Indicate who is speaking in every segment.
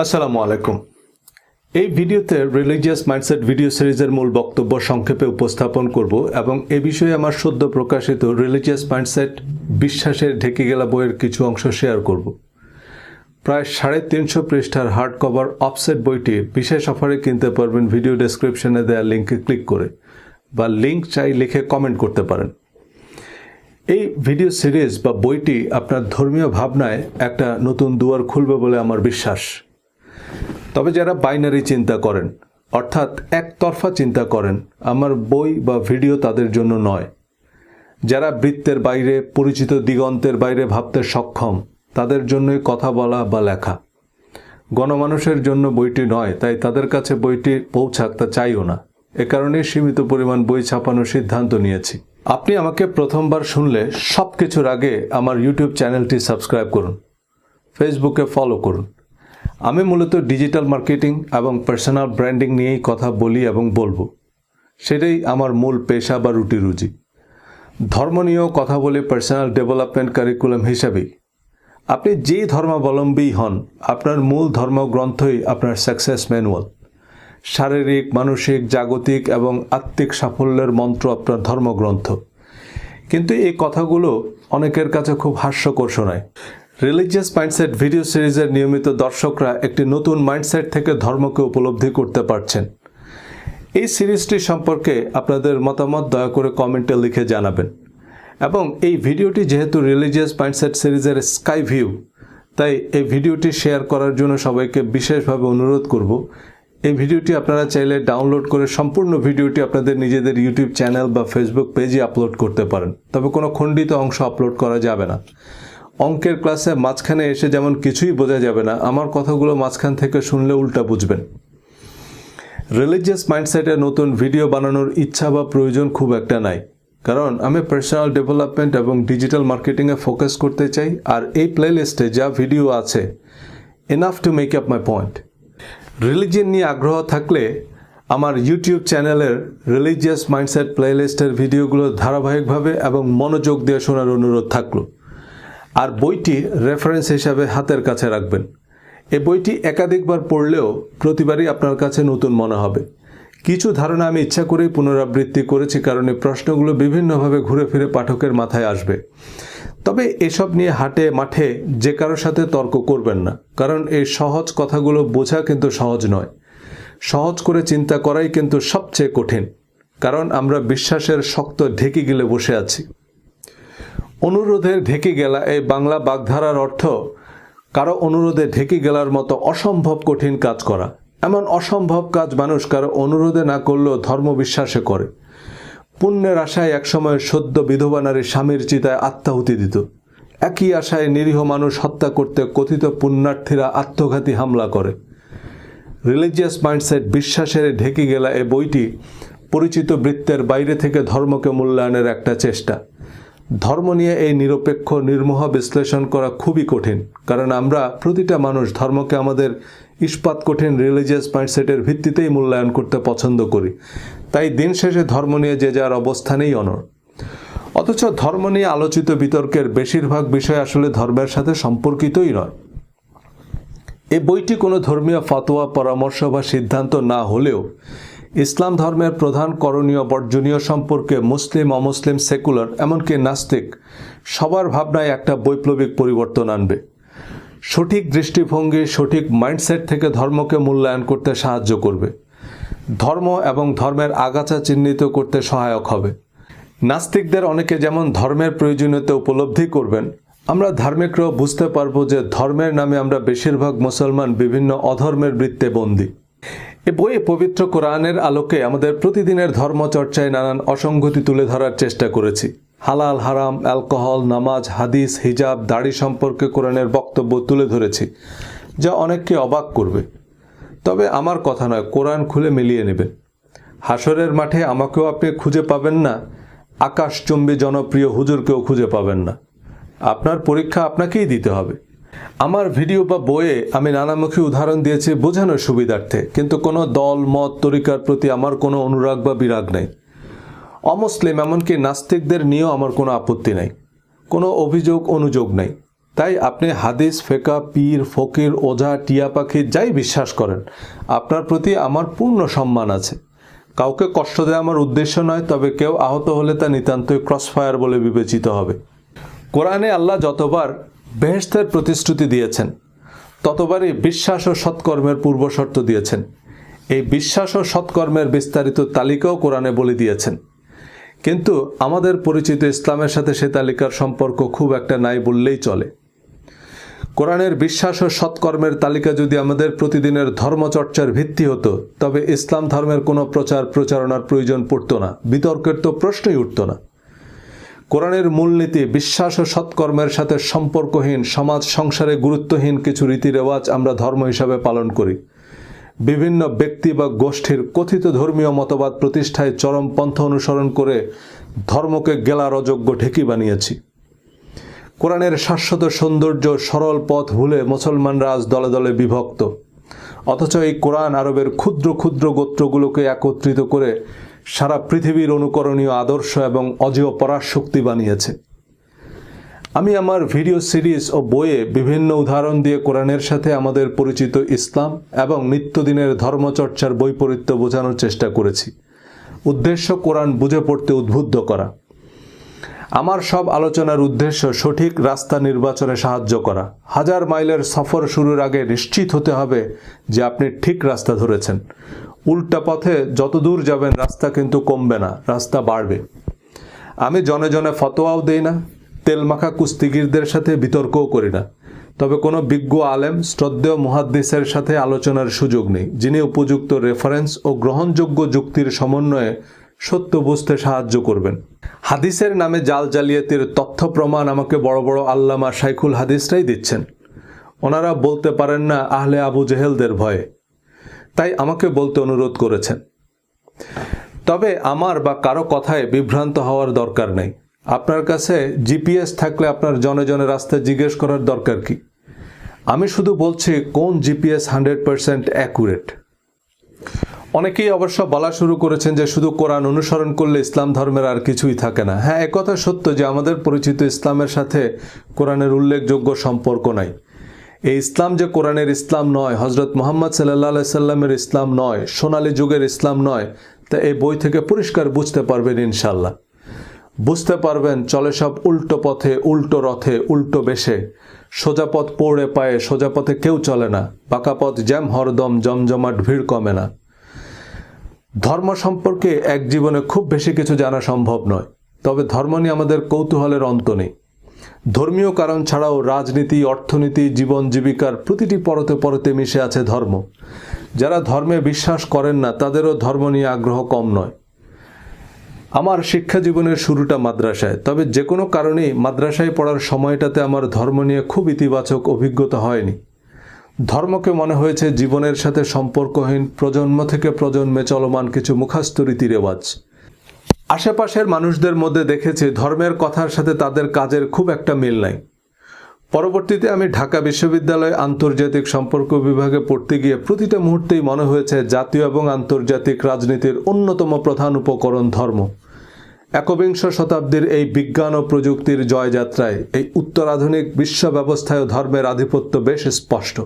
Speaker 1: আসসালামু আলাইকুম। এই ভিডিওতে রিলিজিয়াস মাইন্ডসেট ভিডিও সিরিজের মূল বক্তব্য সংক্ষেপে উপস্থাপন করব এবং এ বিষয়ে আমার সদ্য প্রকাশিত রিলিজিয়াস মাইন্ডসেট বিশ্বাসের ঢেকে গেলা বইয়ের কিছু অংশ শেয়ার করব। প্রায় 350 পৃষ্ঠার হার্ড কভার অফসেট বইটি বিশেষ অফারে কিনতে পারবেন ভিডিও ডেসক্রিপশনে দেওয়া লিঙ্কে ক্লিক করে, বা লিঙ্ক চাই লিখে কমেন্ট করতে পারেন। এই ভিডিও সিরিজ বা বইটি আপনার ধর্মীয় ভাবনায় একটা নতুন দুয়ার খুলবে বলে আমার বিশ্বাস। তবে যারা বাইনারি চিন্তা করেন, অর্থাৎ একতরফা চিন্তা করেন, আমার বই বা ভিডিও তাদের জন্য নয়। যারা বৃত্তের বাইরে, পরিচিত দিগন্তের বাইরে ভাবতে সক্ষম, তাদের জন্যই কথা বলা বা লেখা। গণমানুষের জন্য বইটি নয়, তাই তাদের কাছে বইটি পৌঁছাক তা চাইও না। এ কারণেই সীমিত পরিমাণ বই ছাপানোর সিদ্ধান্ত নিয়েছি। আপনি আমাকে প্রথমবার শুনলে সব কিছুর আগে আমার ইউটিউব চ্যানেলটি সাবস্ক্রাইব করুন, ফেসবুকে ফলো করুন। আমি মূলত ডিজিটাল মার্কেটিং এবং পার্সোনাল ব্র্যান্ডিং নিয়েই কথা বলি এবং বলবো। সেটাই আমার মূল পেশা বা রুটি রুজি। ধর্ম নিয়েও কথা বলি পার্সোনাল ডেভেলপমেন্ট কারিকুলাম হিসাবেই। আপনি যেই ধর্মাবলম্বী হন, আপনার মূল ধর্মগ্রন্থই আপনার সাকসেস ম্যানুয়াল। শারীরিক, মানসিক, জাগতিক এবং আত্মিক সাফল্যের মন্ত্র আপনার ধর্মগ্রন্থ। কিন্তু এই কথাগুলো অনেকের কাছে খুব হাস্যকর শোনায়। রিলিজিয়াস মাইন্ডসেট ভিডিও সিরিজের নিয়মিত দর্শকরা একটি নতুন মাইন্ডসেট থেকে ধর্মকে উপলব্ধি করতে পারছেন। এই সিরিজটি সম্পর্কে আপনাদের মতামত দয়া করে কমেন্টে লিখে জানাবেন। এবং এই ভিডিওটি যেহেতু রিলিজিয়াস মাইন্ডসেট সিরিজের স্কাই ভিউ, তাই এই ভিডিওটি শেয়ার করার জন্য সবাইকে বিশেষভাবে অনুরোধ করব। এই ভিডিওটি আপনারা চাইলে ডাউনলোড করে সম্পূর্ণ ভিডিওটি আপনাদের নিজেদের ইউটিউব চ্যানেল বা ফেসবুক পেজে আপলোড করতে পারেন। তবে কোনো খণ্ডিত অংশ আপলোড করা যাবে না। অঙ্কের ক্লাসে মাঝখানে এসে যেমন কিছুই বোঝা যাবে না, আমার কথাগুলো মাঝখান থেকে শুনলে উল্টা বুঝবেন। রিলিজিয়াস মাইন্ডসেটে নতুন ভিডিও বানানোর ইচ্ছা বা প্রয়োজন খুব একটা নাই, কারণ আমি পার্সোনাল ডেভেলপমেন্ট এবং ডিজিটাল মার্কেটিংয়ে ফোকাস করতে চাই। আর এই প্লেলিস্টে যা ভিডিও আছে, enough to make up my point. Religion নিয়ে আগ্রহ থাকলে আমার ইউটিউব চ্যানেলের রিলিজিয়াস মাইন্ডসেট প্লেলিস্টের ভিডিওগুলো ধারাবাহিকভাবে এবং মনোযোগ দিয়ে শোনার অনুরোধ থাকলো। আর বইটি রেফারেন্স হিসাবে হাতের কাছে রাখবেন। এই বইটি একাধিকবার পড়লেও প্রতিবারই আপনার কাছে নতুন মনে হবে। কিছু ধারণা আমি ইচ্ছা করেই পুনরাবৃত্তি করেছি, কারণ এই প্রশ্নগুলো বিভিন্নভাবে ঘুরে ফিরে পাঠকের মাথায় আসবে। তবে এসব নিয়ে হাটে মাঠে যে কারোর সাথে তর্ক করবেন না, কারণ এই সহজ কথাগুলো বোঝা কিন্তু সহজ নয়। সহজ করে চিন্তা করাই কিন্তু সবচেয়ে কঠিন, কারণ আমরা বিশ্বাসের শক্ত ঢেকে গেলে বসে আছি। অনুরোধের ঢেকে গেলা এই বাংলা বাগধারার অর্থ কারো অনুরোধে ঢেকে গেলার মতো অসম্ভব কঠিন কাজ করা। এমন অসম্ভব কাজ মানুষ কারো অনুরোধে না করলেও ধর্ম বিশ্বাসে করে। পুণ্যের আশায় একসময় সদ্য বিধবা নারী স্বামীর চিতায় আত্মাহুতি দিত। একই আশায় নিরীহ মানুষ হত্যা করতে কথিত পুণ্যার্থীরা আত্মঘাতী হামলা করে। রিলিজিয়াস মাইন্ডসেট বিশ্বাসের ঢেকে গেলা এই বইটি পরিচিত বৃত্তের বাইরে থেকে ধর্মকে মূল্যায়নের একটা চেষ্টা। ধর্ম নিয়ে এই নিরপেক্ষ নির্মোহ বিশ্লেষণ করা খুবই কঠিন, কারণ আমরা প্রতিটা মানুষ ধর্মকে আমাদের ইস্পাত কঠিন রিলিজিয়াস মাইন্ডসেটের ভিত্তিতেই মূল্যায়ন করতে পছন্দ করি। তাই দিন শেষে ধর্ম নিয়ে যে যার অবস্থানেই অনড়। অথচ ধর্ম নিয়ে আলোচিত বিতর্কের বেশিরভাগ বিষয় আসলে ধর্মের সাথে সম্পর্কিতই নয়। এই বইটি কোনো ধর্মীয় ফতোয়া, পরামর্শ বা সিদ্ধান্ত না হলেও ইসলাম ধর্মের প্রধান করণীয় বর্জনীয় সম্পর্কে মুসলিম, অমুসলিম, সেকুলার, এমনকি নাস্তিক সবার ভাবনায় একটা বৈপ্লবিক পরিবর্তন আনবে। সঠিক দৃষ্টিভঙ্গি, সঠিক মাইন্ডসেট থেকে ধর্মকে মূল্যায়ন করতে সাহায্য করবে। ধর্ম এবং ধর্মের আগাছা চিহ্নিত করতে সহায়ক হবে। নাস্তিকদের অনেকে যেমন ধর্মের প্রয়োজনীয়তা উপলব্ধি করবেন, আমরা ধার্মিকরাও বুঝতে পারবো যে ধর্মের নামে আমরা বেশিরভাগ মুসলমান বিভিন্ন অধর্মের বৃত্তে বন্দী। এ বইয়ে পবিত্র কোরআনের আলোকে আমাদের প্রতিদিনের ধর্মচর্চায় নানান অসঙ্গতি তুলে ধরার চেষ্টা করেছি। হালাল, হারাম, অ্যালকোহল, নামাজ, হাদিস, হিজাব, দাড়ি সম্পর্কে কোরআনের বক্তব্য তুলে ধরেছি, যা অনেককে অবাক করবে। তবে আমার কথা নয়, কোরআন খুলে মিলিয়ে নেবেন। হাসরের মাঠে আমাকেও আপনি খুঁজে পাবেন না, আকাশচুম্বী জনপ্রিয় হুজুরকেও খুঁজে পাবেন না। আপনার পরীক্ষা আপনাকেই দিতে হবে। আমার ভিডিও বা বইয়ে আমি নানামুখী উদাহরণ দিয়েছি বোঝানোর সুবিধার্থে, কিন্তু কোনো দল, মত, তরিকার প্রতি আমার কোনো অনুরাগ বা বিরাগ নেই। অমুসলিম, এমনকি নাস্তিকদের নিয়েও আমার কোনো আপত্তি নাই, কোনো অভিযোগ অনুযোগ নাই। তাই আপনি হাদিস, ফেকা, পীর, ফকির, ওঝা, টিয়া পাখি যাই বিশ্বাস করেন, আপনার প্রতি আমার পূর্ণ সম্মান আছে। কাউকে কষ্ট দেওয়া আমার উদ্দেশ্য নয়, তবে কেউ আহত হলে তা নিতান্তই ক্রসফায়ার বলে বিবেচিত হবে। কোরআনে আল্লাহ যতবার বেহেশতের প্রতিশ্রুতি দিয়েছেন, ততবারই বিশ্বাস ও সৎকর্মের পূর্বশর্ত দিয়েছেন। এই বিশ্বাস ও সৎকর্মের বিস্তারিত তালিকাও কোরআনে বলে দিয়েছেন। কিন্তু আমাদের পরিচিত ইসলামের সাথে সে তালিকার সম্পর্ক খুব একটা নাই বললেই চলে। কোরআনের বিশ্বাস ও সৎকর্মের তালিকা যদি আমাদের প্রতিদিনের ধর্মচর্চার ভিত্তি হতো, তবে ইসলাম ধর্মের কোনো প্রচারণার প্রয়োজন পড়তো না, বিতর্কের তো প্রশ্নই উঠত না। কোরআনের মূলনীতি বিশ্বাস ও সৎকর্মের সাথে সম্পর্কহীন, সমাজ সংসারে গুরুত্বহীন কিছু রীতিরেওয়াজ আমরা ধর্ম হিসাবে পালন করি। বিভিন্ন ব্যক্তি বা গোষ্ঠীর কথিত ধর্মীয় মতবাদ প্রতিষ্ঠায় চরম পন্থা অনুসরণ করে ধর্মকে গেলার অযোগ্য ঢেকি বানিয়েছি। কোরআনের শাশ্বত সৌন্দর্য, সরল পথ ভুলে মুসলমানরা আজ দলে দলে বিভক্ত। অথচ এই কোরআন আরবের ক্ষুদ্র ক্ষুদ্র গোত্রগুলোকে একত্রিত করে সারা পৃথিবীর অনুকরণীয় আদর্শ এবং অজেয় পরাশক্তি বানিয়েছে। আমি আমার ভিডিও সিরিজ ও বইয়ে বিভিন্ন উদাহরণ দিয়ে কোরআনের সাথে আমাদের পরিচিত ইসলাম এবং নিত্যদিনের ধর্মচর্চার বৈপরীত্য বোঝানোর চেষ্টা করেছি। উদ্দেশ্য কোরআন বুঝে পড়তে উদ্বুদ্ধ করা। আমার সব আলোচনার উদ্দেশ্য সঠিক রাস্তা নির্বাচনে সাহায্য করা। 1000 মাইলের সফর শুরুর আগে নিশ্চিত হতে হবে যে আপনি ঠিক রাস্তা ধরেছেন। উল্টা পথে যত দূর যাবেন রাস্তা কিন্তু কমবে না, রাস্তা বাড়বে। আমি জনে জনে ফতোয়াও দেই না, তেলমাখা কুস্তিগিরদের সাথে বিতর্কও করি না। তবে কোনো বিজ্ঞ আলেম, শ্রদ্ধেয় মুহাদ্দিসের সাথে আলোচনার সুযোগ নেই, যিনি উপযুক্ত রেফারেন্স ও গ্রহণযোগ্য যুক্তির সমন্বয়ে সত্য বুঝতে সাহায্য করবেন। হাদিসের নামে জাল জালিয়াতির তথ্য প্রমাণ আমাকে বড় বড় আল্লামা শাইখুল হাদিসরাই দিচ্ছেন। ওনারা বলতে পারেন না আহলে আবু জেহেলদের ভয়ে, তাই আমাকে বলতে অনুরোধ করেছেন। তবে আমার বা কারো কথায় বিভ্রান্ত হওয়ার দরকার নেই। আপনার কাছে জিপিএস থাকলে আপনার জনে জনে রাস্তা জিজ্ঞেস করার দরকার কি? আমি শুধু বলছি কোন জিপিএস 100% অ্যাকুরেট। অনেকেই অবশ্য বলা শুরু করেছেন যে শুধু কোরআন অনুসরণ করলে ইসলাম ধর্মের আর কিছুই থাকে না। হ্যাঁ, একথা সত্য যে আমাদের পরিচিত ইসলামের সাথে কোরআনের উল্লেখযোগ্য সম্পর্ক নাই। এই ইসলাম যে কোরআনের ইসলাম নয়, হজরত মুহাম্মদ সাল্লাল্লাহু আলাইহি সাল্লামের ইসলাম নয়, সোনালী যুগের ইসলাম নয়, তা এই বই থেকে পরিষ্কার বুঝতে পারবেন ইনশাল্লাহ। বুঝতে পারবেন চলে সব উল্টো পথে, উল্টো রথে, উল্টো বেশে। সোজা পথ পৌড়ে পায়ে, সোজা পথে কেউ চলে না। বাঁকা পথ জ্যাম হরদম, জমজমাট ভিড় কমে না। ধর্ম সম্পর্কে এক জীবনে খুব বেশি কিছু জানা সম্ভব নয়, তবে ধর্ম নিয়ে আমাদের কৌতূহলের অন্ত নেই। ধর্মীয় কারণ ছাড়াও রাজনীতি, অর্থনীতি, জীবন জীবিকার প্রতিটি পরতে পরতে মিশে আছে ধর্ম। যারা ধর্মে বিশ্বাস করেন না তাদেরও ধর্ম নিয়ে আগ্রহ কম নয়। আমার শিক্ষা জীবনের শুরুটা মাদ্রাসায়, তবে যে কোনো কারণেই মাদ্রাসায় পড়ার সময়টাতে আমার ধর্ম নিয়ে খুব ইতিবাচক অভিজ্ঞতা হয়নি। ধর্মকে মনে হয়েছে জীবনের সাথে সম্পর্কহীন, প্রজন্ম থেকে প্রজন্মে চলমান কিছু মুখস্থ রীতিরেওয়াজ। আশেপাশের মানুষদের মধ্যে দেখেছি ধর্মের কথার সাথে তাদের কাজের খুব একটা মিল নাই। পরবর্তীতে আমি ঢাকা বিশ্ববিদ্যালয়ে আন্তর্জাতিক সম্পর্ক বিভাগে পড়তে গিয়ে প্রতিটা মুহূর্তেই মনে হয়েছে জাতীয় এবং আন্তর্জাতিক রাজনীতির অন্যতম প্রধান উপকরণ ধর্ম। একবিংশ শতাব্দীর এই বিজ্ঞান ও প্রযুক্তির জয়যাত্রায় এই উত্তরাধুনিক বিশ্ব ব্যবস্থায় ধর্মের আধিপত্য বেশ স্পষ্ট।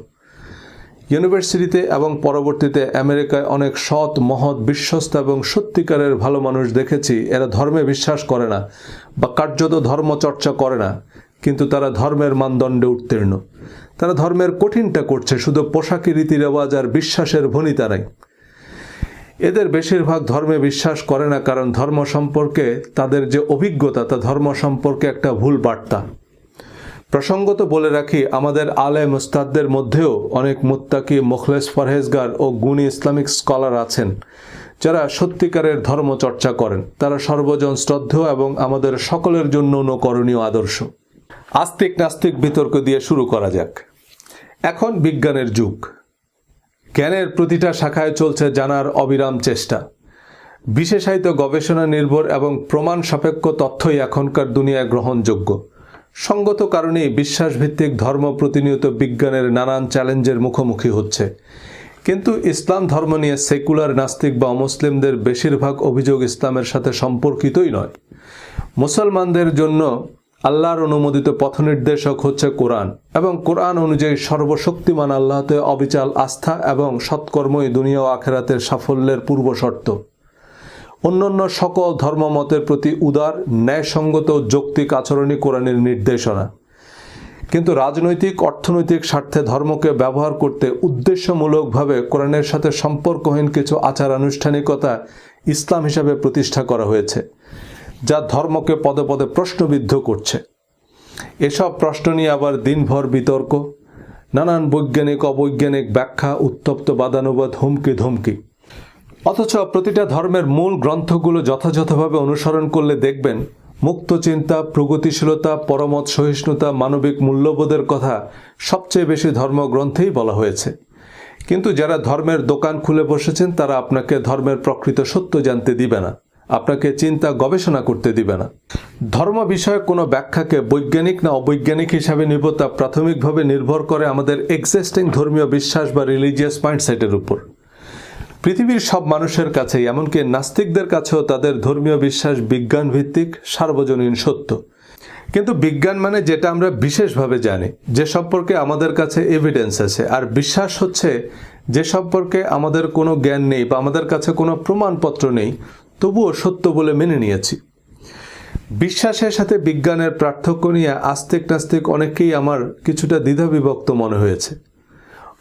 Speaker 1: ইউনিভার্সিটিতে এবং পরবর্তীতে আমেরিকায় অনেক সৎ, মহৎ, বিশ্বস্ত এবং সত্যিকারের ভালো মানুষ দেখেছি। এরা ধর্মে বিশ্বাস করে না বা কার্যত ধর্ম চর্চা করে না, কিন্তু তারা ধর্মের মানদণ্ডে উত্তীর্ণ। তারা ধর্মের কঠিনটা করছে, শুধু পোশাকি, রীতিরেওয়াজ আর বিশ্বাসের ভনিতা নাই। এদের বেশিরভাগ ধর্মে বিশ্বাস করে না, কারণ ধর্ম সম্পর্কে তাদের যে অভিজ্ঞতা তা ধর্ম সম্পর্কে একটা ভুল বার্তা। প্রসঙ্গত বলে রাখি, আমাদের আলেম উস্তাদদের মধ্যেও অনেক মুত্তাকি, মুখলেস, পরহেজগার ও গুণী ইসলামিক স্কলার আছেন যারা সত্যিকারের ধর্ম চর্চা করেন। তারা সর্বজন শ্রদ্ধেয় এবং আমাদের সকলের জন্য অনুকরণীয় আদর্শ। আস্তিক নাস্তিক বিতর্ক দিয়ে শুরু করা যাক। এখন বিজ্ঞানের যুগ। জ্ঞানের প্রতিটা শাখায় চলছে জানার অবিরাম চেষ্টা। বিশেষায়িত গবেষণা নির্ভর এবং প্রমাণ সাপেক্ষ তথ্যই এখনকার দুনিয়ায় গ্রহণযোগ্য। সঙ্গত কারণেই বিশ্বাসভিত্তিক ধর্ম প্রতিনিয়ত বিজ্ঞানের নানান চ্যালেঞ্জের মুখোমুখি হচ্ছে। কিন্তু ইসলাম ধর্ম নিয়ে সেকুলার নাস্তিক বা অমুসলিমদের বেশিরভাগ অভিযোগ ইসলামের সাথে সম্পর্কিতই নয়। মুসলমানদের জন্য আল্লাহর অনুমোদিত পথনির্দেশক হচ্ছে কোরআন, এবং কোরআন অনুযায়ী সর্বশক্তিমান আল্লাহতে অবিচল আস্থা এবং সৎকর্মই দুনিয়া ও আখিরাতের সাফল্যের পূর্বশর্ত। অন্যান্য সকল ধর্মমতের প্রতি উদার, ন্যায়সঙ্গত ও যৌক্তিক আচরণই কোরআনের নির্দেশনা। কিন্তু রাজনৈতিক, অর্থনৈতিক স্বার্থে ধর্মকে ব্যবহার করতে উদ্দেশ্যমূলকভাবে কোরআনের সাথে সম্পর্কহীন কিছু আচার আনুষ্ঠানিকতা ইসলাম হিসাবে প্রতিষ্ঠা করা হয়েছে, যা ধর্মকে পদে পদে প্রশ্নবিদ্ধ করছে। এসব প্রশ্ন নিয়ে আবার দিনভর বিতর্ক, নানান বৈজ্ঞানিক অবৈজ্ঞানিক ব্যাখ্যা, উত্তপ্ত বাদানুবাদ, হুমকি ধমকি। অথচ প্রতিটা ধর্মের মূল গ্রন্থগুলো যথাযথভাবে অনুসরণ করলে দেখবেন মুক্ত চিন্তা, প্রগতিশীলতা, পরমত সহিষ্ণুতা, মানবিক মূল্যবোধের কথা সবচেয়ে বেশি ধর্মগ্রন্থেই বলা হয়েছে। কিন্তু যারা ধর্মের দোকান খুলে বসেছেন তারা আপনাকে ধর্মের প্রকৃত সত্য জানতে দিবে না, আপনাকে চিন্তা গবেষণা করতে দিবে না। ধর্ম বিষয়ক কোনো ব্যাখ্যাকে বৈজ্ঞানিক না অবৈজ্ঞানিক হিসাবে নিব তা প্রাথমিকভাবে নির্ভর করে আমাদের এক্সিস্টিং ধর্মীয় বিশ্বাস বা রিলিজিয়াস মাইন্ডসেটের উপর। পৃথিবীর সব মানুষের কাছেই, এমনকি নাস্তিকদের কাছেও তাদের ধর্মীয় বিশ্বাস বিজ্ঞান ভিত্তিক, সার্বজনীন সত্য। কিন্তু বিজ্ঞান মানে যেটা আমরা বিশেষভাবে জানি, যে সম্পর্কে আমাদের কাছে এভিডেন্স আছে, আর বিশ্বাস হচ্ছে যে সম্পর্কে আমাদের কোনো জ্ঞান নেই বা আমাদের কাছে কোনো প্রমাণপত্র নেই, তবুও সত্য বলে মেনে নিয়েছি। বিশ্বাসের সাথে বিজ্ঞানের পার্থক্য নিয়ে আস্তিক নাস্তিক অনেকেই আমার কিছুটা দ্বিধাবিভক্ত মনে হয়েছে।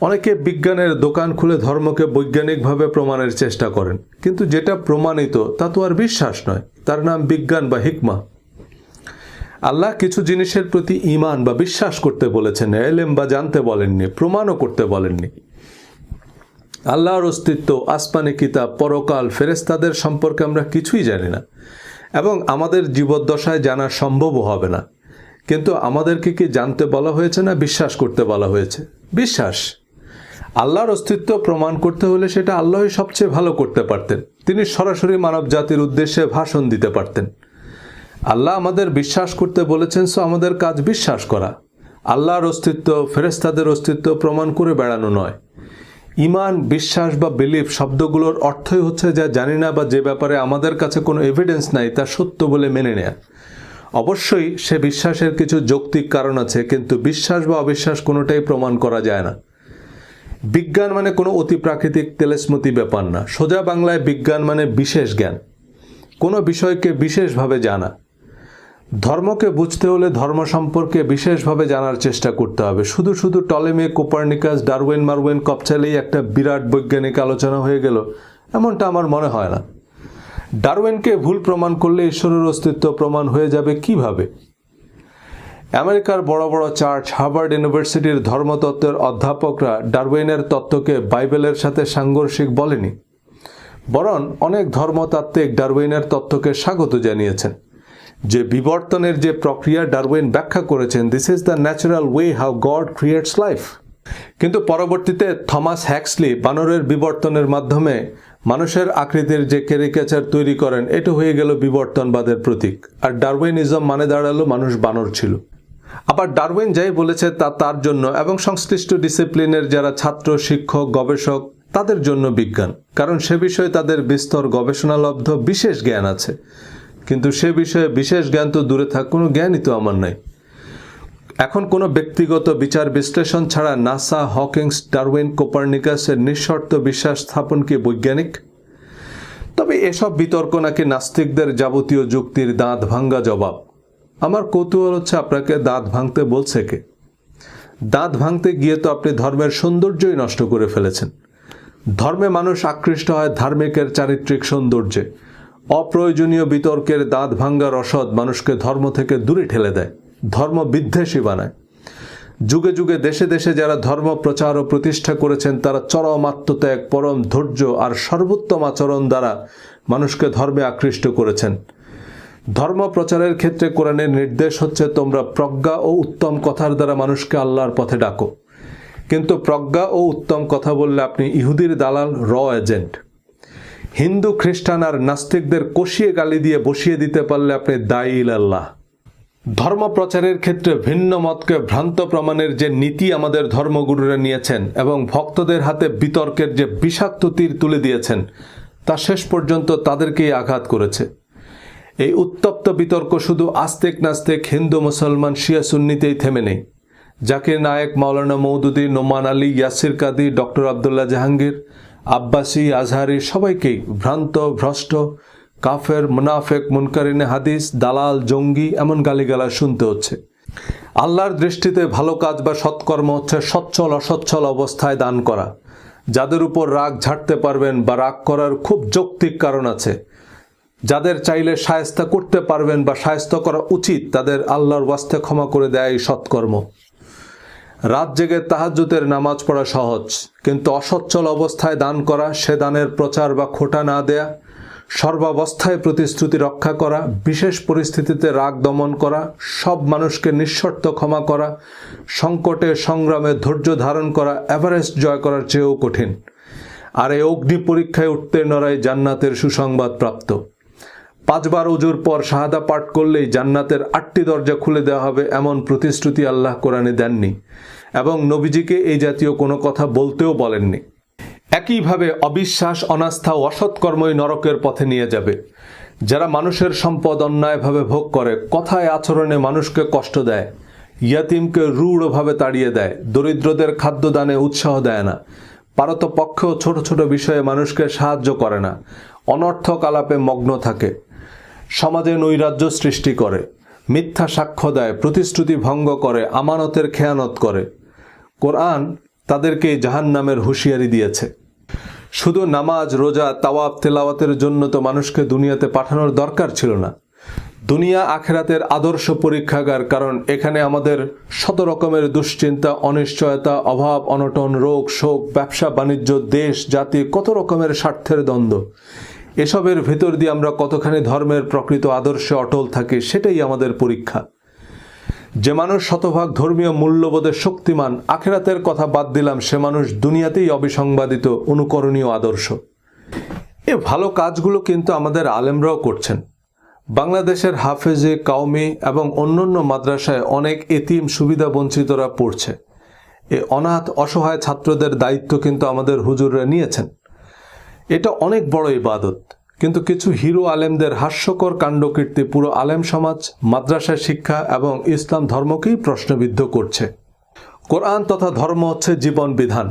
Speaker 1: অনেকে বিজ্ঞানের দোকান খুলে ধর্মকে বৈজ্ঞানিকভাবে প্রমাণের চেষ্টা করেন, কিন্তু যেটা প্রমাণিত তা তো আর বিশ্বাস নয়, তার নাম বিজ্ঞান বা হিকমা। আল্লাহ কিছু জিনিসের প্রতি ঈমান বা বিশ্বাস করতে বলেছেন, ইলম বা জানতে বলেননি, প্রমাণও করতে বলেননি। আল্লাহর অস্তিত্ব, আসমানি কিতাব, পরকাল, ফেরেশতাদের সম্পর্কে আমরা কিছুই জানি না, এবং আমাদের জীবদ্দশায় জানা সম্ভবও হবে না। কিন্তু আমাদেরকে কি জানতে বলা হয়েছে না বিশ্বাস করতে বলা হয়েছে? বিশ্বাস। আল্লাহর অস্তিত্ব প্রমাণ করতে হলে সেটা আল্লাহই সবচেয়ে ভালো করতে পারতেন। তিনি সরাসরি মানব জাতির উদ্দেশ্যে ভাষণ দিতে পারতেন। আল্লাহ আমাদের বিশ্বাস করতে বলেছেন, সো আমাদের কাজ বিশ্বাস করা। আল্লাহর অস্তিত্ব, ফেরেশতাদের অস্তিত্ব প্রমাণ করে বেড়ানো নয়। ঈমান, বিশ্বাস বা বিলিফ শব্দগুলোর অর্থই হচ্ছে যা জানি না বা যে ব্যাপারে আমাদের কাছে কোনো এভিডেন্স নাই তা সত্য বলে মেনে নেয়া। অবশ্যই সে বিশ্বাসের কিছু যৌক্তিক কারণ আছে, কিন্তু বিশ্বাস বা অবিশ্বাস কোনোটাই প্রমাণ করা যায় না। বিজ্ঞান মানে কোনো অতিপ্রাকৃতিক তেলেসমতি ব্যাপার না। সোজা বাংলায় বিজ্ঞান মানে বিশেষ জ্ঞান, কোনো বিষয়কে বিশেষভাবে জানা। ধর্মকে বুঝতে হলে ধর্ম সম্পর্কে বিশেষভাবে জানার চেষ্টা করতে হবে। শুধু শুধু টলেমি, কোপার্নিকাস, ডারউইন মারউইন কপচালেই একটা বিরাট বৈজ্ঞানিক আলোচনা হয়ে গেল, এমনটা আমার মনে হয় না। ডারউইনকে ভুল প্রমাণ করলে ঈশ্বরের অস্তিত্ব প্রমাণ হয়ে যাবে কিভাবে? আমেরিকার বড় বড় চার্চ, হার্ভার্ড ইউনিভার্সিটির ধর্মতত্ত্বের অধ্যাপকরা ডারউইনের তত্ত্বকে বাইবেলের সাথে সাংঘর্ষিক বলেনি, বরং অনেক ধর্মতাত্ত্বিক ডারউইনের তত্ত্বকে স্বাগত জানিয়েছেন। যে বিবর্তনের যে প্রক্রিয়া ডারউইন ব্যাখ্যা করেছেন, this is the natural way how god creates life. কিন্তু পরবর্তীতে থমাস হ্যাক্সলি বানরের বিবর্তনের মাধ্যমে মানুষের আকৃতির যে ক্যারিকেচার তৈরি করেন, এটা হয়ে গেল বিবর্তনবাদের প্রতীক। আর ডারউইনিজম মানে দাঁড়ালো মানুষ বানর ছিল। আবার ডারউইন যাই বলেছে তা তার জন্য এবং সংশ্লিষ্ট ডিসিপ্লিনের যারা ছাত্র, শিক্ষক, গবেষক তাদের জন্য বিজ্ঞান, কারণ সে বিষয়ে তাদের বিস্তর গবেষণালব্ধ বিশেষ জ্ঞান আছে। কিন্তু সে বিষয়ে বিশেষ জ্ঞান তো দূরে থাক, কোনো জ্ঞানই তো আমার নাই। এখন কোনো ব্যক্তিগত বিচার বিশ্লেষণ ছাড়া নাসা, হকিংস, ডারউইন, কোপার্নিকাসের নিঃশর্ত বিশ্বাস স্থাপন কি বৈজ্ঞানিক? তবে এসব বিতর্ক নাকি নাস্তিকদের যাবতীয় যুক্তির দাঁত ভাঙ্গা জবাব। আমার কৌতূহল হচ্ছে, আপনাকে দাঁত ভাঙতে বলছে কে? দাঁত ভাঙতে গিয়ে তো আপনি ধর্মের সৌন্দর্যই নষ্ট করে ফেলেছেন। ধর্মে মানুষ আকৃষ্ট হয় ধার্মিকের চারিত্রিক সৌন্দর্যে। অপ্রয়োজনীয় বিতর্কের দাঁত ভাঙ্গা রসদ মানুষকে ধর্ম থেকে দূরে ঠেলে দেয়, ধর্ম বিদ্বেষী বানায়। যুগে যুগে দেশে দেশে যারা ধর্ম প্রচার ও প্রতিষ্ঠা করেছেন তারা চরম আত্মত্যাগ, পরম ধৈর্য আর সর্বোত্তম আচরণ দ্বারা মানুষকে ধর্মে আকৃষ্ট করেছেন। ধর্ম প্রচারের ক্ষেত্রে কোরআনের নির্দেশ হচ্ছে, তোমরা প্রজ্ঞা ও উত্তম কথার দ্বারা মানুষকে আল্লাহর পথে ডাকো। কিন্তু প্রজ্ঞা ও উত্তম কথা বললে আপনি ইহুদির দালাল, র এজেন্ট। হিন্দু, খ্রিস্টান আর নাস্তিকদের কষিয়ে গালি দিয়ে বসিয়ে দিতে পারলে আপনি দায়ী ইলাল্লাহ। ধর্ম প্রচারের ক্ষেত্রে ভিন্ন মতকে ভ্রান্ত প্রমাণের যে নীতি আমাদের ধর্মগুরুরা নিয়েছেন এবং ভক্তদের হাতে বিতর্কের যে বিষাক্ত তীর তুলে দিয়েছেন, তা শেষ পর্যন্ত তাদেরকেই আঘাত করেছে। এই উত্তপ্ত বিতর্ক শুধু আস্তিক নাস্তিক, হিন্দু মুসলমান, শিয়া সুন্নিতেই থেমে নেই। জাকির নায়েক, মাওলানা মওদুদী, নোমান আলী, ইয়াসির কাদি, ডক্টর আবদুল্লাহ জাহাঙ্গীর, আব্বাসী, আজহারি সবাইকেই ভ্রান্ত, ভ্রষ্ট, কাফের, মুনাফেক, মুনকারিনে হাদিস, দালাল, জঙ্গি এমন গালিগালাজ শুনতে হচ্ছে। আল্লাহর দৃষ্টিতে ভালো কাজ বা সৎকর্ম হচ্ছে সচ্ছল অসচ্ছল অবস্থায় দান করা। যাদের উপর রাগ ঝাড়তে পারবেন বা রাগ করার খুব যৌক্তিক কারণ আছে, যাদের চাইলে শায়েস্তা করতে পারবেন বা শায়েস্তা করা উচিত, তাদের আল্লাহর ওয়াস্তে ক্ষমা করে দেয় এই সৎকর্ম। রাত জেগে তাহাজ্জুদের নামাজ পড়া সহজ, কিন্তু অসচ্ছল অবস্থায় দান করা, সে দানের প্রচার বা খোটা না দেয়া, সর্বাবস্থায় প্রতিশ্রুতি রক্ষা করা, বিশেষ পরিস্থিতিতে রাগ দমন করা, সব মানুষকে নিঃশর্ত ক্ষমা করা, সংকটে সংগ্রামে ধৈর্য ধারণ করা এভারেস্ট জয় করার চেয়েও কঠিন। আর এই অগ্নি পরীক্ষায় উত্তীর্ণরাই জান্নাতের সুসংবাদ প্রাপ্ত। 5 বার ওযুর পর শাহাদা পাঠ করলেই জান্নাতের 8টি দরজা খুলে দেওয়া হবে, এমন প্রতিশ্রুতি আল্লাহ কোরআনে দেননি এবং নবীজিকে এই জাতীয় কোনো কথা বলতেও বলেননি। একইভাবে অবিশ্বাস, অনাস্থা ও অসৎকর্মই নরকের পথে নিয়ে যাবে। যারা মানুষের সম্পদ অন্যায়ভাবে ভোগ করে, কথায় আচরণে মানুষকে কষ্ট দেয়, ইয়াতিমকে রূঢ়ভাবে তাড়িয়ে দেয়, দরিদ্রদের খাদ্যদানে উৎসাহ দেয় না, পারতপক্ষেও ছোট ছোট বিষয়ে মানুষকে সাহায্য করে না, অনর্থক আলাপে মগ্ন থাকে, সমাজে নৈরাজ্য সৃষ্টি করে, মিথ্যা সাক্ষ্য দেয়, প্রতিশ্রুতি ভঙ্গ করে, আমানতের খেয়ানত করে, কোরআন তাদেরকে জাহান্নামের হুঁশিয়ারি দিয়েছে। শুধু নামাজ, রোজা, তাওয়াব, তেলাওয়াতের জন্য তো মানুষকে দুনিয়াতে পাঠানোর দরকার ছিল না। দুনিয়া আখেরাতের আদর্শ পরীক্ষাগার, কারণ এখানে আমাদের শত রকমের দুশ্চিন্তা, অনিশ্চয়তা, অভাব, অনটন, রোগ, শোক, ব্যবসা বাণিজ্য, দেশ, জাতি, কত রকমের স্বার্থের দ্বন্দ্ব। এসবের ভেতর দিয়ে আমরা কতখানি ধর্মের প্রকৃত আদর্শে অটল থাকি, সেটাই আমাদের পরীক্ষা। যে মানুষ শতভাগ ধর্মীয় মূল্যবোধে শক্তিমান, আখেরাতের কথা বাদ দিলাম, সে মানুষ দুনিয়াতেই অবিসংবাদিত, অনুকরণীয় আদর্শ। এ ভালো কাজগুলো কিন্তু আমাদের আলেমরাও করছেন। বাংলাদেশের হাফেজে কাওমি এবং অন্যান্য মাদ্রাসায় অনেক এতিম সুবিধা বঞ্চিতরা পড়ছে। এ অনাথ অসহায় ছাত্রদের দায়িত্ব কিন্তু আমাদের হুজুররা নিয়েছেন। এটা অনেক বড় ইবাদত, কিন্তু কিছু হিরো আলেমদের হাস্যকর কাণ্ডকীর্তি পুরো আলেম সমাজ, মাদ্রাসা শিক্ষা এবং ইসলাম ধর্মকেই প্রশ্নবিদ্ধ করছে। কোরআন তথা ধর্ম হচ্ছে জীবন বিধান,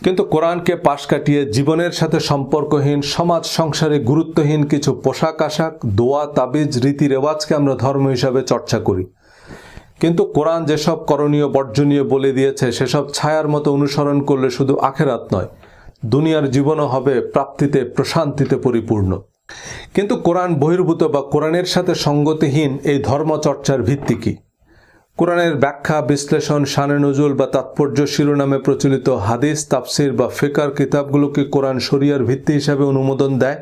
Speaker 1: কিন্তু কোরআনকে পাশ কাটিয়ে জীবনের সাথে সম্পর্কহীন, সমাজ সংসারে গুরুত্বহীন কিছু পোশাক আশাক, দোয়া, তাবিজ, রীতি রেওয়াজকে আমরা ধর্ম হিসাবে চর্চা করি। কিন্তু কোরআন যেসব করণীয় বর্জনীয় বলে দিয়েছে, সেসব ছায়ার মতো অনুসরণ করলে শুধু আখেরাত নয়, দুনিয়ার জীবনও হবে প্রাপ্তিতে, প্রশান্তিতে পরিপূর্ণ। কিন্তু কোরআন বহির্ভূত বা কোরআনের সাথে সঙ্গতিহীন এই ধর্মচর্চার ভিত্তি কি? কোরআনের ব্যাখ্যা, বিশ্লেষণ, শানে নজুল বা তাৎপর্য শিরোনামে প্রচলিত হাদিস, তাফসির বা ফিকার কিতাবগুলোকে কোরআন শরিয়ার ভিত্তি হিসাবে অনুমোদন দেয়।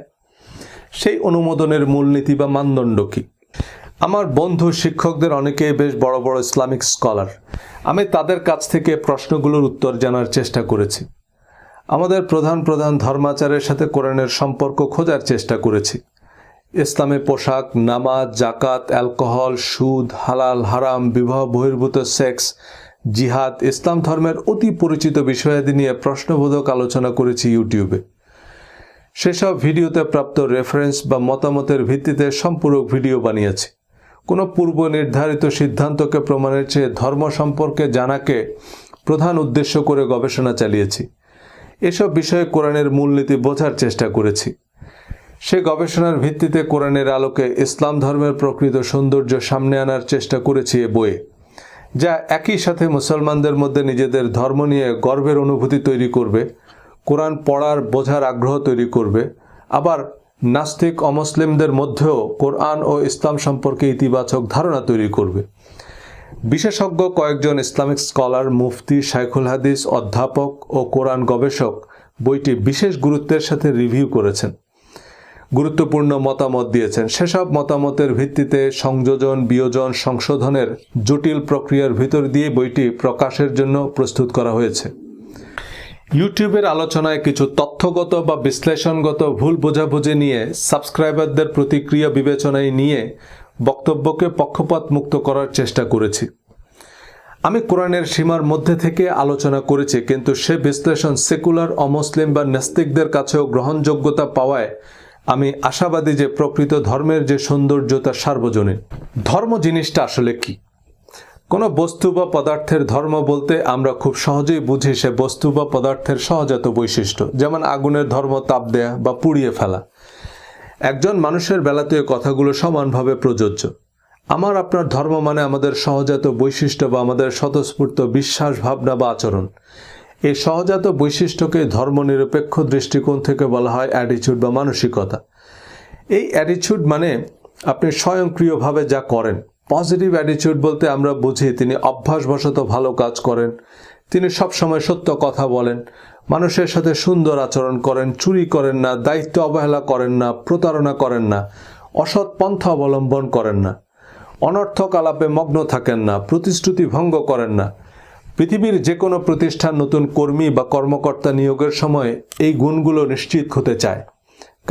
Speaker 1: সেই অনুমোদনের মূলনীতি বা মানদণ্ড কি? আমার বন্ধু শিক্ষকদের অনেকেই বেশ বড় বড় ইসলামিক স্কলার। আমি তাদের কাছ থেকে প্রশ্নগুলোর উত্তর জানার চেষ্টা করেছি। আমাদের প্রধান প্রধান ধর্মাচারের সাথে কোরআনের সম্পর্ক খোঁজার চেষ্টা করেছি। ইসলামে পোশাক, নামাজ, জাকাত, অ্যালকোহল, সুদ, হালাল হারাম, বিবাহ বহির্ভূত সেক্স, জিহাদ, ইসলাম ধর্মের অতি পরিচিত বিষয়াদি নিয়ে প্রশ্নবোধক আলোচনা করেছি ইউটিউবে। সেসব ভিডিওতে প্রাপ্ত রেফারেন্স বা মতামতের ভিত্তিতে সম্পূরক ভিডিও বানিয়েছি। কোনো পূর্ব নির্ধারিত সিদ্ধান্তকে প্রমাণের চেয়ে ধর্ম সম্পর্কে জানাকে প্রধান উদ্দেশ্য করে গবেষণা চালিয়েছি। এসব বিষয়ে কোরআনের মূলনীতি বোঝার চেষ্টা করেছি। সে গবেষণার ভিত্তিতে কোরআনের আলোকে ইসলাম ধর্মের প্রকৃত সৌন্দর্য সামনে আনার চেষ্টা করেছি এ বইয়ে, যা একই সাথে মুসলমানদের মধ্যে নিজেদের ধর্ম নিয়ে গর্বের অনুভূতি তৈরি করবে, কোরআন পড়ার বোঝার আগ্রহ তৈরি করবে, আবার নাস্তিক অমুসলিমদের মধ্যেও কোরআন ও ইসলাম সম্পর্কে ইতিবাচক ধারণা তৈরি করবে। বিশেষজ্ঞ কয়েকজন ইসলামিক স্কলার, মুফতি, শাইখুল হাদিস, অধ্যাপক ও কোরআন গবেষক বইটি বিশেষ গুরুত্বের সাথে রিভিউ করেছেন, গুরুত্বপূর্ণ মতামত দিয়েছেন। সেসব মতামতের ভিত্তিতে সংযোজন, বিয়োজন, সংশোধনের জটিল প্রক্রিয়ার ভিতর দিয়ে বইটি প্রকাশের জন্য প্রস্তুত করা হয়েছে। ইউটিউবের আলোচনায় কিছু তথ্যগত বা বিশ্লেষণগত ভুল বোঝাবুঝি নিয়ে, সাবস্ক্রাইবারদের প্রতিক্রিয়া বিবেচনায় নিয়ে বক্তব্যকে পক্ষপাত মুক্ত করার চেষ্টা করেছি। আমি কোরআনের সীমার মধ্যে থেকে আলোচনা করেছি, কিন্তু সে বিশ্লেষণ সেকুলার, অমুসলিম বা নাস্তিকদের কাছেও গ্রহণযোগ্যতা পাওয়ায় আমি আশাবাদী যে প্রকৃত ধর্মের যে সৌন্দর্য তা সার্বজনীন। ধর্ম জিনিসটা আসলে কি? কোনো বস্তু বা পদার্থের ধর্ম বলতে আমরা খুব সহজেই বুঝি সে বস্তু বা পদার্থের সহজাত বৈশিষ্ট্য, যেমন আগুনের ধর্ম তাপ দেয়া বা পুড়িয়ে ফেলা। একজন মানুষের বেলাতে কথাগুলো সমানভাবে প্রযোজ্য। আমার আপনার ধর্ম মানে আমাদের সহজাত বৈশিষ্ট্য বা আমাদের স্বতঃস্ফূর্ত বিশ্বাস, ভাবনা বা আচরণ। এই সহজাত বৈশিষ্ট্যকে ধর্মনিরপেক্ষ দৃষ্টিকোণ থেকে বলা হয় অ্যাটিটিউড বা মানসিকতা। এই অ্যাটিটিউড মানে আপনি স্বয়ংক্রিয়ভাবে যা করেন। পজিটিভ অ্যাটিটিউড বলতে আমরা বুঝি তিনি অভ্যাসবশত ভালো কাজ করেন, তিনি সবসময় সত্য কথা বলেন, মানুষের সাথে সুন্দর আচরণ করেন, চুরি করেন না, দায়িত্ব অবহেলা করেন না, প্রতারণা করেন না, অসৎ পন্থা অবলম্বন করেন না, অনর্থক আলাপে মগ্ন থাকেন না, প্রতিশ্রুতি ভঙ্গ করেন না। পৃথিবীর যে কোনো প্রতিষ্ঠান নতুন কর্মী বা কর্মকর্তা নিয়োগের সময় এই গুণগুলো নিশ্চিত হতে চায়,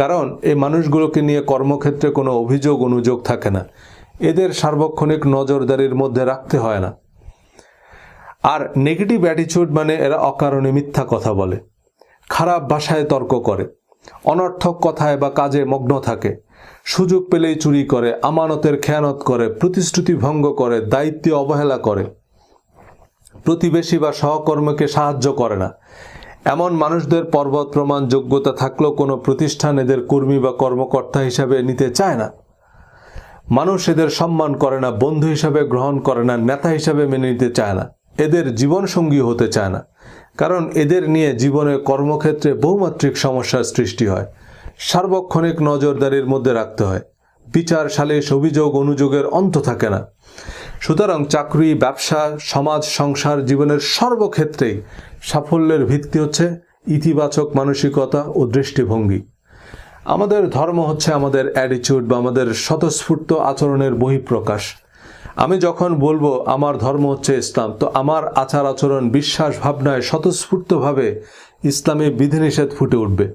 Speaker 1: কারণ এই মানুষগুলোকে নিয়ে কর্মক্ষেত্রে কোনো অভিযোগ অনুযোগ থাকে না, এদের সার্বক্ষণিক নজরদারির মধ্যে রাখতে হয় না। আর নেগেটিভ অ্যাটিটিউড মানে এরা অকারণে মিথ্যা কথা বলে, খারাপ ভাষায় তর্ক করে, অনর্থক কথায় বা কাজে মগ্ন থাকে, সুযোগ পেলেই চুরি করে, আমানতের খেয়ানত করে, প্রতিশ্রুতি ভঙ্গ করে, দায়িত্বে অবহেলা করে, প্রতিবেশী বা সহকর্মীকে সাহায্য করে না। এমন মানুষদের পর্বত প্রমাণ যোগ্যতা থাকলেও কোনো প্রতিষ্ঠান এদের কর্মী বা কর্মকর্তা হিসাবে নিতে চায় না। মানুষ এদের সম্মান করে না, বন্ধু হিসাবে গ্রহণ করে না, নেতা হিসাবে মেনে নিতে চায় না, এদের জীবনসঙ্গী হতে চায় না, কারণ এদের নিয়ে জীবনে কর্মক্ষেত্রে বহুমাত্রিক সমস্যার সৃষ্টি হয়, সার্বক্ষণিক নজরদারির মধ্যে রাখতে হয়, বিচার, সালিশ, অভিযোগ অনুযোগের অন্ত থাকে না। সুতরাং চাকরি, ব্যবসা, সমাজ, সংসার, জীবনের সর্বক্ষেত্রেই সাফল্যের ভিত্তি হচ্ছে ইতিবাচক মানসিকতা ও দৃষ্টিভঙ্গি। আমাদের ধর্ম হচ্ছে আমাদের অ্যাটিটিউড বা আমাদের স্বতঃস্ফূর্ত আচরণের বহিঃপ্রকাশ। আমি যখন বলবো আমার ধর্ম হচ্ছে ইসলাম, তো আমার আচার আচরণ, বিশ্বাস, ভাবনায় স্বতঃস্ফূর্তভাবে ইসলামী বিধিনিষেধ ফুটে উঠবে।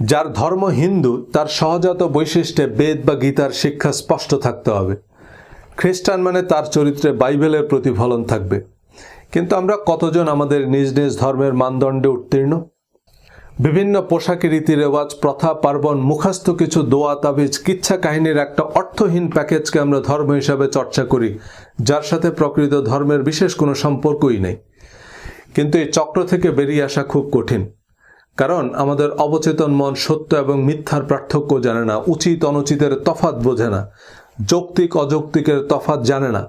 Speaker 1: যার ধর্ম হিন্দু তার সহজাত বৈশিষ্ট্যে বেদ বা গীতার শিক্ষা স্পষ্ট থাকতে হবে। খ্রিস্টান মানে তার চরিত্রে বাইবেলের প্রতিফলন থাকবে। কিন্তু আমরা কতজন আমাদের নিজ নিজ ধর্মের মানদণ্ডে উত্তীর্ণ? বিভিন্ন পোশাকি, রীতি রেওয়াজ, প্রথা, পার্বণ, মুখস্থ কিছু দোয়া, তাবিজ, কিচ্ছা কাহিনীর একটা অর্থহীন প্যাকেজকে আমরা ধর্ম হিসাবে চর্চা করি, যার সাথে প্রকৃত ধর্মের বিশেষ কোনো সম্পর্কই নেই। কিন্তু এই চক্র থেকে বেরিয়ে আসা খুব কঠিন, কারণ আমাদের অবচেতন মন সত্য এবং মিথ্যার পার্থক্য জানে না, উচিত অনুচিতের তফাৎ বোঝে না, যৌক্তিক অযৌক্তিকের তফাৎ জানে না।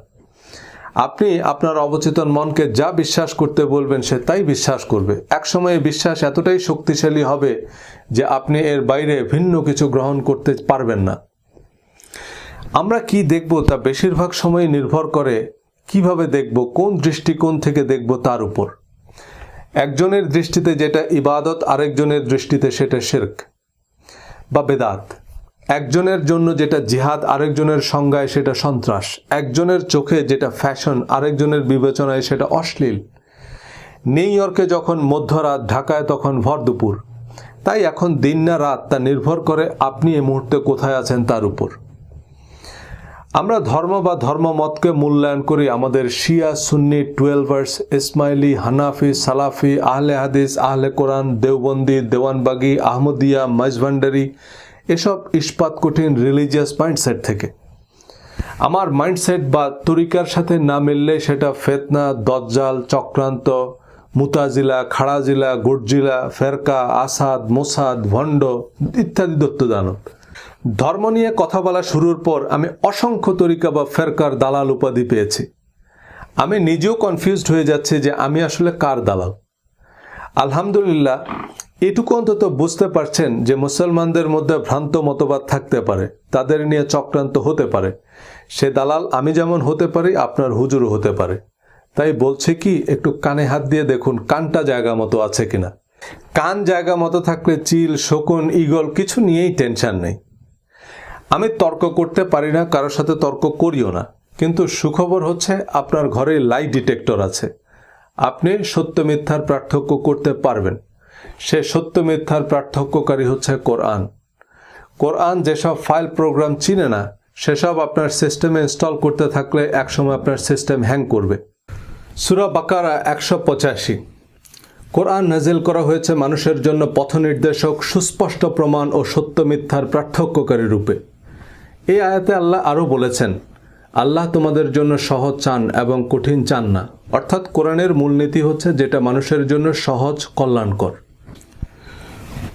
Speaker 1: আপনি আপনার অবচেতন মনকে যা বিশ্বাস করতে বলবেন সে তাই বিশ্বাস করবে। একসময় বিশ্বাস এতটাই শক্তিশালী হবে যে আপনি এর বাইরে ভিন্ন কিছু গ্রহণ করতে পারবেন না। আমরা কি দেখব তা বেশিরভাগ সময় নির্ভর করে কিভাবে দেখব, কোন দৃষ্টিকোণ থেকে দেখব তার উপর। একজনের দৃষ্টিতে যেটা ইবাদত, আরেকজনের দৃষ্টিতে সেটা শিরক বা বেদাত। একজনের জন্য যেটা জিহাদ, আরেকজনের সংজ্ঞায় সেটা সন্ত্রাস। একজনের চোখে যেটা ফ্যাশন, আরেকজনের বিবেচনায় সেটা অশ্লীল। নিউ ইয়র্কে যখন মধ্যরাত, ঢাকায় তখন ভর দুপুর। তাই এখন দিন না রাত তা নির্ভর করে আপনি এই মুহূর্তে কোথায় আছেন তার উপর। আমরা ধর্ম বা ধর্মমতকে মূল্যায়ন করি আমাদের শিয়া, সুন্নি, টুয়েলভার্স, ইসমাইলি, হানাফি, সালাফি, আহলে হাদিস, আহলে কোরআন, দেওবন্দি, দেওয়ানবাগি, আহমদিয়া, মাঝভান্ডারি, এসব ইস্পাত কঠিন রিলিজিয়াস মাইন্ডসেট থেকে। আমার মাইন্ডসেট বা তরিকার সাথে না মিললে সেটা ফেতনা, দজ্জাল, চক্রান্ত, মুতাজিলা, খাড়াজিলা, গর্জিলা, ফেরকা, আসাদ, মোসাদ, ভণ্ড ইত্যাদি দত্তদানব। ধর্ম নিয়ে কথা বলা শুরুর পর আমি অসংখ্য তরিকা বা ফেরকার দালাল উপাধি পেয়েছি। আমি নিজেও কনফিউজড হয়ে যাচ্ছি যে আমি আসলে কার দালাল। আলহামদুলিল্লাহ, এটুকু অন্তত বুঝতে পারছেন যে মুসলমানদের মধ্যে ভ্রান্ত মতবাদ থাকতে পারে, তাদের নিয়ে চক্রান্ত হতে পারে। সে দালাল আমি যেমন হতে পারি, আপনার হুজুরও হতে পারে। তাই বলছে কি, একটু কানে হাত দিয়ে দেখুন কানটা জায়গা মতো আছে কিনা। কান জায়গা মতো থাকলে চিল, শকুন, ঈগল কিছু নিয়েই টেনশন নেই। আমি তর্ক করতে পারি না, কারোর সাথে তর্ক করিও না, কিন্তু সুখবর হচ্ছে আপনার ঘরে লাই ডিটেক্টর আছে। আপনি সত্য মিথ্যার পার্থক্য করতে পারবেন। সে সত্য মিথ্যার পার্থক্যকারী হচ্ছে কোরআন। কোরআন যেসব ফাইল প্রোগ্রাম চিনে না সেসব আপনার সিস্টেমে ইনস্টল করতে থাকলে একসময় আপনার সিস্টেম হ্যাং করবে। সূরা বাকারা 185। কোরআন নাজিল করা হয়েছে মানুষের জন্য পথনির্দেশক, সুস্পষ্ট প্রমাণ ও সত্য মিথ্যার পার্থক্যকারী রূপে। এই আয়াতে আল্লাহ আরও বলেছেন, আল্লাহ তোমাদের জন্য সহজ চান এবং কঠিন চান না। অর্থাৎ কোরআনের মূলনীতি হচ্ছে যেটা মানুষের জন্য সহজ, কল্যাণকর।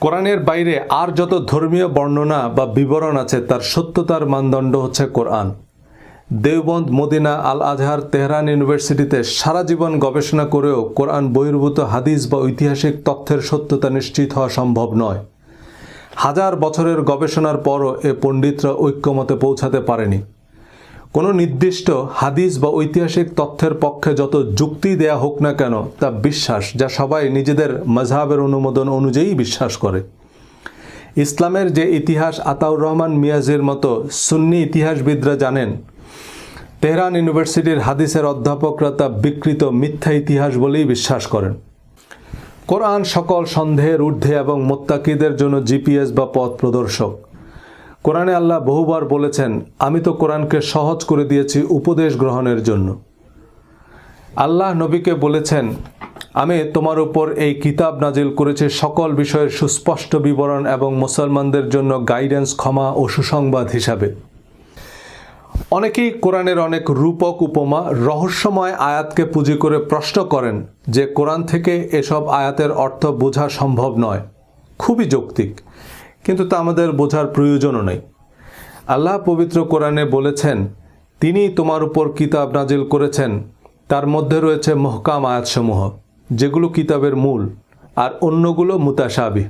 Speaker 1: কোরআনের বাইরে আর যত ধর্মীয় বর্ণনা বা বিবরণ আছে তার সত্যতার মানদণ্ড হচ্ছে কোরআন। দেওবন্দ, মদিনা, আল আজহার, তেহরান ইউনিভার্সিটিতে সারা জীবন গবেষণা করেও কোরআন বহির্ভূত হাদিস বা ঐতিহাসিক তথ্যের সত্যতা নিশ্চিত হওয়া সম্ভব নয়। হাজার বছরের গবেষণার পরও এ পণ্ডিতরা ঐক্যমতে পৌঁছাতে পারেনি। কোনো নির্দিষ্ট হাদিস বা ঐতিহাসিক তথ্যের পক্ষে যত যুক্তি দেয়া হোক না কেন তা বিশ্বাস, যা সবাই নিজেদের মাযহাবের অনুমোদন অনুযায়ী বিশ্বাস করে। ইসলামের যে ইতিহাস আতাউর রহমান মিয়াজির মতো সুন্নি ইতিহাসবিদরা জানেন, তেহরান ইউনিভার্সিটির হাদিসের অধ্যাপকরা তা বিকৃত মিথ্যা ইতিহাস বলেই বিশ্বাস করেন। কোরআন সকল সন্দেহের ঊর্ধ্বে এবং মুত্তাকিদের জন্য জিপিএস বা পথ প্রদর্শক। কোরআনে আল্লাহ বহুবার বলেছেন, আমি তো কোরআনকে সহজ করে দিয়েছি উপদেশ গ্রহণের জন্য। আল্লাহ নবীকে বলেছেন, আমি তোমার উপর এই কিতাব নাজিল করেছি সকল বিষয়ের সুস্পষ্ট বিবরণ এবং মুসলমানদের জন্য গাইডেন্স, ক্ষমা ও সুসংবাদ হিসাবে। অনেকেই কোরআনের অনেক রূপক, উপমা, রহস্যময় আয়াতকে পুঁজি করে প্রশ্ন করেন যে কোরআন থেকে এসব আয়াতের অর্থ বোঝা সম্ভব নয়। খুবই যৌক্তিক, কিন্তু তা আমাদের বোঝার প্রয়োজনও নেই। আল্লাহ পবিত্র কোরআনে বলেছেন, তিনি তোমার উপর কিতাব নাজিল করেছেন, তার মধ্যে রয়েছে মুহকাম আয়াতসমূহ, যেগুলো কিতাবের মূল, আর অন্যগুলো মুতাশাবিহ।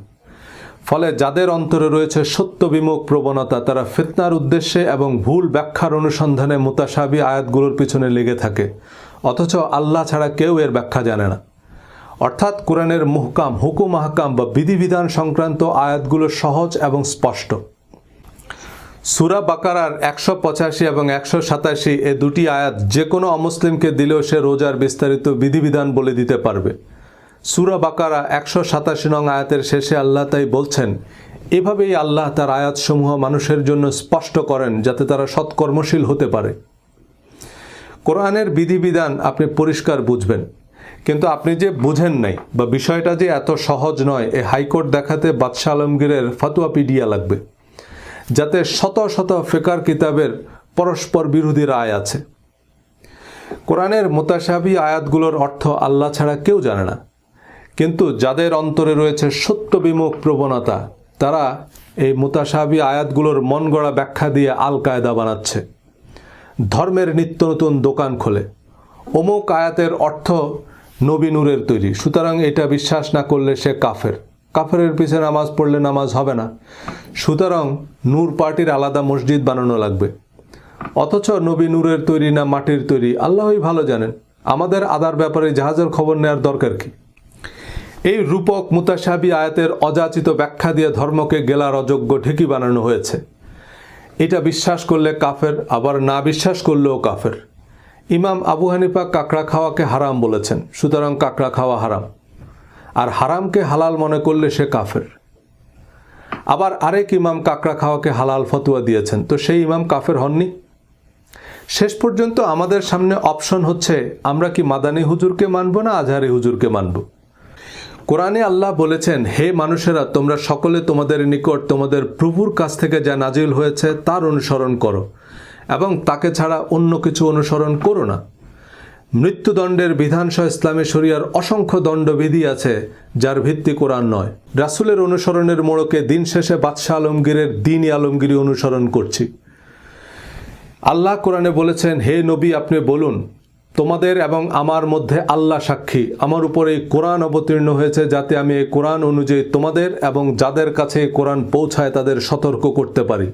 Speaker 1: ফলে যাদের অন্তরে রয়েছে সত্য বিমুখ প্রবণতা, তারা ফিতনার উদ্দেশ্যে এবং ভুল ব্যাখ্যার অনুসন্ধানে মুতাশাবিহ আয়াতগুলোর পিছনে লেগে থাকে, অথচ আল্লাহ ছাড়া কেউ এর ব্যাখ্যা জানে না। অর্থাৎ কোরআনের মুহকাম, হুকুম, আহকাম বা বিধিবিধান সংক্রান্ত আয়াতগুলো সহজ এবং স্পষ্ট। সূরা বাকারার 185 এবং 187 এ দুটি আয়াত যে কোনো অমুসলিমকে দিলেও সে রোজার বিস্তারিত বিধিবিধান বলে দিতে পারবে। সূরা বাকারা 187 নং আয়াতের শেষে আল্লাহ তাই বলছেন, এভাবেই আল্লাহ তার আয়াতসমূহ মানুষের জন্য স্পষ্ট করেন যাতে তারা সৎকর্মশীল হতে পারে। কোরআনের বিধিবিধান আপনি পরিষ্কার বুঝবেন, কিন্তু আপনি যে বুঝেন নাই বা বিষয়টা যে এত সহজ নয়, এ হাইকোর্ট দেখাতে বাদশাহ আলমগীরের ফতোয়াপিডিয়া লাগবে, যাতে শত শত ফিকহ কিতাবের পরস্পর বিরোধী রায় আছে। কোরআনের মুতাশাবিহ আয়াতগুলোর অর্থ আল্লাহ ছাড়া কেউ জানে না, কিন্তু যাদের অন্তরে রয়েছে সত্য বিমুখ প্রবণতা, তারা এই মুতাশাবিহ আয়াতগুলোর মন গড়া ব্যাখ্যা দিয়ে আল কায়দা বানাচ্ছে। ধর্মের নিত্য নতুন দোকান খোলে, অমুক আয়াতের অর্থ নবী নূরের তৈরি, সুতরাং এটা বিশ্বাস না করলে সে কাফের। কাফেরের পিছনে নামাজ পড়লে নামাজ হবে না, সুতরাং নূর পার্টির আলাদা মসজিদ বানানো লাগবে। অথচ নবী নূরের তৈরি না মাটির তৈরি আল্লাহই ভালো জানেন। আমাদের আদার ব্যাপারে জাহাজের খবর নেওয়ার দরকার কি? এই রূপক মুতাশাবিহ আয়াতের অযাচিত ব্যাখ্যা দিয়ে ধর্মকে গেলার অযোগ্য ঢেকি বানানো হয়েছে। এটা বিশ্বাস করলে কাফের, আবার না বিশ্বাস করলেও কাফের। ইমাম আবু হানিফা কাঁকড়া খাওয়াকে হারাম বলেছেন, সুতরাং কাঁকড়া খাওয়া হারাম, আর হারামকে হালাল মনে করলে সে কাফের। আবার আরেক ইমাম কাঁকড়া খাওয়াকে হালাল ফতোয়া দিয়েছেন, তো সেই ইমাম কাফের হননি? শেষ পর্যন্ত আমাদের সামনে অপশন হচ্ছে, আমরা কি মাদানী হুজুরকে মানব না আজহারি হুজুরকে মানব। কোরআনে আল্লাহ বলেছেন, হে মানুষেরা, তোমরা সকলে তোমাদের নিকট তোমাদের প্রভুর কাছ থেকে যা নাজিল হয়েছে তার অনুসরণ করো এবং তাকে ছাড়া অন্য কিছু অনুসরণ করো না। মৃত্যুদণ্ডের বিধানসহ ইসলামী শরিয়ার অসংখ্য দণ্ডবিধি আছে যার ভিত্তি কোরআন নয়। রাসূলের অনুসরণের মোড়কে দিন শেষে বাদশাহ আলমগীরের দ্বীন-ই আলমগীরি অনুসরণ করছি। আল্লাহ কোরআনে বলেছেন, হে নবী, আপনি বলুন, তোমাদের এবং আমার মধ্যে আল্লাহ সাক্ষী, আমার উপর এই কোরআন অবতীর্ণ হয়েছে যাতে আমি এই কোরআন অনুযায়ী তোমাদের এবং যাদের কাছে এই কোরআন পৌঁছায় তাদের সতর্ক করতে পারি।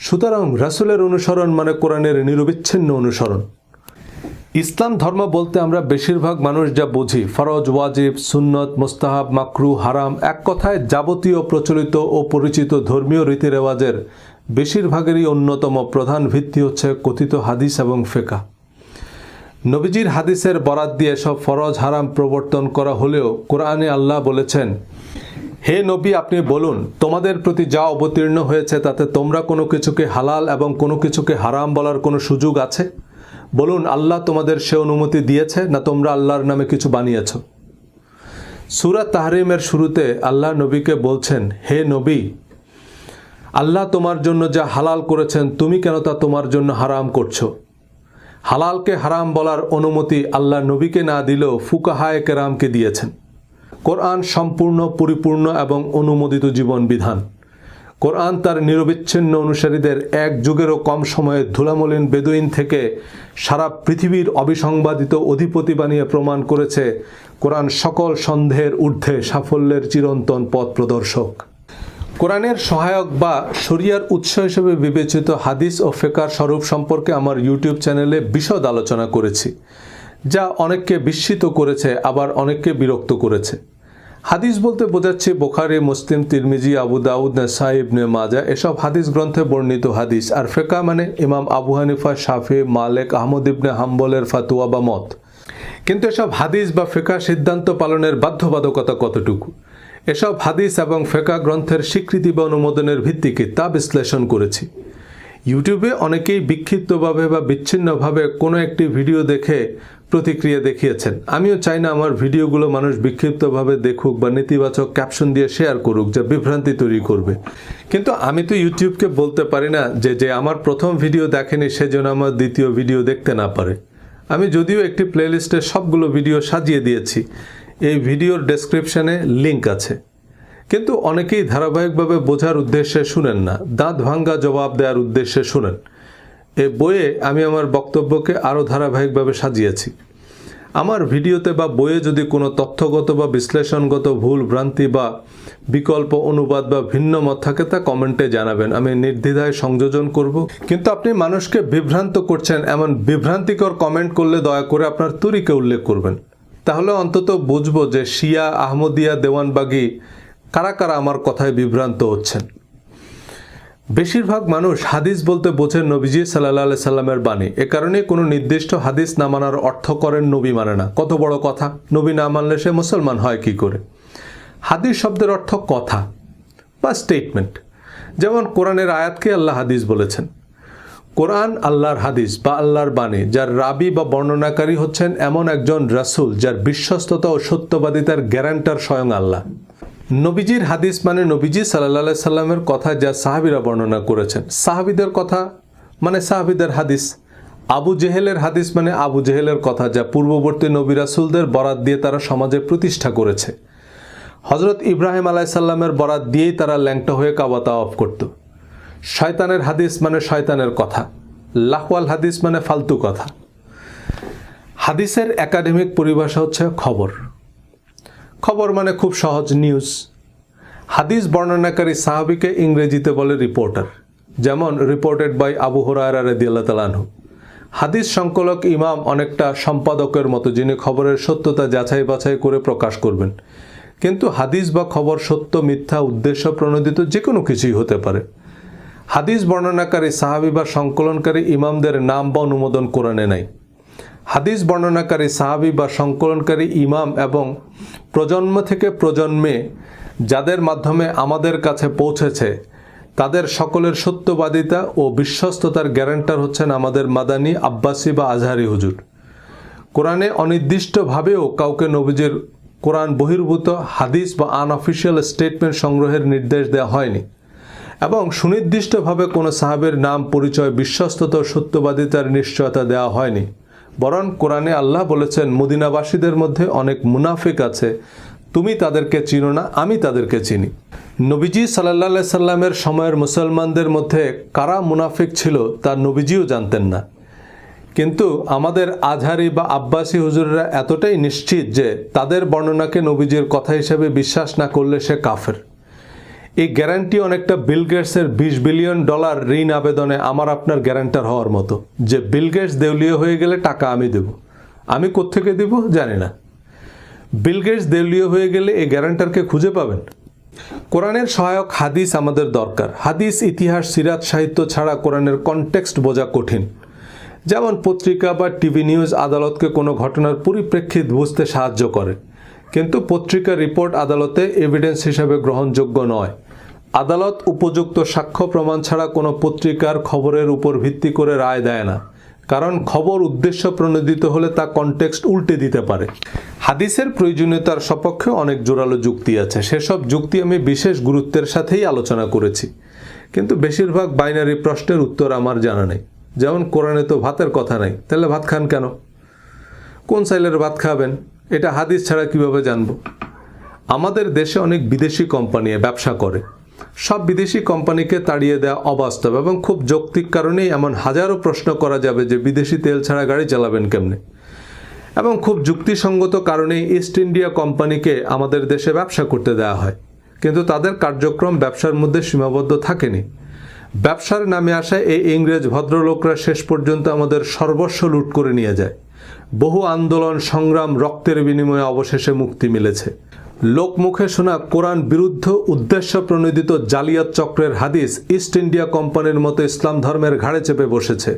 Speaker 1: সুতরাং রাসূলের অনুসরণ মানে কোরআনের নিরবিচ্ছিন্ন অনুসরণ। ইসলাম ধর্ম বলতে আমরা বেশিরভাগ মানুষ যা বুঝি, ফরজ, ওয়াজিব, সুন্নত, মুস্তাহাব, মাকরুহ, হারাম, এক কথায় যাবতীয় প্রচলিত ও পরিচিত ধর্মীয় রীতিরেওয়াজের বেশিরভাগেরই অন্যতম প্রধান ভিত্তি হচ্ছে কথিত হাদিস এবং ফিকহ। নবীজির হাদিসের বরাত দিয়ে সব ফরজ হারাম প্রবর্তন করা হলেও কোরআনে আল্লাহ বলেছেন, হে নবী, আপনি বলুন, তোমাদের প্রতি যা অবতীর্ণ হয়েছে তাতে তোমরা কোনো কিছুকে হালাল এবং কোনো কিছুকে হারাম বলার কোনো সুযোগ আছে? বলুন, আল্লাহ তোমাদের সে অনুমতি দিয়েছে না তোমরা আল্লাহর নামে কিছু বানিয়েছ? সূরা তাহরিমের শুরুতে আল্লাহ নবীকে বলছেন, হে নবী, আল্লাহ তোমার জন্য যা হালাল করেছেন তুমি কেন তা তোমার জন্য হারাম করছো? হালালকে হারাম বলার অনুমতি আল্লাহ নবীকে না দিলেও ফুকাহায়ে কেরামকে দিয়েছেন। কোরআন সম্পূর্ণ, পরিপূর্ণ এবং অনুমোদিত জীবন বিধান। কোরআন তার নিরবিচ্ছিন্ন অনুসারীদের এক যুগেরও কম সময়ে ধুলামলিন বেদুইন থেকে সারা পৃথিবীর অবিসংবাদিত অধিপতি বানিয়ে প্রমাণ করেছে কোরআন সকল সন্দেহের ঊর্ধ্বে সাফল্যের চিরন্তন পথ প্রদর্শক। কোরআনের সহায়ক বা শরিয়ার উৎস হিসেবে বিবেচিত হাদিস ও ফিকহ স্বরূপ সম্পর্কে আমার ইউটিউব চ্যানেলে বিশদ আলোচনা করেছি, যা অনেককে বিস্মিত করেছে, আবার অনেককে বিরক্ত করেছে। হাদিস বলতে বোঝাচ্ছি বুখারী, মুসলিম, তিরমিজি, আবু দাউদ, নাসাই, ইবনে মাজাহ এসব হাদিস গ্রন্থে বর্ণিত হাদিস। আর ফিকহ মানে ইমাম আবু হানিফা, শাফি, মালিক, আহমদ ইবনে হাম্বলের ফাতোয়া বা মত। কিন্তু এসব হাদিস বা ফিকহ সিদ্ধান্ত পালনের বাধ্যবাধকতা কতটুকু? এসব হাদিস এবং ফিকহ গ্রন্থের স্বীকৃতি বা অনুমোদনের ভিত্তি কি তা বিশ্লেষণ করেছি। ইউটিউবে অনেকেই বিক্ষিপ্তভাবে বা বিচ্ছিন্নভাবে কোনো একটি ভিডিও দেখে প্রতিক্রিয়া দেখিয়েছেন। আমিও চাই না আমার ভিডিওগুলো মানুষ বিক্ষিপ্তভাবে দেখুক বা নেতিবাচক ক্যাপশন দিয়ে শেয়ার করুক, যা বিভ্রান্তি তৈরি করবে। কিন্তু আমি তো ইউটিউবকে বলতে পারি না যে আমার প্রথম ভিডিও দেখেনি সেজন্য আমার দ্বিতীয় ভিডিও দেখতে না পারে। আমি যদিও একটি প্লেলিস্টে সবগুলো ভিডিও সাজিয়ে দিয়েছি, এই ভিডিওর ডেসক্রিপশনে লিঙ্ক আছে, কিন্তু অনেকেই ধারাবাহিকভাবে বোঝার উদ্দেশ্যে শুনেন না, দাঁত ভাঙ্গা জবাব দেওয়ার উদ্দেশ্যে শুনেন। এই বইয়ে আমি আমার বক্তব্যকে আরও ধারাবাহিকভাবে সাজিয়েছি। আমার ভিডিওতে বা বইয়ে যদি কোনো তথ্যগত বা বিশ্লেষণগত ভুল ভ্রান্তি বা বিকল্প অনুবাদ বা ভিন্ন মত থাকে তা কমেন্টে জানাবেন, আমি নির্দ্বিধায় সংযোজন করব। কিন্তু আপনি মানুষকে বিভ্রান্ত করছেন এমন বিভ্রান্তিকর কমেন্ট করলে দয়া করে আপনার তরিকা উল্লেখ করবেন, তাহলে অন্তত বুঝবো যে শিয়া, আহমদিয়া, দেওয়ানবাগি কারা কারা আমার কথায় বিভ্রান্ত হচ্ছেন। বেশিরভাগ মানুষ হাদিস বলতে বোঝেন নবীজি সাল্লাল্লাহু আলাইহি সাল্লামের বাণী। এ কারণে কোনো নির্দিষ্ট হাদিস না মানার অর্থ করেন নবী মানে না। কত বড় কথা! নবী না মানলে সে মুসলমান হয় কি করে? হাদিস শব্দের অর্থ কথা বা স্টেটমেন্ট। যেমন কোরআনের আয়াতকে আল্লাহ হাদিস বলেছেন। কোরআন আল্লাহর হাদিস বা আল্লাহর বাণী, যার রাবি বা বর্ণনাকারী হচ্ছেন এমন একজন রাসূল যার বিশ্বস্ততা ও সত্যবাদিতার গ্যারান্টার স্বয়ং আল্লাহ। নবীজির হাদিস মানে নবীজি সাল্লাল্লাহু আলাইহি সাল্লামের কথা যা সাহাবীরা বর্ণনা করেছেন। সাহাবীদের কথা মানে সাহাবীদের হাদিস। আবু জেহেলের হাদিস মানে আবু জেহেলের কথা যা পূর্ববর্তী নবী রাসূলদের বরাত দিয়ে তারা সমাজে প্রতিষ্ঠা করেছে। হযরত ইব্রাহিম আলাইহিস সালামের বরাত দিয়েই তারা ল্যাংটা হয়ে কাবা তাওয়াফ করত। শয়তানের হাদিস মানে শয়তানের কথা। লাহওয়াল হাদিস মানে ফালতু কথা। হাদিসের একাডেমিক পরিভাষা হচ্ছে খবর। খবর মানে খুব সহজ, নিউজ। হাদিস বর্ণনাকারী সাহাবীকে ইংরেজিতে বলে রিপোর্টার, যেমন রিপোর্টেড বাই আবু হুরায়রা রাদিয়াল্লাহু তাআলা আনহু। হাদিস সংকলক ইমাম অনেকটা সম্পাদকের মতো, যিনি খবরের সত্যতা যাচাই বাছাই করে প্রকাশ করবেন। কিন্তু হাদিস বা খবর সত্য, মিথ্যা, উদ্দেশ্য প্রণোদিত যে কোনো কিছুই হতে পারে। হাদিস বর্ণনাকারী সাহাবী বা সংকলনকারী ইমামদের নাম বা অনুমোদন কোরআনে নাই। হাদিস বর্ণনাকারী সাহাবী বা সংকলনকারী ইমাম এবং প্রজন্ম থেকে প্রজন্মে যাদের মাধ্যমে আমাদের কাছে পৌঁছেছে তাদের সকলের সত্যবাদিতা ও বিশ্বস্ততার গ্যারান্টার হচ্ছেন আমাদের মাদানী, আব্বাসী বা আজহারি হুজুর। কোরআনে অনির্দিষ্টভাবেও কাউকে নবীজির কোরআন বহির্ভূত হাদিস বা আনঅফিশিয়াল স্টেটমেন্ট সংগ্রহের নির্দেশ দেওয়া হয়নি, এবং সুনির্দিষ্টভাবে কোনো সাহাবের নাম, পরিচয়, বিশ্বস্ততা ও সত্যবাদিতার নিশ্চয়তা দেওয়া হয়নি। বরং কোরআনে আল্লাহ বলেছেন, মদিনাবাসীদের মধ্যে অনেক মুনাফিক আছে, তুমি তাদেরকে চিনো না, আমি তাদেরকে চিনি। নবীজি সাল্লাল্লাহু আলাইহি সাল্লামের সময়ের মুসলমানদের মধ্যে কারা মুনাফিক ছিল তা নবীজিও জানতেন না। কিন্তু আমাদের আজহারি বা আব্বাসী হুজুররা এতটাই নিশ্চিত যে তাদের বর্ণনাকে নবীজির কথা হিসেবে বিশ্বাস না করলে সে কাফের। এই গ্যারান্টি অনেকটা বিল গেটসের $20 বিলিয়ন ঋণ আবেদনে আমার আপনার গ্যারান্টার হওয়ার মতো, যে বিল গেটস দেউলিয়া হয়ে গেলে টাকা আমি দেব। আমি কোত্থেকে দেব জানি না। বিল গেটস দেউলিয়া হয়ে গেলে এই গ্যারান্টারকে খুঁজে পাবেন? কোরআনের সহায়ক হাদিস আমাদের দরকার। হাদিস, ইতিহাস, সিরাত, সাহিত্য ছাড়া কোরআনের কনটেক্সট বোঝা কঠিন। যেমন পত্রিকা বা টিভি নিউজ আদালতকে কোনো ঘটনার পরিপ্রেক্ষিত বুঝতে সাহায্য করে, কিন্তু পত্রিকা রিপোর্ট আদালতে এভিডেন্স হিসাবে গ্রহণযোগ্য নয়। আদালত উপযুক্ত সাক্ষ্য প্রমাণ ছাড়া কোনো পত্রিকার খবরের উপর ভিত্তি করে রায় দেয় না, কারণ খবর উদ্দেশ্য প্রণোদিত হলে তা কনটেক্সট উল্টে দিতে পারে। হাদিসের প্রয়োজনীয়তার সপক্ষে অনেক জোরালো যুক্তি আছে, সেসব যুক্তি আমি বিশেষ গুরুত্বের সাথেই আলোচনা করেছি, কিন্তু বেশিরভাগ বাইনারি প্রশ্নের উত্তর আমার জানা নেই। যেমন কোরআনে তো ভাতের কথা নাই, তাহলে ভাত খান কেন? কোন চাইলের ভাত খাবেন এটা হাদিস ছাড়া কিভাবে জানবো? আমাদের দেশে অনেক বিদেশি কোম্পানি ব্যবসা করে, সব বিদেশি কোম্পানিকে তাড়িয়ে দেওয়া অবাস্তব এবং খুব যৌক্তিক কারণেই এমন হাজারো প্রশ্ন করা যাবে যে বিদেশি তেল ছাড়া গাড়ি চালাবেন কেমনে, এবং খুব যুক্তিসঙ্গত কারণেই ইস্ট ইন্ডিয়া কোম্পানিকে আমাদের দেশে ব্যবসা করতে দেওয়া হয়, কিন্তু তাদের কার্যক্রম ব্যবসার মধ্যে সীমাবদ্ধ থাকেনি। ব্যবসার নামে আসা এই ইংরেজ ভদ্রলোকরা শেষ পর্যন্ত আমাদের সর্বস্ব লুট করে নিয়ে যায়। বহু আন্দোলন সংগ্রাম রক্তের বিনিময়ে অবশেষে মুক্তি মিলেছে। লোকমুখে শোনা কোরআন বিরুদ্ধ উদ্দেশ্য প্রণোদিত জালিয়াত চক্রের হাদিস ইস্ট ইন্ডিয়া কোম্পানির মতো ইসলাম ধর্মের ঘাড়ে চেপে বসেছে।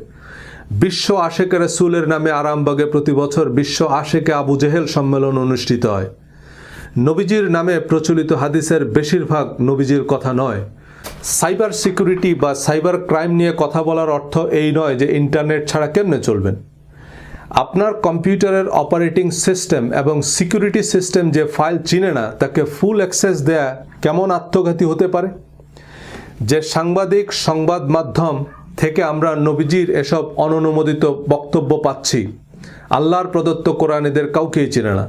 Speaker 1: বিশ্ব আশেকে রাসূলের নামে আরামবাগে প্রতি বছর বিশ্ব আশেকে আবু জেহেল সম্মেলন অনুষ্ঠিত হয়। নবীজির নামে প্রচলিত হাদিসের বেশিরভাগ নবীজির কথা নয়। সাইবার সিকিউরিটি বা সাইবার ক্রাইম নিয়ে কথা বলার অর্থ এই নয় যে ইন্টারনেট ছাড়া কেমনে চলবেন। আপনার কম্পিউটারের অপারেটিং সিস্টেম এবং সিকিউরিটি সিস্টেম যে ফাইল চিনে না তাকে ফুল অ্যাক্সেস দেয়া কেমন আত্মঘাতী হতে পারে? যে সাংবাদিক সংবাদ মাধ্যম থেকে আমরা নবীজির এসব অননুমোদিত বক্তব্য পাচ্ছি, আল্লাহর প্রদত্ত কোরআন এদের কাউকেই চিনে না।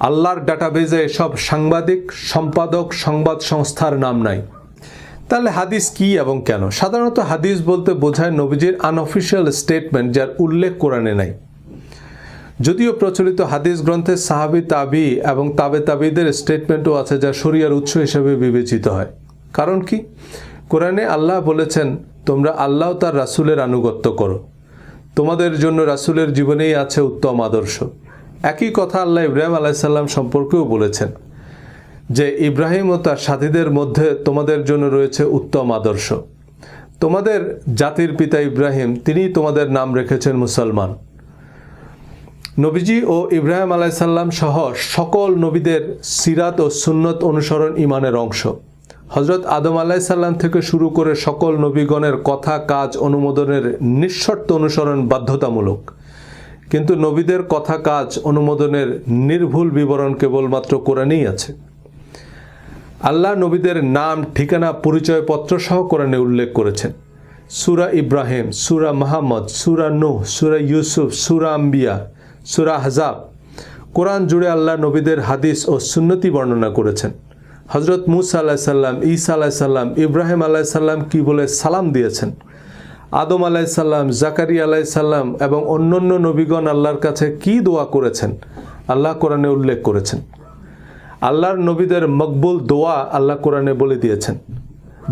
Speaker 1: আল্লাহর ডাটাবেজে এসব সাংবাদিক সম্পাদক সংবাদ সংস্থার নাম নাই। তাহলে হাদিস কি এবং কেন? সাধারণত হাদিস বলতে বোঝায় নবীজির আনঅফিশিয়াল স্টেটমেন্ট যার উল্লেখ কোরআনে নাই। যদিও প্রচলিত হাদিস গ্রন্থে সাহাবি তাবি এবং তাবে তাবিদের স্টেটমেন্টও আছে যা শরিয়ার উৎস হিসেবে বিবেচিত হয়। কারণ কি? কোরআনে আল্লাহ বলেছেন, তোমরা আল্লাহ তার রাসূলের আনুগত্য করো, তোমাদের জন্য রাসূলের জীবনেই আছে উত্তম আদর্শ। একই কথা আল্লাহ ইব্রাহিম আলাইহিস সালাম সম্পর্কেও বলেছেন যে ইব্রাহিম ও তার সাথীদের মধ্যে তোমাদের জন্য রয়েছে উত্তম আদর্শ। তোমাদের জাতির পিতা ইব্রাহিম, তিনিই তোমাদের নাম রেখেছেন মুসলমান। নবীজি ও ইব্রাহিম আলাইহিস সালাম সহ সকল নবীদের সিরাত ও সুন্নত অনুসরণ ইমানের অংশ। হযরত আদম আলাইহিস সালাম থেকে শুরু করে সকল নবীগণের কথা কাজ অনুমোদনের নিঃশর্ত অনুসরণ বাধ্যতামূলক, কিন্তু নবীদের কথা কাজ অনুমোদনের নির্ভুল বিবরণ কেবলমাত্র কোরআনেই আছে। আল্লাহ নবীদের নাম ঠিকানা পরিচয়পত্র সহ কোরআনে উল্লেখ করেছেন। সূরা ইব্রাহিম, সূরা মুহাম্মদ, সূরা নূহ, সূরা ইউসুফ, সূরা আম্বিয়া, সূরা আহজাব, কোরআন জুড়ে আল্লাহ নবীদের হাদিস ও সুন্নতি বর্ণনা করেছেন। হযরত মূসা আলাইহিস সালাম, ঈসা আলাইহিস সালাম, ইব্রাহিম আলাইহিস সালাম কি বলে সালাম দিয়েছেন, আদম আলাইহিস সালাম, জাকারিয়া আলাইহিস সালাম এবং অন্যান্য নবীগণ আল্লাহর কাছে কি দোয়া করেছেন আল্লাহ কোরআনে উল্লেখ করেছেন। আল্লাহর নবীদের মকবুল দোয়া আল্লাহ কোরআনে বলে দিয়েছেন।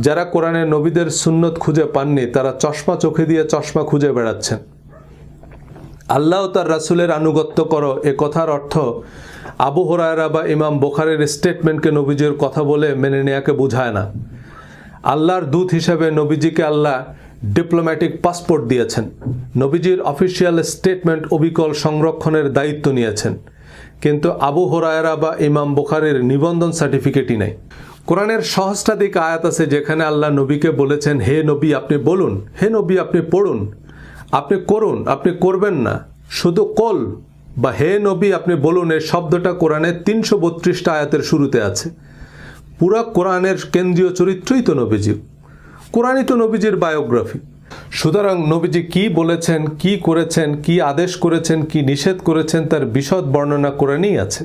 Speaker 1: যারা কোরআনে নবীদের সুন্নত খুঁজে পাননি তারা চশমা চোখে দিয়ে চশমা খুঁজে বেড়াচ্ছেন। আল্লাহ তার রাসূলের আনুগত্য করো এ কথার অর্থ আবু হুরায়রা বা ইমাম বুখারীর স্টেটমেন্টকে নবীজির কথা বলে মেনে নেয়াকে বোঝায় না। আল্লাহর দূত হিসেবে নবীজিকে আল্লাহ ডিপ্লোম্যাটিক পাসপোর্ট দিয়েছেন। নবীজির অফিসিয়াল স্টেটমেন্ট অবিকল সংরক্ষণের দায়িত্ব নিয়েছেন, কিন্তু আবু হুরায়রা বা ইমাম বুখারীর নিবন্ধন সার্টিফিকেটই নাই। কোরআনের সহস্রাধিক আয়াত আছে যেখানে আল্লাহ নবীকে বলেছেন, হে নবী আপনি বলুন, হে নবী আপনি পড়ুন, আপনি করুন, আপনি করবেন না। শুধু কল বা হে নবী আপনি বলুন এই শব্দটা কোরআনে 332টা আয়াতের শুরুতে আছে। পুরা কোরআনের কেন্দ্রীয় চরিত্রই তো নবীজি, কোরআনই তো নবীজির বায়োগ্রাফি। সুতরাং নবীজি কি বলেছেন, কি করেছেন, কি আদেশ করেছেন, কি নিষেধ করেছেন তার বিশদ বর্ণনা কোরআনেই আছে।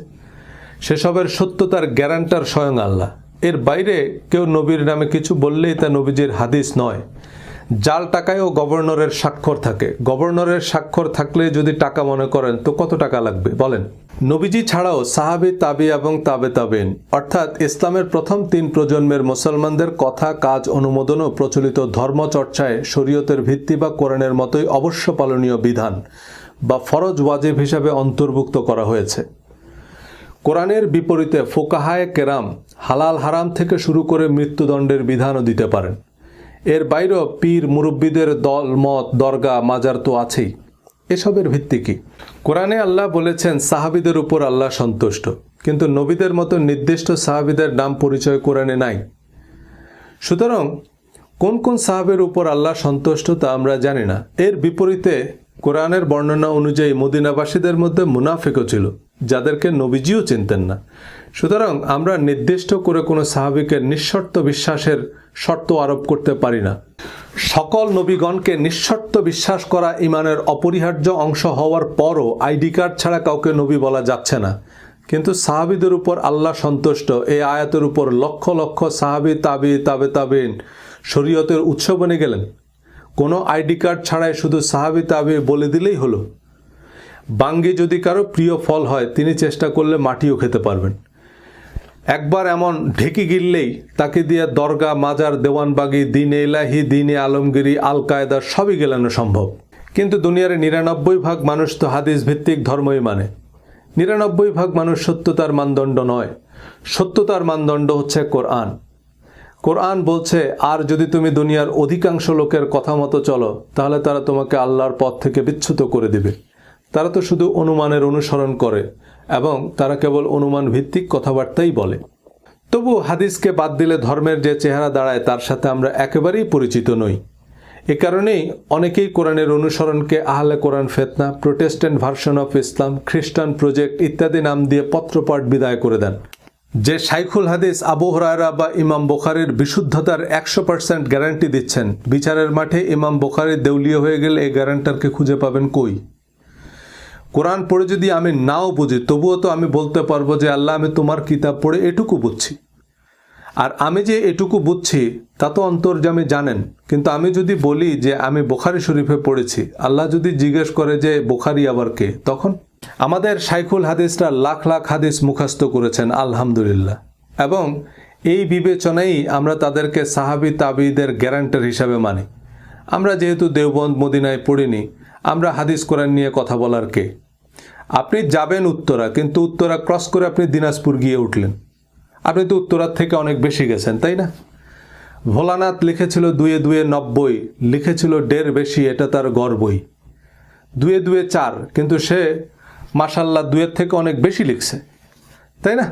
Speaker 1: সেসবের সত্যতার গ্যারান্টার স্বয়ং আল্লাহ। এর বাইরে কেউ নবীর নামে কিছু বললেই তা নবীজির হাদিস নয়। জাল টাকায়ও গভর্নরের স্বাক্ষর থাকে। গভর্নরের স্বাক্ষর থাকলে যদি টাকা মনে করেন তো কত টাকা লাগবে বলেন? নবীজি ছাড়াও সাহাবী, তাবি এবং তাবে তাবেইন অর্থাৎ ইসলামের প্রথম 3 প্রজন্মের মুসলমানদের কথা কাজ অনুমোদন ও প্রচলিত ধর্মচর্চায় শরীয়তের ভিত্তি বা কোরআনের মতোই অবশ্য পালনীয় বিধান বা ফরজ ওয়াজিব হিসাবে অন্তর্ভুক্ত করা হয়েছে। কোরআনের বিপরীতে ফুকাহায়ে কেরাম হালাল হারাম থেকে শুরু করে মৃত্যুদণ্ডের বিধানও দিতে পারেন। এর বাইরেও পীর মুরব্বীদের দল মত দরগা মাজার তো আছেই। এসবের ভিত্তি কি? কোরআনে আল্লাহ বলেছেন সাহাবীদের উপর আল্লাহ সন্তুষ্ট, কিন্তু নবীদের মতো নির্দিষ্ট সাহাবীদের নাম পরিচয় কোরআনে নাই। সুতরাং কোন কোন সাহাবের উপর আল্লাহ সন্তুষ্ট তা আমরা জানি না। এর বিপরীতে কোরআনের বর্ণনা অনুযায়ী মদিনাবাসীদের মধ্যে মুনাফিকও ছিল, যাদেরকে নবীজিও চিনতেন না। সুতরাং আমরা নির্দিষ্ট করে কোনো সাহাবীকে নিঃশর্ত বিশ্বাসের শর্ত আরোপ করতে পারি না। সকল নবীগণকে নিঃশর্ত বিশ্বাস করা ইমানের অপরিহার্য অংশ হওয়ার পরও আইডি কার্ড ছাড়া কাউকে নবী বলা যাচ্ছে না। কিন্তু সাহাবীদের উপর আল্লাহ সন্তুষ্ট এই আয়াতের উপর লক্ষ লক্ষ সাহাবী, তাবেঈন শরীয়তের উৎস বনে গেলেন। কোনো আইডি কার্ড ছাড়াই শুধু সাহাবী তাবেঈ বলে দিলেই হলো। বাঙ্গি যদি কারো প্রিয় ফল হয়, তিনি চেষ্টা করলে মাটিও খেতে পারবেন। একবার এমন ঢেকি গিললেই তাকে দিয়ে দরগা, মাজার, দেওয়ানবাগি, দিনে ইলাহি, দিনে আলমগিরি, আল কায়দা সবই গেলানো সম্ভব। কিন্তু দুনিয়ার ৯৯% মানুষ তো হাদিস ভিত্তিক ধর্মই মানে। ৯৯% মানুষ সত্যতার মানদণ্ড নয়। সত্যতার মানদণ্ড হচ্ছে কোরআন। কোরআন বলছে, আর যদি তুমি দুনিয়ার অধিকাংশ লোকের কথা মতো চলো, তাহলে তারা তোমাকে আল্লাহর পথ থেকে বিচ্যুত করে দিবে। তারা তো শুধু অনুমানের অনুসরণ করে এবং তারা কেবল অনুমান ভিত্তিক কথাবার্তাই বলে। তবু হাদিসকে বাদ দিলে ধর্মের যে চেহারা দাঁড়ায় তার সাথে আমরা একেবারেই পরিচিত নই। এ কারণেই অনেকেই কোরআনের অনুসরণকে আহলে কোরআন ফেতনা, প্রোটেস্ট্যান্ট ভার্সন অফ ইসলাম, খ্রিস্টান প্রজেক্ট ইত্যাদি নাম দিয়ে পত্রপাঠ বিদায় করে দেন। যে শাইখুল হাদিস আবু হুরায়রা বা ইমাম বুখারীর বিশুদ্ধতার ১০০% গ্যারান্টি দিচ্ছেন, বিচারের মাঠে ইমাম বুখারী দেউলিয়া হয়ে গেলে এই গ্যারান্টারকে খুঁজে পাবেন কই? কোরআন পড়ে যদি আমি নাও বুঝি, তবুও তো আমি বলতে পারবো যে আল্লাহ, আমি তোমার কিতাব পড়ে এটুকু বুঝছি। আর আমি যে এটুকু বুঝছি তা তো অন্তর্যামী জানেন। কিন্তু আমি যদি বলি যে আমি বুখারী শরীফে পড়েছি, আল্লাহ যদি জিজ্ঞেস করে যে বুখারী আবার কে, তখন? আমাদের শাইখুল হাদিসরা লাখ লাখ হাদিস মুখস্থ করেছেন, আলহামদুলিল্লাহ। এবং এই বিবেচনাই আমরা তাদেরকে সাহাবী তাবেঈদের গ্যারান্টার হিসাবে মানি। আমরা যেহেতু দেওবন্দ মদিনায় পড়িনি, আমরা হাদিস কোরআন নিয়ে কথা বলার কে? আপনি যাবেন উত্তরা, কিন্তু উত্তরা ক্রস করে আপনি দিনাজপুর গিয়ে উঠলেন। আপনি তো উত্তরার থেকে অনেক বেশি গেছেন, তাই না? ভোলানাথ লিখেছিল ২ ২ ৯০, লিখেছিল ১.৫ বেশি, এটা তার গর্বই। ২ ২ ৪, কিন্তু সে মাশাল্লাহ ২-এর থেকে অনেক বেশি লিখছে, তাই না?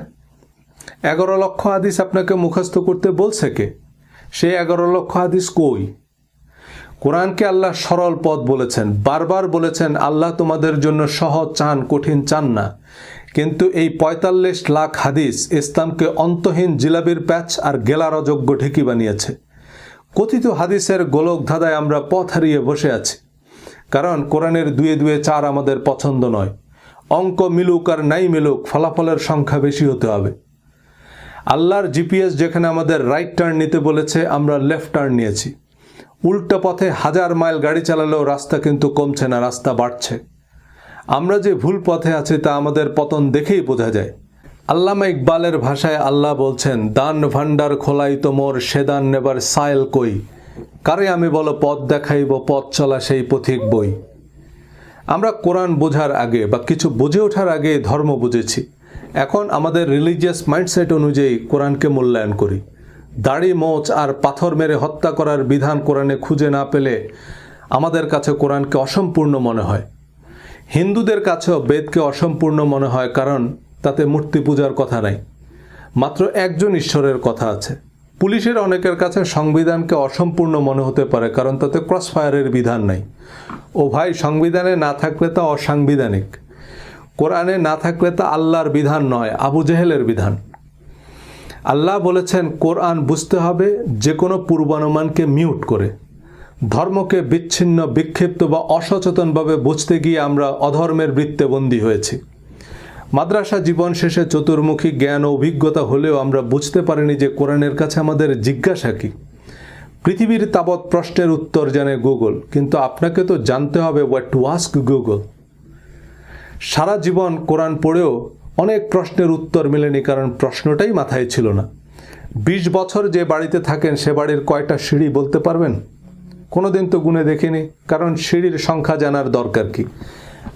Speaker 1: ১১ লক্ষ হাদিস আপনাকে মুখস্থ করতে বলছে কে? সেই ১১ লক্ষ হাদিস কই? কোরআনকে আল্লাহ সরল পথ বলেছেন, বারবার বলেছেন আল্লাহ তোমাদের জন্য সহজ চান, কঠিন চান না। কিন্তু এই ৪৫ লাখ হাদিস ইসলামকে অন্তহীন জিলাপির প্যাচ আর গেলার অযোগ্য ঢেকি বানিয়েছে। কথিত হাদিসের গোলক ধাঁধায় আমরা পথ হারিয়ে বসে আছি। কারণ কোরআনের ২ ২ ৪ আমাদের পছন্দ নয়। অঙ্ক মিলুক আর নাই মিলুক, ফলাফলের সংখ্যা বেশি হতে হবে। আল্লাহর জিপিএস যেখানে আমাদের রাইট টার্ন নিতে বলেছে, আমরা লেফট টার্ন নিয়েছি। উল্টা পথে ১০০০ মাইল গাড়ি চালালেও রাস্তা কিন্তু কমছে না, রাস্তা বাড়ছে। আমরা যে ভুল পথে আছি তা আমাদের পতন দেখেই বোঝা যায়। আল্লামা ইকবালের ভাষায় আল্লাহ বলছেন, দান ভান্ডার খোলাই তোমর, সে দান নেবার সাইল কই, কারে আমি বলো পথ দেখাইব, পথ চলা সেই পথিক বই। আমরা কোরআন বোঝার আগে বা কিছু বুঝে ওঠার আগে ধর্ম বুঝেছি। এখন আমাদের রিলিজিয়াস মাইন্ডসেট অনুযায়ী কোরআনকে মূল্যায়ন করি। দাড়ি, মোচ আর পাথর মেরে হত্যা করার বিধান কোরআনে খুঁজে না পেলে আমাদের কাছে কোরআনকে অসম্পূর্ণ মনে হয়। হিন্দুদের কাছেও বেদকে অসম্পূর্ণ মনে হয়, কারণ তাতে মূর্তি পূজার কথা নাই, মাত্র একজন ঈশ্বরের কথা আছে। পুলিশের অনেকের কাছে সংবিধানকে অসম্পূর্ণ মনে হতে পারে, কারণ তাতে ক্রসফায়ারের বিধান নাই। ও ভাই, সংবিধানে না থাকলে তা অসাংবিধানিক। কোরআনে না থাকলে তা আল্লাহর বিধান নয়, আবু জেহেলের বিধান। আল্লাহ বলেছেন কোরআন বুঝতে হবে যে কোনো পূর্বানুমানকে মিউট করে। ধর্মকে বিচ্ছিন্ন, বিক্ষিপ্ত বা অসচেতনভাবে বুঝতে গিয়ে আমরা অধর্মের বৃত্তে বন্দী হয়েছি। মাদ্রাসা জীবন শেষে চতুর্মুখী জ্ঞান ও অভিজ্ঞতা হলেও আমরা বুঝতে পারিনি যে কোরআনের কাছে আমাদের জিজ্ঞাসা কি। পৃথিবীর তাবৎ প্রশ্নের উত্তর জানে গুগল, কিন্তু আপনাকে তো জানতে হবে হোয়াট টু আস্ক গুগল। সারা জীবন কোরআন পড়েও অনেক প্রশ্নের উত্তর মেলেনি, কারণ প্রশ্নটাই মাথায় ছিল না। ২০ বছর যে বাড়িতে থাকেন সে বাড়ির কয়টা সিঁড়ি বলতে পারবেন? কোনোদিন তো গুনে দেখিনি, কারণ সিঁড়ির সংখ্যা জানার দরকার কি?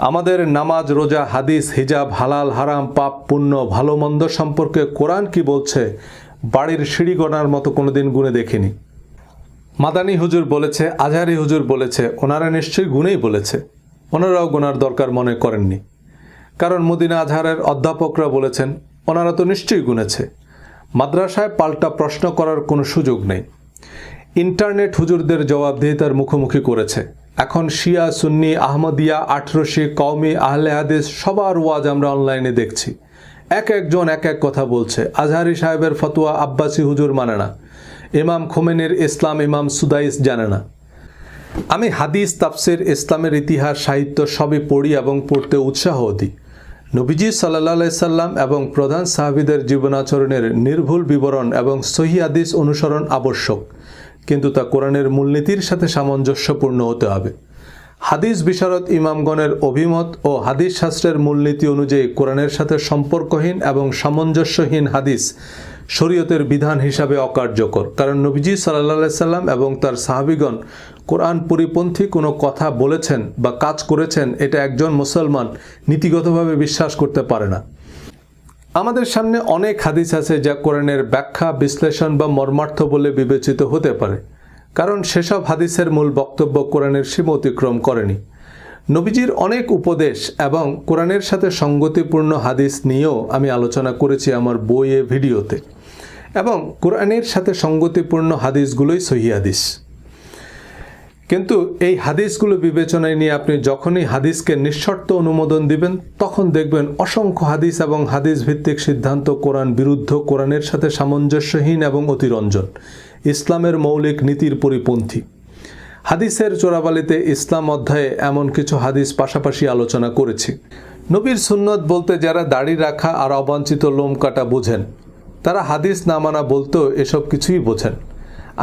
Speaker 1: আমাদের নামাজ, রোজা, হাদিস, হিজাব, হালাল হারাম, পাপ পুণ্য, ভালো মন্দ সম্পর্কে কোরআন কি বলছে বাড়ির সিঁড়ি গোনার মতো কোনোদিন গুনে দেখিনি। মাদানী হুজুর বলেছে, আজহারি হুজুর বলেছে, ওনারা নিশ্চয়ই গুনেই বলেছে। ওনারাও গোনার দরকার মনে করেননি, কারণ মদিনা আজহারের অধ্যাপকরা বলেছেন, ওনারা তো নিশ্চয়ই গুনেছে। মাদ্রাসায় পাল্টা প্রশ্ন করার কোনো সুযোগ নেই। ইন্টারনেট হুজুরদের জবাবদিহিতার মুখোমুখি করেছে, এখন শিয়া, সুন্নি, আহমদিয়া, আটরশি, কওমি, আহলে হাদিস সবার ওয়াজ আমরা অনলাইনে দেখছি। একজন এক কথা বলছে। আজহারি সাহেবের ফতোয়া আব্বাসি হুজুর মানে না, ইমাম খোমেনির ইসলাম ইমাম সুদাইস জানে না। আমি হাদিস, তাফসির, ইসলামের ইতিহাস, সাহিত্য সবই পড়ি এবং পড়তে উৎসাহ দিই। নবীজি সাল্লাল্লাহু আলাইহি সাল্লাম এবং প্রধান সাহাবীদের জীবনাচরণের নির্ভুল বিবরণ এবং সহিহ হাদিস অনুসরণ আবশ্যক, কিন্তু তা কোরআনের মূলনীতির সাথে সামঞ্জস্যপূর্ণ হতে হবে। হাদিস বিশারদ ইমামগণের অভিমত ও হাদিস শাস্ত্রের মূলনীতি অনুযায়ী কোরআনের সাথে সম্পর্কহীন এবং সামঞ্জস্যহীন হাদিস শরীয়তের বিধান হিসাবে অকার্যকর, কারণ নবীজি সাল্লাল্লাহু আলাইহি সাল্লাম এবং তার সাহাবীগণ কোরআন পরিপন্থী কোনো কথা বলেছেন বা কাজ করেছেন এটা একজন মুসলমান নীতিগতভাবে বিশ্বাস করতে পারে না। আমাদের সামনে অনেক হাদিস আছে যা কোরআনের ব্যাখ্যা, বিশ্লেষণ বা মর্মার্থ বলে বিবেচিত হতে পারে, কারণ সেসব হাদিসের মূল বক্তব্য কোরআনের সীমা অতিক্রম করেনি। নবীজির অনেক উপদেশ এবং কোরআনের সাথে সঙ্গতিপূর্ণ হাদিস নিয়েও আমি আলোচনা করেছি আমার বইয়ে, ভিডিওতে, এবং কোরআনের সাথে সঙ্গতিপূর্ণ হাদিসগুলোই সহিহ হাদিস। কিন্তু এই হাদিসগুলো বিবেচনায় নিয়ে আপনি যখনই হাদিসকে নিঃশর্ত অনুমোদন দিবেন, তখন দেখবেন অসংখ্য হাদিস এবং হাদিস ভিত্তিক সিদ্ধান্ত কোরআন বিরুদ্ধ, কোরআনের সাথে সামঞ্জস্যহীন এবং অতিরঞ্জন, ইসলামের মৌলিক নীতির পরিপন্থী। হাদিসের চোরাবালিতে ইসলাম অধ্যায়ে এমন কিছু হাদিস পাশাপাশি আলোচনা করেছি। নবীর সুন্নত বলতে যারা দাড়ি রাখা আর অবাঞ্ছিত লোম কাটা বোঝেন, তারা হাদিস না মানা বলতেও এসব কিছুই বোঝেন।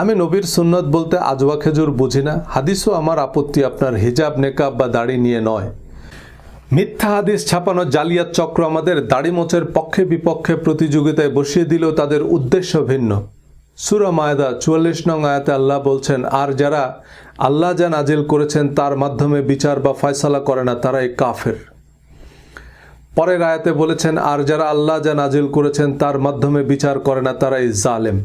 Speaker 1: আমি নবীর সুন্নত বলতে আজওয়া খেজুর বুঝি না। হাদিসও আমার আপত্তি আপনার হিজাব, নেকাব বা দাড়ি নিয়ে নয়। মিথ্যা হাদিস ছাপানো জালিয়াত চক্র আমাদের দাড়ি মোচের পক্ষে বিপক্ষে প্রতিযোগিতায় বসিয়ে দিলেও তাদের উদ্দেশ্য ভিন্ন। সূরা মায়দা 44 নং আয়াতে আল্লাহ বলছেন, আর যারা আল্লাহ যা নাজিল করেছেন তার মাধ্যমে বিচার বা ফয়সালা করে না তারাই কাফের। পরের আয়াতে বলেছেন, আর যারা আল্লাহ যা নাজিল করেছেন তার মাধ্যমে বিচার করে না তারাই জালেম।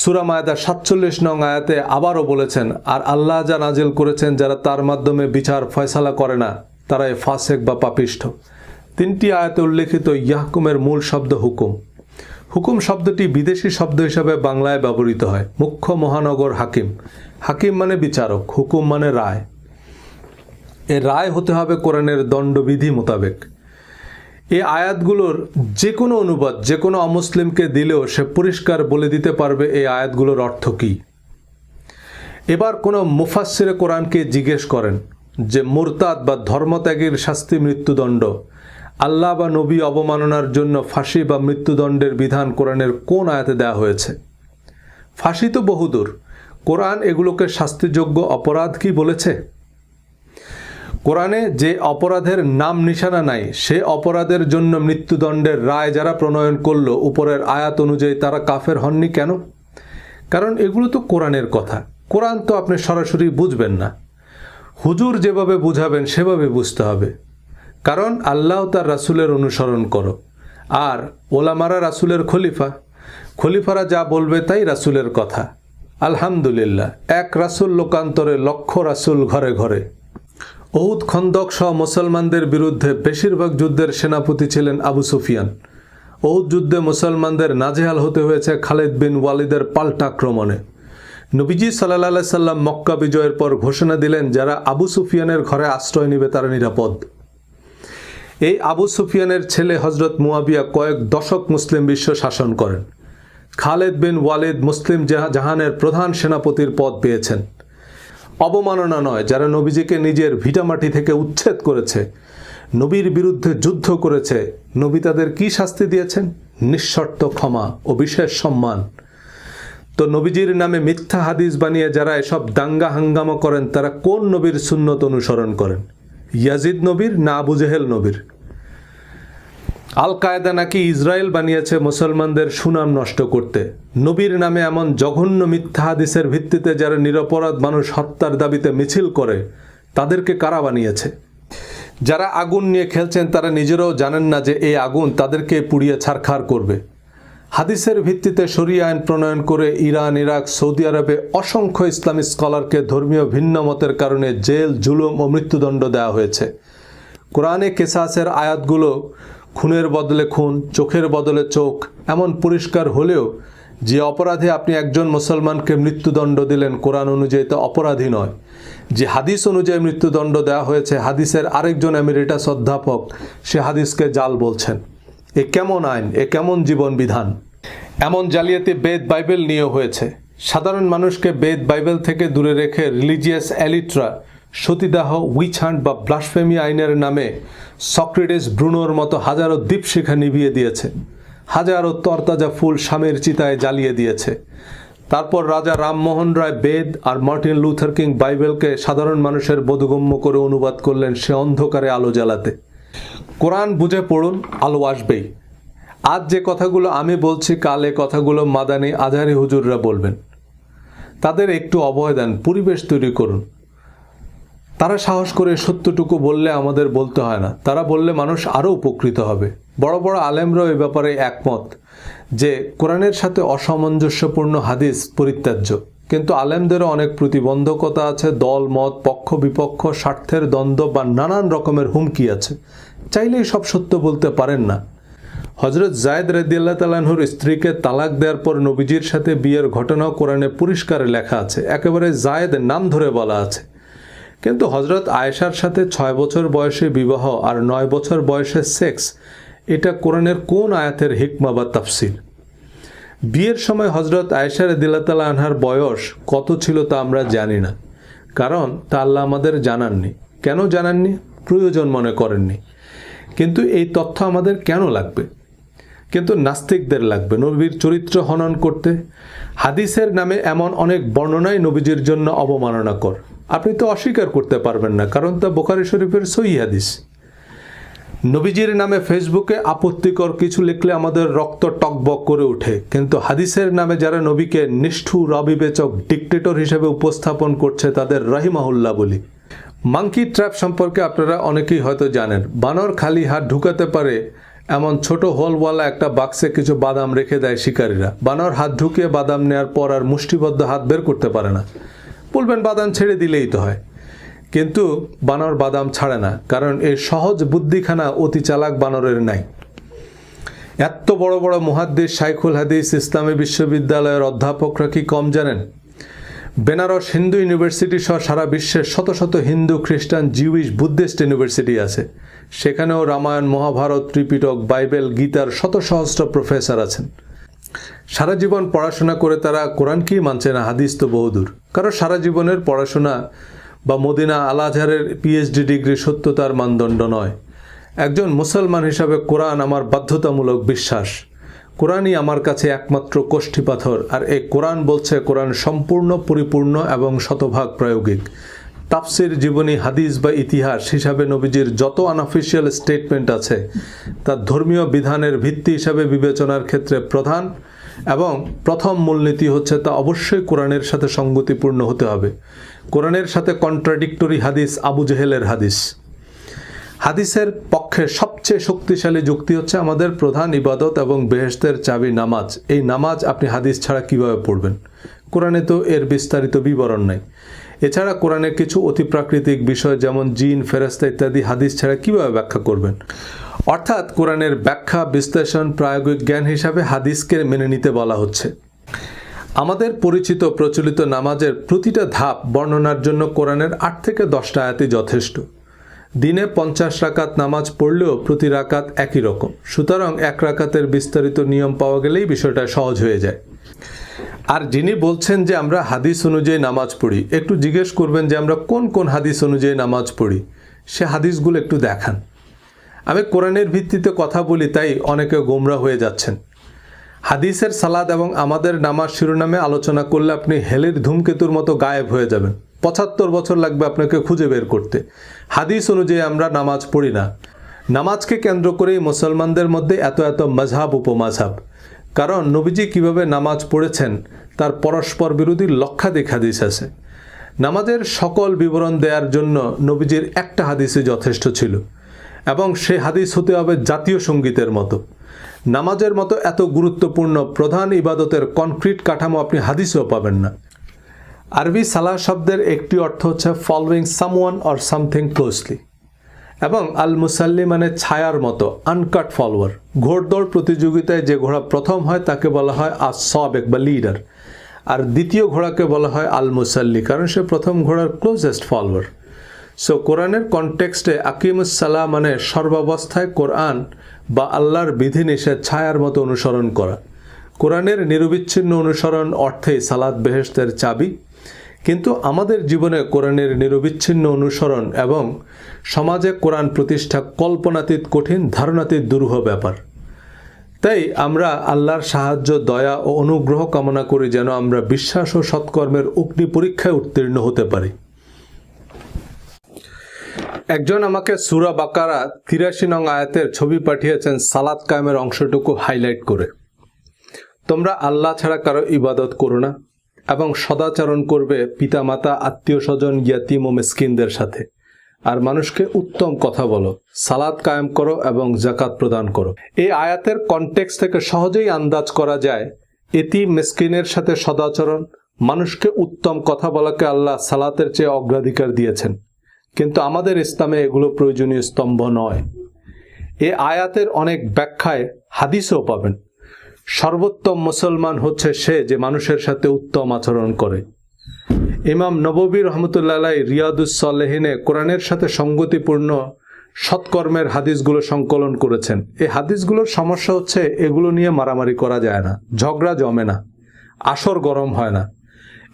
Speaker 1: সূরা মায়দা 47 নং আয়াতে আবারও বলেছেন, আর আল্লাহ যা নাজিল করেছেন যারা তার মাধ্যমে বিচার ফয়সালা করে না তারাই ফাসেক বা পাপিষ্ঠ। তিনটি আয়াতে উল্লেখিত ইয়াহকুমের মূল শব্দ হুকুম। হুকুম শব্দটি বিদেশি শব্দ হিসাবে বাংলায় ব্যবহৃত হয়। মুখ্য মহানগর হাকিম। হাকিম মানে বিচারক, হুকুম মানে রায়। এ রায় হতে হবে কোরআনের দণ্ডবিধি মোতাবেক। এই আয়াতগুলোর যে কোনো অনুবাদ যে কোনো অমুসলিমকে দিলেও সে পরিষ্কার বলে দিতে পারবে এই আয়াতগুলোর অর্থ কী। এবার কোনো মুফাসসিরে কোরআনকে জিজ্ঞেস করেন যে মুরতাদ বা ধর্মত্যাগীর শাস্তি মৃত্যুদণ্ড, আল্লাহ বা নবী অবমাননার জন্য ফাঁসি বা মৃত্যুদণ্ডের বিধান কোরআনের কোন আয়াতে দেওয়া হয়েছে? ফাঁসি তো বহুদূর, কোরআন এগুলোকে শাস্তিযোগ্য অপরাধ কি বলেছে? কোরআনে যে অপরাধের নাম নিশানা নাই সে অপরাধের জন্য মৃত্যুদণ্ডের রায় যারা প্রণয়ন করলো উপরের আয়াত অনুযায়ী তারা কাফের হননি কেন? কারণ এগুলো তো কোরআনের কথা। কোরআন তো আপনি সরাসরি বুঝবেন না, হুজুর যেভাবে বুঝাবেন সেভাবে বুঝতে হবে। কারণ আল্লাহ তার রাসূলের অনুসরণ করো, আর ওলামারা রাসূলের খলিফা, খলিফারা যা বলবে তাই রাসূলের কথা। আলহামদুলিল্লাহ, এক রাসূল লোকান্তরে লক্ষ রাসূল ঘরে ঘরে। উহুদ, খন্দক সহ মুসলমানদের বিরুদ্ধে বেশিরভাগ যুদ্ধের সেনাপতি ছিলেন আবু সুফিয়ান। উহুদ যুদ্ধে মুসলমানদের নাজেহাল হতে হয়েছে খালিদ বিন ওয়ালিদের পাল্টা আক্রমণে। নবীজি সাল্লাল্লাহু আলাইহি সাল্লাম মক্কা বিজয়ের পর ঘোষণা দিলেন যারা আবু সুফিয়ানের ঘরে আশ্রয় নেবে তারা নিরাপদ। এই আবু সুফিয়ানের ছেলে হযরত মুয়াবিয়া কয়েক দশক মুসলিম বিশ্ব শাসন করেন। খালিদ বিন ওয়ালিদ মুসলিম জাহানের প্রধান সেনাপতির পদ পেয়েছেন। অবমাননা নয়, যারা নবীজিকে নিজের ভিটামাটি থেকে উচ্ছেদ করেছে, নবীর বিরুদ্ধে যুদ্ধ করেছে, নবী তাদের কি শাস্তি দিয়েছেন? নিঃশর্ত ক্ষমা ও বিশেষ সম্মান। তো নবীজির নামে মিথ্যা হাদিস বানিয়ে যারা এসব দাঙ্গা হাঙ্গামা করেন তারা কোন নবীর সুন্নত অনুসরণ করেন? ইয়াজিদ নবীর না আবু জেহেল নবীর? আল কায়দা নাকি ইসরায়েল বানিয়েছে মুসলমানদের সুনাম নষ্ট করতে। নবীর নামে এমন জঘন্য মিথ্যা হাদিসের ভিত্তিতে যারা নিরপরাধ মানুষ হত্যার দাবিতে মিছিল করে তাদেরকে কারা বানিয়েছে? যারা আগুন নিয়ে খেলছেন তারা নিজেরাও জানেন না যে এই আগুন তাদেরকে পুড়িয়ে ছারখার করবে। হাদিসের ভিত্তিতে শরিয়া আইন প্রণয়ন করে ইরান, ইরাক, সৌদি আরবে অসংখ্য ইসলামী স্কলারকে ধর্মীয় ভিন্ন মতের কারণে জেল, জুলুম ও মৃত্যুদণ্ড দেওয়া হয়েছে। কোরআনে কেসাসের আয়াতগুলো খুনের বদলে খুন, চোখের বদলে চোখ এমন পরিষ্কার হলেও যে অপরাধে আপনি একজন মুসলমানকে মৃত্যুদণ্ড দিলেন কোরআন অনুযায়ী তা অপরাধী নয়। যে হাদিস অনুযায়ী মৃত্যুদণ্ড দেওয়া হয়েছে, হাদিসের আরেকজন এমিরেটাস অধ্যাপক সে হাদিসকে জাল বলছেন। এ কেমন আইন, এ কেমন জীবন বিধান? এমন জালিয়াতি বেদ বাইবেল নিয়ে হয়েছে। সাধারণ মানুষকে বেদ বাইবেল থেকে দূরে রেখে রিলিজিয়াস এলিটরা সতীদাহ, উইচ হান্ট বা ব্লাসফেমি আইনের নামে সক্রেটিস, ব্রুনোর মতো হাজারো দীপশিখা নিভিয়ে দিয়েছে, হাজারো তরতাজা ফুল স্বামীর চিতায় জ্বালিয়ে দিয়েছে। তারপর রাজা রামমোহন রায় বেদ আর মার্টিন লুথার কিং বাইবেলকে সাধারণ মানুষের বোধগম্য করে অনুবাদ করলেন সে অন্ধকারে আলো জ্বালাতে। কোরআন বুঝে পড়ুন, আলো আসবেই। আজ যে কথাগুলো আমি বলছি, কাল এ কথাগুলো মাদানী আজহারি হুজুররা বলবেন। তাদের একটু অভয় দেন, পরিবেশ তৈরি করুন। তারা সাহস করে সত্যটুকু বললে আমাদের বলতে হয় না, তারা বললে মানুষ আরও উপকৃত হবে। বড় বড় আলেমরাও এ ব্যাপারে একমত যে কোরআনের সাথে অসামঞ্জস্যপূর্ণ হাদিস পরিত্যাজ্য, কিন্তু আলেমদেরও অনেক প্রতিবন্ধকতা আছে, দল মত, পক্ষ বিপক্ষ, স্বার্থের দ্বন্দ্ব বা নানান রকমের হুমকি আছে। চাইলেই সব সত্য বলতে পারেন না। হজরত জায়েদ রাদিয়াল্লাহু তাআলা আনহুর স্ত্রীকে তালাক দেওয়ার পর নবীজির সাথে বিয়ের ঘটনাও কোরআনে পরিষ্কারে লেখা আছে, একেবারে জায়েদ নাম ধরে বলা আছে। কিন্তু হজরত আয়েশার সাথে 6 বছর বয়সে বিবাহ আর 9 বছর বয়সে সেক্স, এটা কোরআনের কোন আয়াতের হিকমা বা তাফসির? বিয়ের সময় হজরত আয়েশা রাদিয়াল্লাহু তাআলা আনহার বয়স কত ছিল তা আমরা জানি না, কারণ তা আল্লাহ আমাদের জানাননি। কেন জানাননি? প্রয়োজন মনে করেননি। কিন্তু এই তথ্য আমাদের কেন লাগবে? কিন্তু নাস্তিকদের লাগবে নবীর চরিত্র হনন করতে। হাদিসের নামে এমন অনেক বর্ণনাই নবীজির জন্য অবমাননাকর। আপনি তো অস্বীকার করতে পারবেন না, কারণ তা বুখারী শরীফের সহিহ হাদিস। নবীজির নামে ফেসবুকে আপত্তিকর কিছু লিখলে আমাদের রক্ত টকবক করে ওঠে, কিন্তু হাদিসের নামে যারা নবীকে নিষ্ঠুর, অবিবেচক, ডিক্টেটর হিসেবে উপস্থাপন করছে তাদের রাহিমাহুল্লাহ বলি। মাঙ্কি ট্র্যাপ সম্পর্কে আপনারা অনেকেই হয়তো জানেন। বানর খালি হাত ঢুকাতে পারে এমন ছোট হোলওয়ালা একটা বাক্সে কিছু বাদাম রেখে দেয় শিকারীরা। বানর হাত ঢুকিয়ে বাদাম নেওয়ার পর আর মুষ্টিবদ্ধ হাত বের করতে পারে না। বলবেন বাদাম ছেড়ে দিলেই তো হয়, কিন্তু বানর বাদাম ছাড়ে না, কারণ এই সহজ বুদ্ধিখানা অতি চালাক বানরের নাই। এত বড় বড় মুহাদ্দিস, শাইখুল হাদিস, ইসলামী বিশ্ববিদ্যালয়ের অধ্যাপকরা কি কম জানেন? বেনারস হিন্দু ইউনিভার্সিটি সহ সারা বিশ্বের শত শত হিন্দু, খ্রিস্টান, জিউইশ, বুদ্ধিস্ট ইউনিভার্সিটি আছে। সেখানেও রামায়ণ, মহাভারত, ত্রিপিটক, বাইবেল, গীতার শত সহস্র প্রফেসর আছেন। সারা জীবন পড়াশোনা করে তারা কোরআনকেই মানছে না, হাদিস তো বহুদূর। কারণ সারা জীবনের পড়াশোনা বা মদিনা আল আজহারের পিএইচডি ডিগ্রি সত্যতার মানদণ্ড নয়। একজন মুসলমান হিসাবে কোরআন আমার বাধ্যতামূলক বিশ্বাস। কোরআনই আমার কাছে একমাত্র কোষ্ঠী পাথর, আর এই কোরআন বলছে কোরআন সম্পূর্ণ, পরিপূর্ণ এবং শতভাগ প্রায়োগিক। তাফসির, জীবনী, হাদিস বা ইতিহাস হিসাবে নবীজির যত আনঅফিশিয়াল স্টেটমেন্ট আছে তা ধর্মীয় বিধানের ভিত্তি হিসাবে বিবেচনার ক্ষেত্রে প্রধান এবং প্রথম মূলনীতি হচ্ছে তা অবশ্যই কোরআনের সাথে সঙ্গতিপূর্ণ হতে হবে। কোরআনের সাথে কন্ট্রাডিক্টরি হাদিস আবু জেহেলের হাদিস। হাদিসের পক্ষে সবচেয়ে শক্তিশালী যুক্তি হচ্ছে আমাদের প্রধান ইবাদত এবং বেহেশতের চাবি নামাজ। এই নামাজ আপনি হাদিস ছাড়া কিভাবে পড়বেন? কোরআনে তো এর বিস্তারিত বিবরণ নাই। এছাড়া কোরআনের কিছু অতিপ্রাকৃতিক বিষয় যেমন জিন, ফেরেশতা ইত্যাদি হাদিস ছাড়া কিভাবে ব্যাখ্যা করবেন? অর্থাৎ কোরআনের ব্যাখ্যা, বিশ্লেষণ, প্রায়োগিক জ্ঞান হিসাবে হাদিসকে মেনে নিতে বলা হচ্ছে। আমাদের পরিচিত প্রচলিত নামাজের প্রতিটা ধাপ বর্ণনার জন্য কোরআনের 8 থেকে 10টা আয়াতই যথেষ্ট। দিনে 50 রাকাত নামাজ পড়লেও প্রতি রাকাত একই রকম। সুতরাং 1 রাকাতের বিস্তারিত নিয়ম পাওয়া গেলেই বিষয়টা সহজ হয়ে যায়। আর যিনি বলছেন যে আমরা হাদিস অনুযায়ী নামাজ পড়ি, একটু জিজ্ঞেস করবেন যে আমরা কোন কোন হাদিস অনুযায়ী নামাজ পড়ি, সে হাদিসগুলো একটু দেখান। আমি কোরআনের ভিত্তিতে কথা বলি তাই অনেকে গোমরা হয়ে যাচ্ছেন। হাদিসের সালাত এবং আমাদের নামাজ শিরোনামে আলোচনা করলে আপনি হেলির ধূমকেতুর মতো গায়েব হয়ে যাবেন। 75 বছর লাগবে আপনাকে খুঁজে বের করতে। হাদিস অনুযায়ী আমরা নামাজ পড়ি না। নামাজকে কেন্দ্র করেই মুসলমানদের মধ্যে এত এত মাযহাব, উপমাযহাব। কারণ নবীজি কিভাবে নামাজ পড়েছেন তার পরস্পর বিরোধী লক্ষাধিক হাদিস আছে। নামাজের সকল বিবরণ দেওয়ার জন্য নবীজির একটা হাদিসই যথেষ্ট ছিল, এবং সে হাদিস হতে হবে জাতীয় সঙ্গীতের মতো। নামাজের মতো এত গুরুত্বপূর্ণ প্রধান ইবাদতের কনক্রিট কাঠামো আপনি হাদিসেও পাবেন না। আরবি সালাহ শব্দের একটি অর্থ হচ্ছে following someone or something closely, এবং আল মুসাল্লি মানে ছায়ার মতো, আনকাট ফলোয়ার। ঘোড়দৌড় প্রতিযোগিতায় যে ঘোড়া প্রথম হয় তাকে বলা হয় আস-সাবিক বা লিডার। আর দ্বিতীয় ঘোড়াকে বলা হয় আল মুসাল্লি, কারণ সে প্রথম ঘোড়ার ক্লোজেস্ট ফলোয়ার। সো কোরআনের কনটেক্সটে আকিমুসসালাহ মানে সর্বাবস্থায় কোরআন বা আল্লাহর বিধিনিষেধ ছায়ার মতো অনুসরণ করা। কোরআনের নিরবিচ্ছিন্ন অনুসরণ অর্থেই সালাত বেহেশতের চাবি। কিন্তু আমাদের জীবনে কোরআনের নিরবিচ্ছিন্ন অনুসরণ এবং সমাজে কোরআন প্রতিষ্ঠা কল্পনাতীত কঠিন, ধারণাতীত দুরূহ ব্যাপার। তাই আমরা আল্লাহর সাহায্য, দয়া ও অনুগ্রহ কামনা করি যেন আমরা বিশ্বাস ও সৎকর্মের অগ্নি পরীক্ষায় উত্তীর্ণ হতে পারি। একজন আমাকে সূরা বাকারা ৮৩ নং আয়াতের ছবি পাঠিয়েছেন সালাত কায়েমের অংশটুকু হাইলাইট করে। তোমরা আল্লাহ ছাড়া কারো ইবাদত করো না এবং সদাচরণ করবে পিতামাতা, আত্মীয় স্বজন, ইয়াতিম ও মিসকিনদের সাথে, আর মানুষকে উত্তম কথা বলো, সালাত কায়েম করো এবং যাকাত প্রদান করো। এই আয়াতের কনটেক্সট থেকে সহজেই আন্দাজ করা যায় এতিম মিসকিনের সাথে সদাচরণ, মানুষকে উত্তম কথা বলাকে আল্লাহ সালাতের চেয়ে অগ্রাধিকার দিয়েছেন। কিন্তু আমাদের ইসলামে এগুলো প্রয়োজনীয় স্তম্ভ নয়। এই আয়াতের অনেক ব্যাখ্যায় হাদিসও পাবেন। সর্বোত্তম মুসলমান হচ্ছে সে যে মানুষের সাথে উত্তম আচরণ করে। ইমাম নববী রহমতুল্লাহ আলাইহি রিয়াদুস সালেহিনে কোরআনের সাথে সঙ্গতিপূর্ণ সৎকর্মের হাদিসগুলো সংকলন করেছেন। এই হাদিসগুলোর সমস্যা হচ্ছে এগুলো নিয়ে মারামারি করা যায় না, ঝগড়া জমে না, আসর গরম হয় না।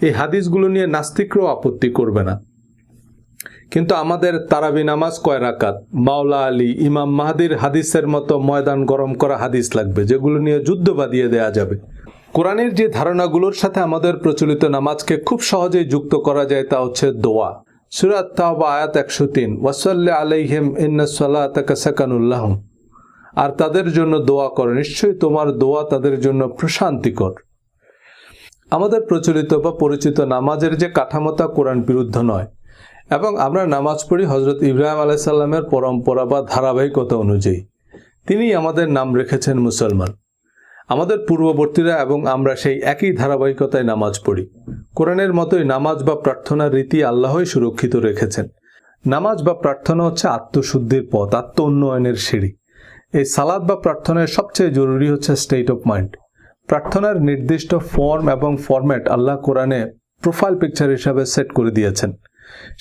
Speaker 1: এই হাদিসগুলো নিয়ে নাস্তিকরাও আপত্তি করবে না। কিন্তু আমাদের তারাবি নামাজ কয় রাকাত, মাওলা আলী, ইমাম মাহাদির হাদিসের মতো ময়দান গরম করা হাদিস লাগবে, যেগুলো নিয়ে যুদ্ধ বাঁধিয়ে দেয়া যাবে। কোরআনের যে ধারণাগুলোর সাথে আমাদের প্রচলিত নামাজকে খুব সহজেই যুক্ত করা যায় তা হচ্ছে দোয়া। সূরা তাওবা আয়াত ১০৩, ওয়াসাল্লি আলাইহিম ইন্নাস সালাতাকা সাকানুল লাহুম, আর তাদের জন্য দোয়া করো, নিশ্চয়ই তোমার দোয়া তাদের জন্য প্রশান্তিকর। আমাদের প্রচলিত বা পরিচিত নামাজের যে কাঠামোতা কোরআন বিরুদ্ধ নয়, এবং আমরা নামাজ পড়ি হযরত ইব্রাহিম আলাইহিস সালামের পরম্পরা বা ধারাবাহিকতা অনুযায়ী। তিনি আমাদের নাম রেখেছেন মুসলমান। আমাদের পূর্ববর্তীরা এবং আমরা সেই একই ধারাবাহিকতায় নামাজ পড়ি। কোরআনের মতোই নামাজ বা প্রার্থনার রীতি আল্লাহই সুরক্ষিত রেখেছেন। নামাজ বা প্রার্থনা হচ্ছে আত্মশুদ্ধির পথ, আত্ম উন্নয়নের সিঁড়ি। এই সালাত বা প্রার্থনায় সবচেয়ে জরুরি হচ্ছে স্টেট অফ মাইন্ড। প্রার্থনার নির্দিষ্ট ফর্ম এবং ফরম্যাট আল্লাহ কোরআনে প্রোফাইল পিকচার হিসাবে সেট করে দিয়েছেন।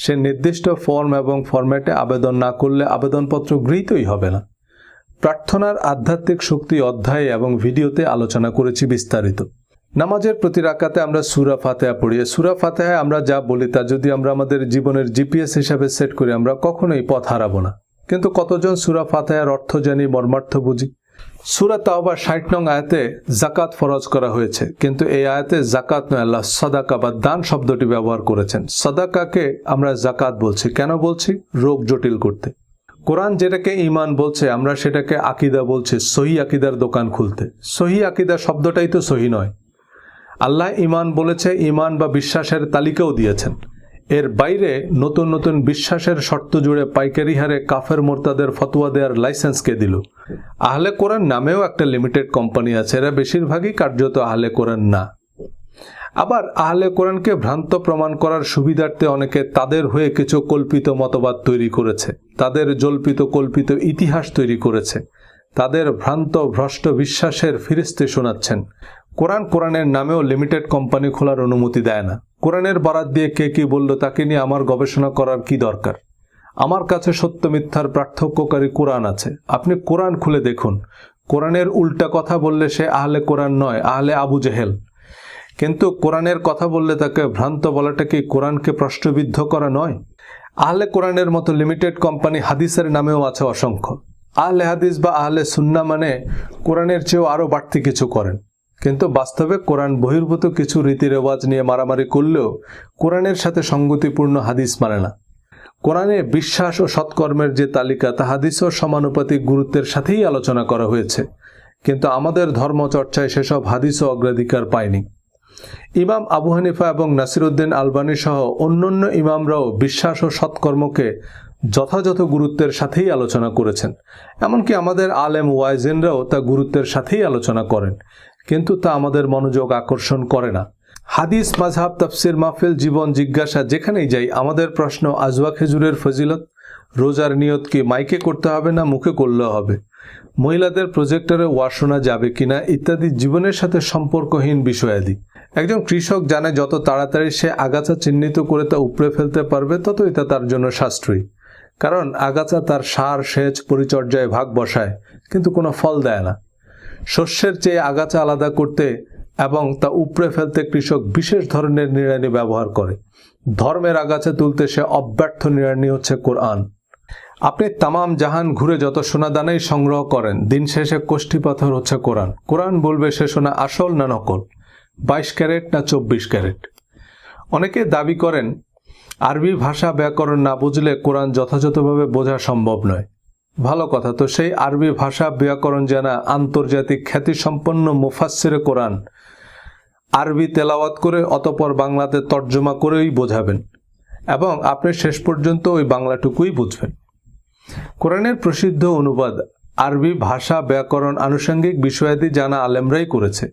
Speaker 1: সে নির্দিষ্ট ফর্ম এবং ফরম্যাটে আবেদন না করলে আবেদনপত্র গৃহীতই হবে না। প্রার্থনার আধ্যাত্মিক শক্তি অধ্যায়ে এবং ভিডিওতে আলোচনা করেছি বিস্তারিত। নামাজের প্রতি রাকাতে আমরা সূরা ফাতিহা পড়ি। সূরা ফাতিহায় আমরা যা বলি তা যদি আমরা আমাদের জীবনের জিপিএস হিসাবে সেট করি, আমরা কখনোই পথ হারাবো না। কিন্তু কতজন সূরা ফাতিহার অর্থ জানি, মর্মার্থ বুঝি? সূরা তাওবা ৬০ নং আয়াতে যাকাত ফরজ করা হয়েছে, কিন্তু এই আয়াতে যাকাত নয়, আল্লাহ সাদাকা বা দান শব্দটি ব্যবহার করেছেন। সাদাকাকে আমরা যাকাত বলছি। কেন বলছি? রোগ জটিল করতে। কোরআন যেটাকে ঈমান বলছে, আমরা সেটাকে আকীদা বলছি, সহি আকীদার দোকান খুলতে। সহি আকীদা শব্দটাই তো সহি নয়। আল্লাহ ঈমান বলেছে, ঈমান বা বিশ্বাসের তালিকাও দিয়েছেন। এর বাইরে নতুন নতুন বিশ্বাসের শর্ত জুড়ে পাইকারি হারে কাফের মোরতাদের ফতোয়া দেওয়ার লাইসেন্স কে দিল? আহলে কোরআন নামেও একটা লিমিটেড কোম্পানি আছে, এরা বেশিরভাগই কার্যত আহলে কোরআন না। আবার আহলে কোরআনকে ভ্রান্ত প্রমাণ করার সুবিধার্থে অনেকে তাদের হয়ে কিছু কল্পিত মতবাদ তৈরি করেছে, তাদের জল্পিত কল্পিত ইতিহাস তৈরি করেছে, তাদের ভ্রান্ত ভ্রষ্ট বিশ্বাসের ফিরিস্তি শোনাচ্ছেন। কোরআনের নামেও লিমিটেড কোম্পানি খোলার অনুমতি দেয় না। কোরআনের বরাত দিয়ে কে কি বলল তাকে নিয়ে আমার গবেষণা করার কি দরকার? আমার কাছে সত্য মিথ্যার পার্থক্যকারী কোরআন আছে। আপনি কোরআন খুলে দেখুন। কোরআনের উল্টা কথা বললে সে আহলে কোরআন নয়, আহলে আবু জেহেল। কিন্তু কোরআনের কথা বললে তাকে ভ্রান্ত বলাটা কি কোরআনকে প্রশ্নবিদ্ধ করা নয়? আহলে কোরআনের মতো লিমিটেড কোম্পানি হাদিসের নামেও আছে অসংখ্য। আহলে হাদিস বা আহলে সুন্নাহ মানে কোরআনের চেয়েও আরও বাড়তি কিছু করেন, কিন্তু বাস্তবে কোরআন বহির্ভূত কিছু রীতি রেওয়াজ নিয়ে মারামারি করলেও কোরআনের সাথে সঙ্গতিপূর্ণ হাদিস মানে না। কোরআনে বিশ্বাস ও সৎকর্মের যে তালিকা তা হাদিসও সমানুপাতিক গুরুত্বের সাথেই আলোচনা করা হয়েছে, কিন্তু আমাদের ধর্মচর্চায় সেসব হাদিসও অগ্রাধিকার পায়নি। ইমাম আবু হানিফা এবং নাসিরউদ্দিন আলবানী সহ অন্যান্য ইমামরাও বিশ্বাস ও সৎকর্মকে যথাযথ গুরুত্বের সাথেই আলোচনা করেছেন। এমনকি আমাদের আলেম ওয়াইজিনরাও তা গুরুত্বের সাথেই আলোচনা করেন, কিন্তু তা আমাদের মনোযোগ আকর্ষণ করে না। হাদিস, মাযহাব, তাফসির, মাহফিল, জীবন জিজ্ঞাসা যেখানেই যাই আমাদের প্রশ্ন আজওয়া খেজুরের ফজিলত, রোজার নিয়ত কি মাইকে করতে হবে না মুখে করলেও হবে, মহিলাদের প্রজেক্টরে ওয়াজ শোনা যাবে কিনা ইত্যাদি জীবনের সাথে সম্পর্কহীন বিষয়াদি। একজন কৃষক জানে যত তাড়াতাড়ি সে আগাছা চিহ্নিত করে তা উপড়ে ফেলতে পারবে ততই তা তার জন্য সাশ্রয়ী। কারণ আগাছা তার সার, সেচ, পরিচর্যায় ভাগ বসায় কিন্তু কোনো ফল দেয় না। শস্যের চেয়ে আগাছা আলাদা করতে এবং তা উপড়ে ফেলতে কৃষক বিশেষ ধরনের নিড়ানি ব্যবহার করে। ধর্মের আগাছা তুলতে সে অব্যর্থ নিড়ানি হচ্ছে কোরআন। আপনি তামাম জাহান ঘুরে যত সোনাদানাই সংগ্রহ করেন, দিন শেষে কোষ্ঠী পাথর হচ্ছে কোরআন। কোরআন বলবে সে সোনা আসল না নকল, 22 ক্যারেট না 24 ক্যারেট। অনেকে দাবি করেন আরবি ভাষা ব্যাকরণ না বুঝলে কোরআন যথাযথভাবে বোঝা সম্ভব নয়। ভালো কথা, তো সেই আরবি ভাষা ব্যাকরণ জানা আন্তর্জাতিক খ্যাতিসম্পন্ন মুফাসসিরে কোরআন আরবি তেলাওয়াত করে অতঃপর বাংলাতে তর্জমা করেই বোঝাবেন এবং আপনি শেষ পর্যন্ত ওই বাংলাটুকুই বুঝবেন। কোরআনের প্রসিদ্ধ অনুবাদ আরবি ভাষা ব্যাকরণ আনুষঙ্গিক বিষয়াদি জানা আলেমরাই করেছে।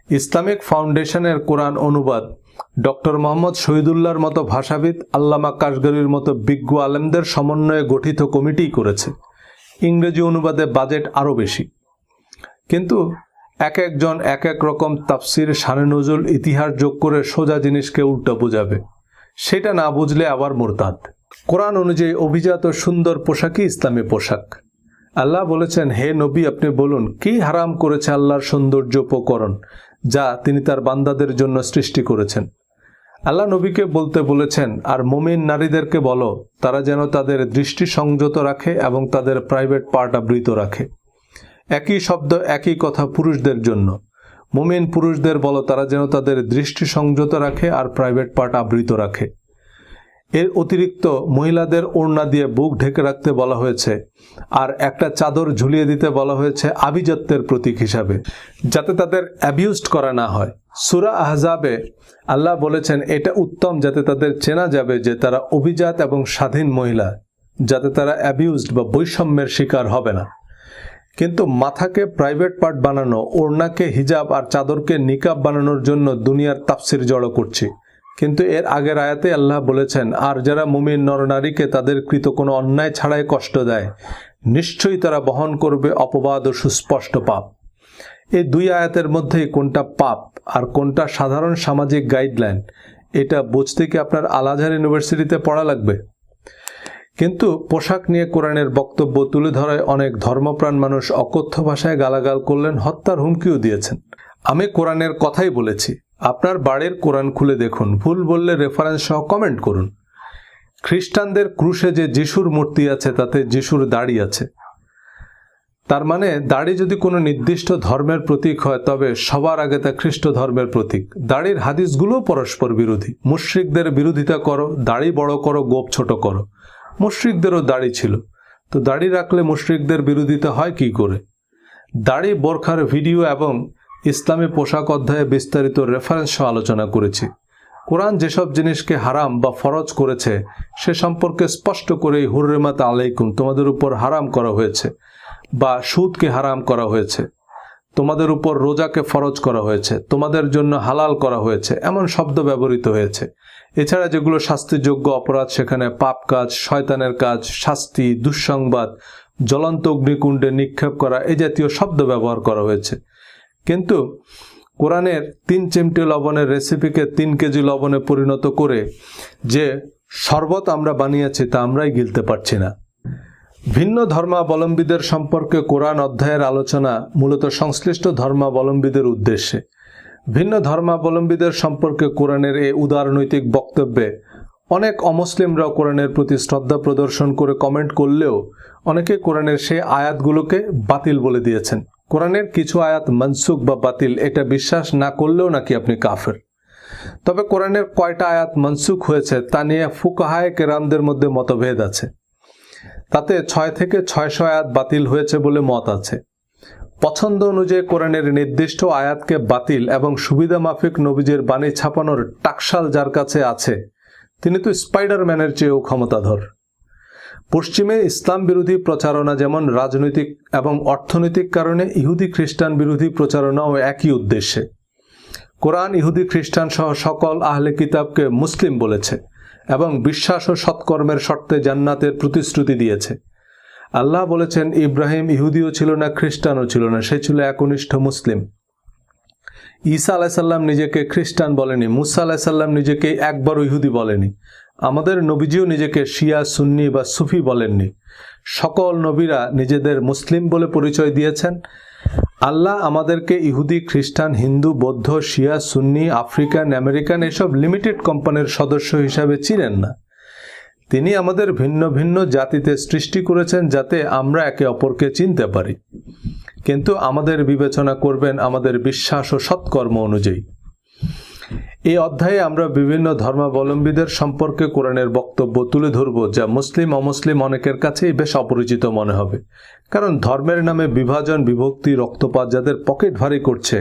Speaker 1: ইসলামিক ফাউন্ডেশনের কোরআন অনুবাদ ডক্টর মোহাম্মদ শহীদুল্লাহর মতো ভাষাবিদ, আল্লামা কাশগরির মতো বিজ্ঞ আলেমদের সমন্বয়ে গঠিত কমিটিই করেছে। ইংরেজি অনুবাদে বাজেট আরও বেশি, কিন্তু এক একজন এক এক রকম তাফসির, শানে নজুল, ইতিহাস যোগ করে সোজা জিনিসকে উল্টো বোঝাবে। সেটা না বুঝলে আবার মুরতাদ। কোরআন অনুযায়ী অভিজাত সুন্দর পোশাকই ইসলামী পোশাক। আল্লাহ বলেছেন, হে নবী আপনি বলুন, কি হারাম করেছে আল্লাহর সৌন্দর্য উপকরণ যা তিনি তার বান্দাদের জন্য সৃষ্টি করেছেন। আল্লাহ নবীকে বলতে বলেছেন, আর মুমিন নারীদেরকে বলো তারা যেন তাদের দৃষ্টি সংযত রাখে এবং তাদের প্রাইভেট পার্ট আবৃত রাখে। একই শব্দ, একই কথা পুরুষদের জন্য। মুমিন পুরুষদের বলো তারা যেন তাদের দৃষ্টি সংযত রাখে আর প্রাইভেট পার্ট আবৃত রাখে। এর অতিরিক্ত মহিলাদের ওড়না দিয়ে বুক ঢেকে রাখতে বলা হয়েছে আর একটা চাদর ঝুলিয়ে দিতে বলা হয়েছে আভিজাত্যের প্রতীক হিসাবে, যাতে তাদের অ্যাবিউজড করা না হয়। সূরা আহজাবে আল্লাহ বলেছেন এটা উত্তম যাতে তাদের চেনা যাবে যে তারা অভিজাত এবং স্বাধীন মহিলা, যাতে তারা অ্যাবিউজড বা বৈষম্যের শিকার হবে না। কিন্তু মাথাকে প্রাইভেট পার্ট বানানো, ওড়নাকে হিজাব আর চাদরকে নিকাব বানানোর জন্য দুনিয়ার তাফসির জড়ো করছি। কিন্তু এর আগের আয়াতে আল্লাহ বলেছেন, আর যারা মুমিন নরনারীকে তাদের কৃত কোনো অন্যায় ছাড়াই কষ্ট দেয়, নিশ্চয়ই তারা বহন করবে অপবাদ ও সুস্পষ্ট পাপ। এই দুই আয়াতের মধ্যেই কোনটা পাপ আর কোনটা সাধারণ সামাজিক গাইডলাইন, এটা বুঝতে কি আপনার আল আজহার ইউনিভার্সিটিতে পড়া লাগবে? কিন্তু পোশাক নিয়ে কোরআনের বক্তব্য তুলে ধরায় অনেক ধর্মপ্রাণ মানুষ অকথ্য ভাষায় গালাগাল করলেন, হত্যার হুমকিও দিয়েছেন। আমি কোরআনের কথাই বলেছি। আপনার বাড়ির কোরআন খুলে দেখুন, ভুল বললে রেফারেন্স সহ কমেন্ট করুন। খ্রিস্টানদের ক্রুশে যে যিশুর মূর্তি আছে তাতে যিশুর দাড়ি আছে। তার মানে দাড়ি যদি কোনো নির্দিষ্ট ধর্মের প্রতীক হয় তবে সবার আগে তা খ্রিস্ট ধর্মের প্রতীক। দাড়ির হাদিসগুলো পরস্পর বিরোধী। মুশরিকদের বিরোধিতা করো, দাড়ি বড় করো, গোঁফ ছোট করো। মুশরিকদেরও দাড়ি ছিল, তো দাড়ি রাখলে মুশরিকদের বিরোধিতা হয় কি করে? দাড়ি, বোরখার ভিডিও এবং ইসলামী পোশাক অধ্যায়ে বিস্তারিত রেফারেন্স সহ আলোচনা করেছি। কোরআন যেসব জিনিসকে হারাম বা ফরজ করেছে সে সম্পর্কে স্পষ্ট করেই হুররিমাত আলাইকুম, তোমাদের উপর হারাম করা হয়েছে, বা সুদকে হারাম করা হয়েছে, তোমাদের উপর রোজাকে ফরজ করা হয়েছে, তোমাদের জন্য হালাল করা হয়েছে, এমন শব্দ ব্যবহৃত হয়েছে। এছাড়া যেগুলো শাস্তিযোগ্য অপরাধ সেখানে পাপ কাজ, শয়তানের কাজ, শাস্তি, দুঃসংবাদ, জ্বলন্ত অগ্নিকুণ্ডে নিক্ষেপ করা এই জাতীয় শব্দ ব্যবহার করা হয়েছে। কিন্তু কোরআনের 3 চিমটি লবণের রেসিপিকে 3 কেজি লবণে পরিণত করে যে শরবত আমরা বানিয়েছি তা আমরাই গিলতে পারছি না। ভিন্ন ধর্মাবলম্বীদের সম্পর্কে কোরআন অধ্যায়ের আলোচনা মূলত সংশ্লিষ্ট ধর্মাবলম্বীদের উদ্দেশ্যে। ভিন্ন ধর্মাবলম্বীদের সম্পর্কে কোরআনের এই উদারনৈতিক বক্তব্যে অনেক অমুসলিমরাও কোরআনের প্রতি শ্রদ্ধা প্রদর্শন করে কমেন্ট করলেও অনেকে কোরআনের সেই আয়াতগুলোকে বাতিল বলে দিয়েছেন। কোরআনের কিছু আয়াত মনসুখ বা বাতিল এটা বিশ্বাস না করলেও নাকি আপনি কাফের। তবে কোরআনের কয়টা আয়াত মনসুখ হয়েছে তা নিয়ে ফুকাহায়ে কেরামদের মধ্যে মতভেদ আছে। তাতে 6 থেকে 600 আয়াত বাতিল হয়েছে বলে মত আছে। পছন্দ অনুযায়ী কোরআনের নির্দিষ্ট আয়াতকে বাতিল এবং সুবিধা মাফিক নবীজের বাণী ছাপানোর টাকশাল যার কাছে আছে তিনি তো স্পাইডারম্যানের চেয়েও ক্ষমতাধর। পশ্চিমে ইসলাম বিরোধী প্রচারণা যেমন রাজনৈতিক এবং অর্থনৈতিক কারণে ইহুদি খ্রিস্টান বিরোধী প্রচারণাও একই উদ্দেশ্যে। কোরআন ইহুদি খ্রিস্টান সহ সকল আহলে কিতাবকে মুসলিম বলেছে এবং বিশ্বাস ও সৎকর্মের শর্তে জান্নাতের প্রতিশ্রুতি দিয়েছে। আল্লাহ বলেছেন, ইব্রাহিম ইহুদিও ছিল না, খ্রিস্টানও ছিল না, সে ছিল একনিষ্ঠ মুসলিম। ঈসা আলাইসাল্লাম নিজেকে খ্রিস্টান বলেনি, মুসা আলাইসাল্লাম নিজেকে একবারও ইহুদি বলেনি, আমাদের নবীজিও নিজেকে শিয়া, সুন্নি বা সুফি বলেননি। সকল নবীরা নিজেদের মুসলিম বলে পরিচয় দিয়েছেন। আল্লাহ আমাদেরকে ইহুদি, খ্রিস্টান, হিন্দু, বৌদ্ধ, শিয়া, সুন্নি, আফ্রিকান, আমেরিকান এসব লিমিটেড কোম্পানির সদস্য হিসাবে চিনেন না। তিনি আমাদের ভিন্ন ভিন্ন জাতিতে সৃষ্টি করেছেন যাতে আমরা একে অপরকে চিনতে পারি, কিন্তু আমাদের বিবেচনা করবেন আমাদের বিশ্বাস ও সৎকর্ম অনুযায়ী। এই অধ্যায়ে আমরা বিভিন্ন ধর্মাবলম্বীদের সম্পর্কে কোরআনের বক্তব্য তুলে ধরব, যা মুসলিম অমুসলিম অনেকের কাছেই বেশ অপরিচিত মনে হবে। কারণ ধর্মের নামে বিভাজন, বিভক্তি, রক্তপাত যাদের পকেট ভারী করছে,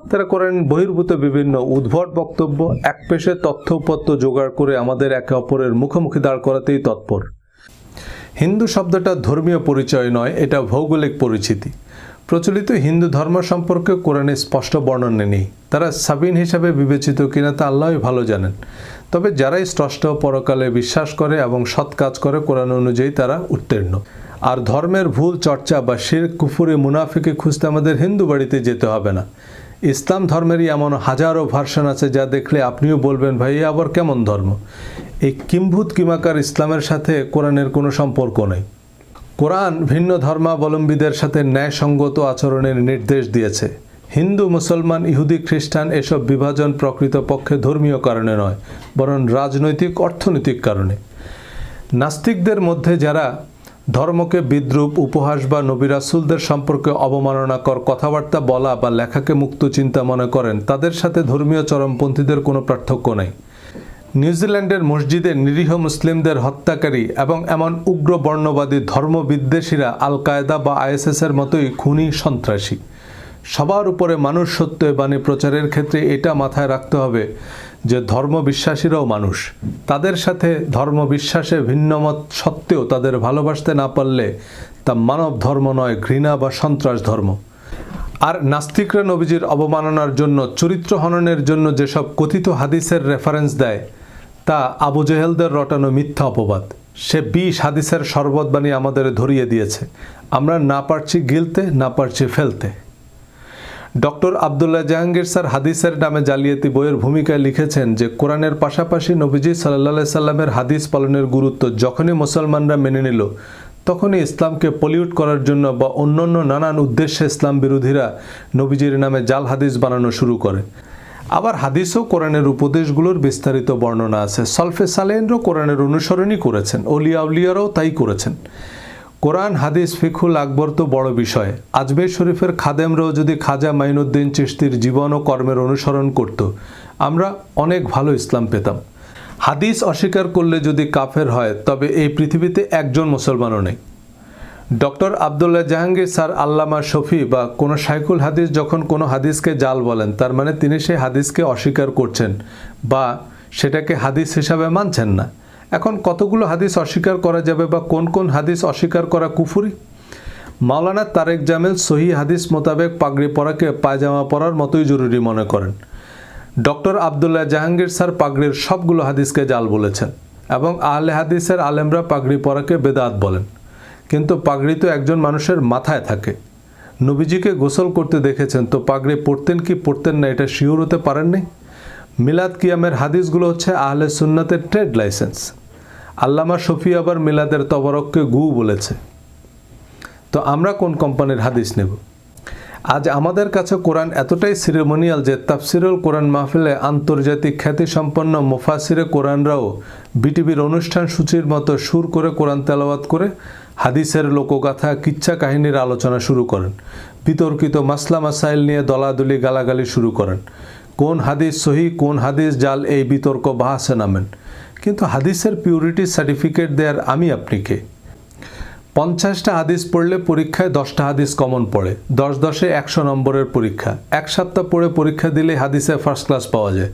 Speaker 1: তারা কোরআন বহির্ভূত বিভিন্ন উদ্ভট বক্তব্য একপেশে তথ্য উপত্য জোগাড় করে আমাদের একে অপরের মুখোমুখি দাঁড় করাতেই তৎপর। হিন্দু শব্দটা ধর্মীয় পরিচয় নয়, এটা ভৌগোলিক পরিচিতি। প্রচলিত হিন্দু ধর্ম সম্পর্কে কোরআনে স্পষ্ট বর্ণনা নেই। তারা সাবিন হিসাবে বিবেচিত কিনা তা আল্লাহই ভালো জানেন। তবে যারাই স্রষ্টা পরকালে বিশ্বাস করে এবং সৎ কাজ করে, কোরআন অনুযায়ী তারা উত্তীর্ণ। আর ধর্মের ভুল চর্চা বা শিরক, কুফরি, মুনাফিকে খুঁজতে আমাদের হিন্দু বাড়িতে যেতে হবে না। ইসলাম ধর্মেরই এমন হাজারো ভার্সন আছে যা দেখলে আপনিও বলবেন, ভাই আবার কেমন ধর্ম। এই কিম্ভূত কিমাকার ইসলামের সাথে কোরআনের কোনো সম্পর্ক নেই। কোরআন ভিন্ন ধর্মাবলম্বীদের সাথে ন্যায়সঙ্গত আচরণের নির্দেশ দিয়েছে। হিন্দু, মুসলমান, ইহুদি, খ্রিস্টান এসব বিভাজন প্রকৃতপক্ষে ধর্মীয় কারণে নয়, বরং রাজনৈতিক, অর্থনৈতিক কারণে। নাস্তিকদের মধ্যে যারা ধর্মকে বিদ্রূপ, উপহাস বা নবী রাসূলদের সম্পর্কে অবমাননাকর কথাবার্তা বলা বা লেখাকে মুক্ত চিন্তা মনে করেন, তাদের সাথে ধর্মীয় চরমপন্থীদের কোনো পার্থক্য নেই। নিউজিল্যান্ডের মসজিদে নিরীহ মুসলিমদের হত্যাকারী এবং এমন উগ্র বর্ণবাদী ধর্মবিদ্বেষীরা আল কায়দা বা আইএসএসের মতোই খুনি, সন্ত্রাসী। সবার উপরে মানুষ সত্য বাণী প্রচারের ক্ষেত্রে এটা মাথায় রাখতে হবে যে ধর্মবিশ্বাসীরাও মানুষ। তাদের সাথে ধর্মবিশ্বাসে ভিন্নমত সত্ত্বেও তাদের ভালোবাসতে না পারলে তা মানব ধর্ম নয়, ঘৃণা বা সন্ত্রাস ধর্ম। আর নাস্তিকরা নবীজির অবমাননার জন্য, চরিত্র হননের জন্য যেসব কথিত হাদিসের রেফারেন্স দেয়, তা আবু জেহেলদের রটানো মিথ্যা অপবাদ। সে 20 হাদিসের শরবত বানিয়ে আমাদের ধরিয়ে দিয়েছে। আমরা না পারছি গিলতে, না পারছি ফেলতে। ডক্টর আবদুল্লাহ জাহাঙ্গীর স্যার হাদিসের নামে জালিয়াতি বইয়ের ভূমিকায় লিখেছেন যে কোরআনের পাশাপাশি নবীজি সাল্লাল্লাহু সাল্লামের হাদিস পালনের গুরুত্ব যখনই মুসলমানরা মেনে নিল, তখনই ইসলামকে পলিউট করার জন্য বা অন্যান্য নানান উদ্দেশ্যে ইসলাম বিরোধীরা নবীজির নামে জাল হাদিস বানানো শুরু করে। আবার হাদিসও কোরআনের উপদেশগুলোর বিস্তারিত বর্ণনা আছে। সলফে সালেহিনরাও কোরআনের অনুসরণই করেছেন, ওলিয়া উলিয়ারাও তাই করেছেন। কোরআন, হাদিস, ফিকহুল আকবর তো বড় বিষয়। আজমের শরীফের খাদেমরাও যদি খাজা মাইনুদ্দিন চিশতির জীবন ও কর্মের অনুসরণ করত, আমরা অনেক ভালো ইসলাম পেতাম। হাদিস অস্বীকার করলে যদি কাফের হয়, তবে এই পৃথিবীতে একজন মুসলমানও নেই। ডক্টর আবদুল্লাহ জাহাঙ্গীর স্যার, আল্লামা শফি বা কোনো শাইখুল হাদিস যখন কোনো হাদিসকে জাল বলেন, তার মানে তিনি সেই হাদিসকে অস্বীকার করছেন বা সেটাকে হাদিস হিসাবে মানছেন না। এখন কতগুলো হাদিস অস্বীকার করা যাবে বা কোন কোন হাদিস অস্বীকার করা কুফরি? মাওলানা তারেক জামিল সহি হাদিস মোতাবেক পাগড়ি পরাকে পায়জামা পরার মতোই জরুরি মনে করেন। ডক্টর আবদুল্লাহ জাহাঙ্গীর স্যার পাগড়ির সবগুলো হাদিসকে জাল বলেছেন এবং আহলে হাদিসের আলেমরা পাগড়ি পরাকে বেদাত বলেন। কিন্তু পাগড়ি তো একজন মানুষের মাথায় থাকে। নবীজিকে গোসল করতে দেখেছেন, তো পাগড়ি পরতেন কি পরতেন না এটা শিওর হতে পারেননি? মিলাদ কিয়ামের হাদিসগুলো হচ্ছে আহলে সুন্নাতের ট্রেড লাইসেন্স। আল্লামা শফি আবার মিলাদের তবরককে গু বলেছে। তো আমরা কোন কোম্পানির হাদিস নেব? আজ আমাদের কাছে কোরআন এতটাই সিরেমোনিয়াল যে তাফসিরুল কোরআন মাহফিলে আন্তর্জাতিক খ্যাতিসম্পন্ন মুফাসিরে কোরআনরাও বিটিভির অনুষ্ঠান সূচির মতো সুর করে কোরআন তেলাওয়াত করে হাদিসের লোকগাথা, কিচ্ছা কাহিনীর আলোচনা শুরু করেন। বিতর্কিত মাসলা মাসাইল নিয়ে দলাদলি, গালাগালি শুরু করেন। কোন হাদিস সহি, কোন হাদিস জাল, এই বিতর্ক বাহাসে নামেন। কিন্তু হাদিসের পিউরিটি সার্টিফিকেট দেওয়ার আমি আপনি কে? 50টা হাদিস পড়লে পরীক্ষায় 10টা হাদিস কমন পড়ে। 10-10-এ 100 নম্বরের পরীক্ষা। 1 সপ্তাহ পড়ে পরীক্ষা দিলে হাদিসে ফার্স্ট ক্লাস পাওয়া যায়।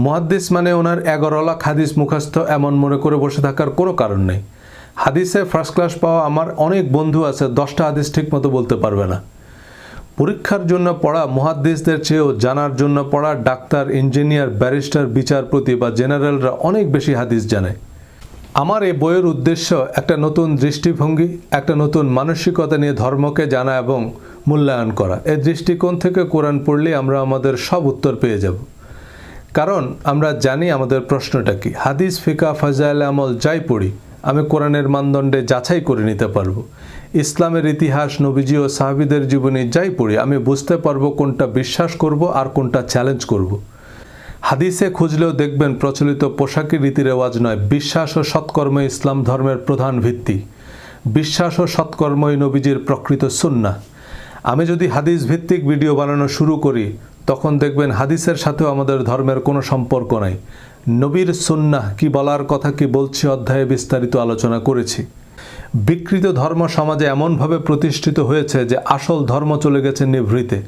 Speaker 1: মুহাদ্দিস মানে ওনার 11 লাখ হাদিস মুখস্থ এমন মনে করে বসে থাকার কোনো কারণ নেই। হাদিসে ফার্স্ট ক্লাস পাওয়া আমার অনেক বন্ধু আছে, 10টা হাদিস ঠিক মতো বলতে পারবে না। পরীক্ষার জন্য পড়া মুহাদ্দিসদের চেয়েও জানার জন্য পড়া ডাক্তার, ইঞ্জিনিয়ার, ব্যারিস্টার, বিচারপতি বা জেনারেলরা অনেক বেশি হাদিস জানে। আমার এই বইয়ের উদ্দেশ্য একটা নতুন দৃষ্টিভঙ্গি, একটা নতুন মানসিকতা নিয়ে ধর্মকে জানা এবং মূল্যায়ন করা। এই দৃষ্টিকোণ থেকে কোরআন পড়লে আমরা আমাদের সব উত্তর পেয়ে যাব। কারণ আমরা জানি আমাদের প্রশ্নটা কি। হাদিস, ফিকা, ফাজাইল আমল যাই পড়ি আমি কোরআনের মানদণ্ডে যাচাই করে নিতে পারবো। ইসলামের ইতিহাস, নবীজি ও সাহাবীদের জীবনী যাই পড়ি আমি বুঝতে পারবো কোনটা বিশ্বাস করব আর কোনটা চ্যালেঞ্জ করব। হাদিসে খুঁজলেও দেখবেন প্রচলিত পোশাকি রীতি রেওয়াজ নয়, বিশ্বাস ও সৎকর্ম ইসলাম ধর্মের প্রধান ভিত্তি। বিশ্বাস ও সৎকর্মই নবীজির প্রকৃত সুন্নাহ। আমি যদি হাদিস ভিত্তিক ভিডিও বানানো শুরু করি তখন দেখবেন হাদিসের সাথেও আমাদের ধর্মের কোনো সম্পর্ক নাই। নবীর সুন্নাহ কি বলার কথা কি বলছি অধ্যায়ে বিস্তারিত আলোচনা করেছি। বিকৃত ধর্ম সমাজে এমনভাবে প্রতিষ্ঠিত হয়েছে যে আসল ধর্ম চলে গেছে নিভৃতে।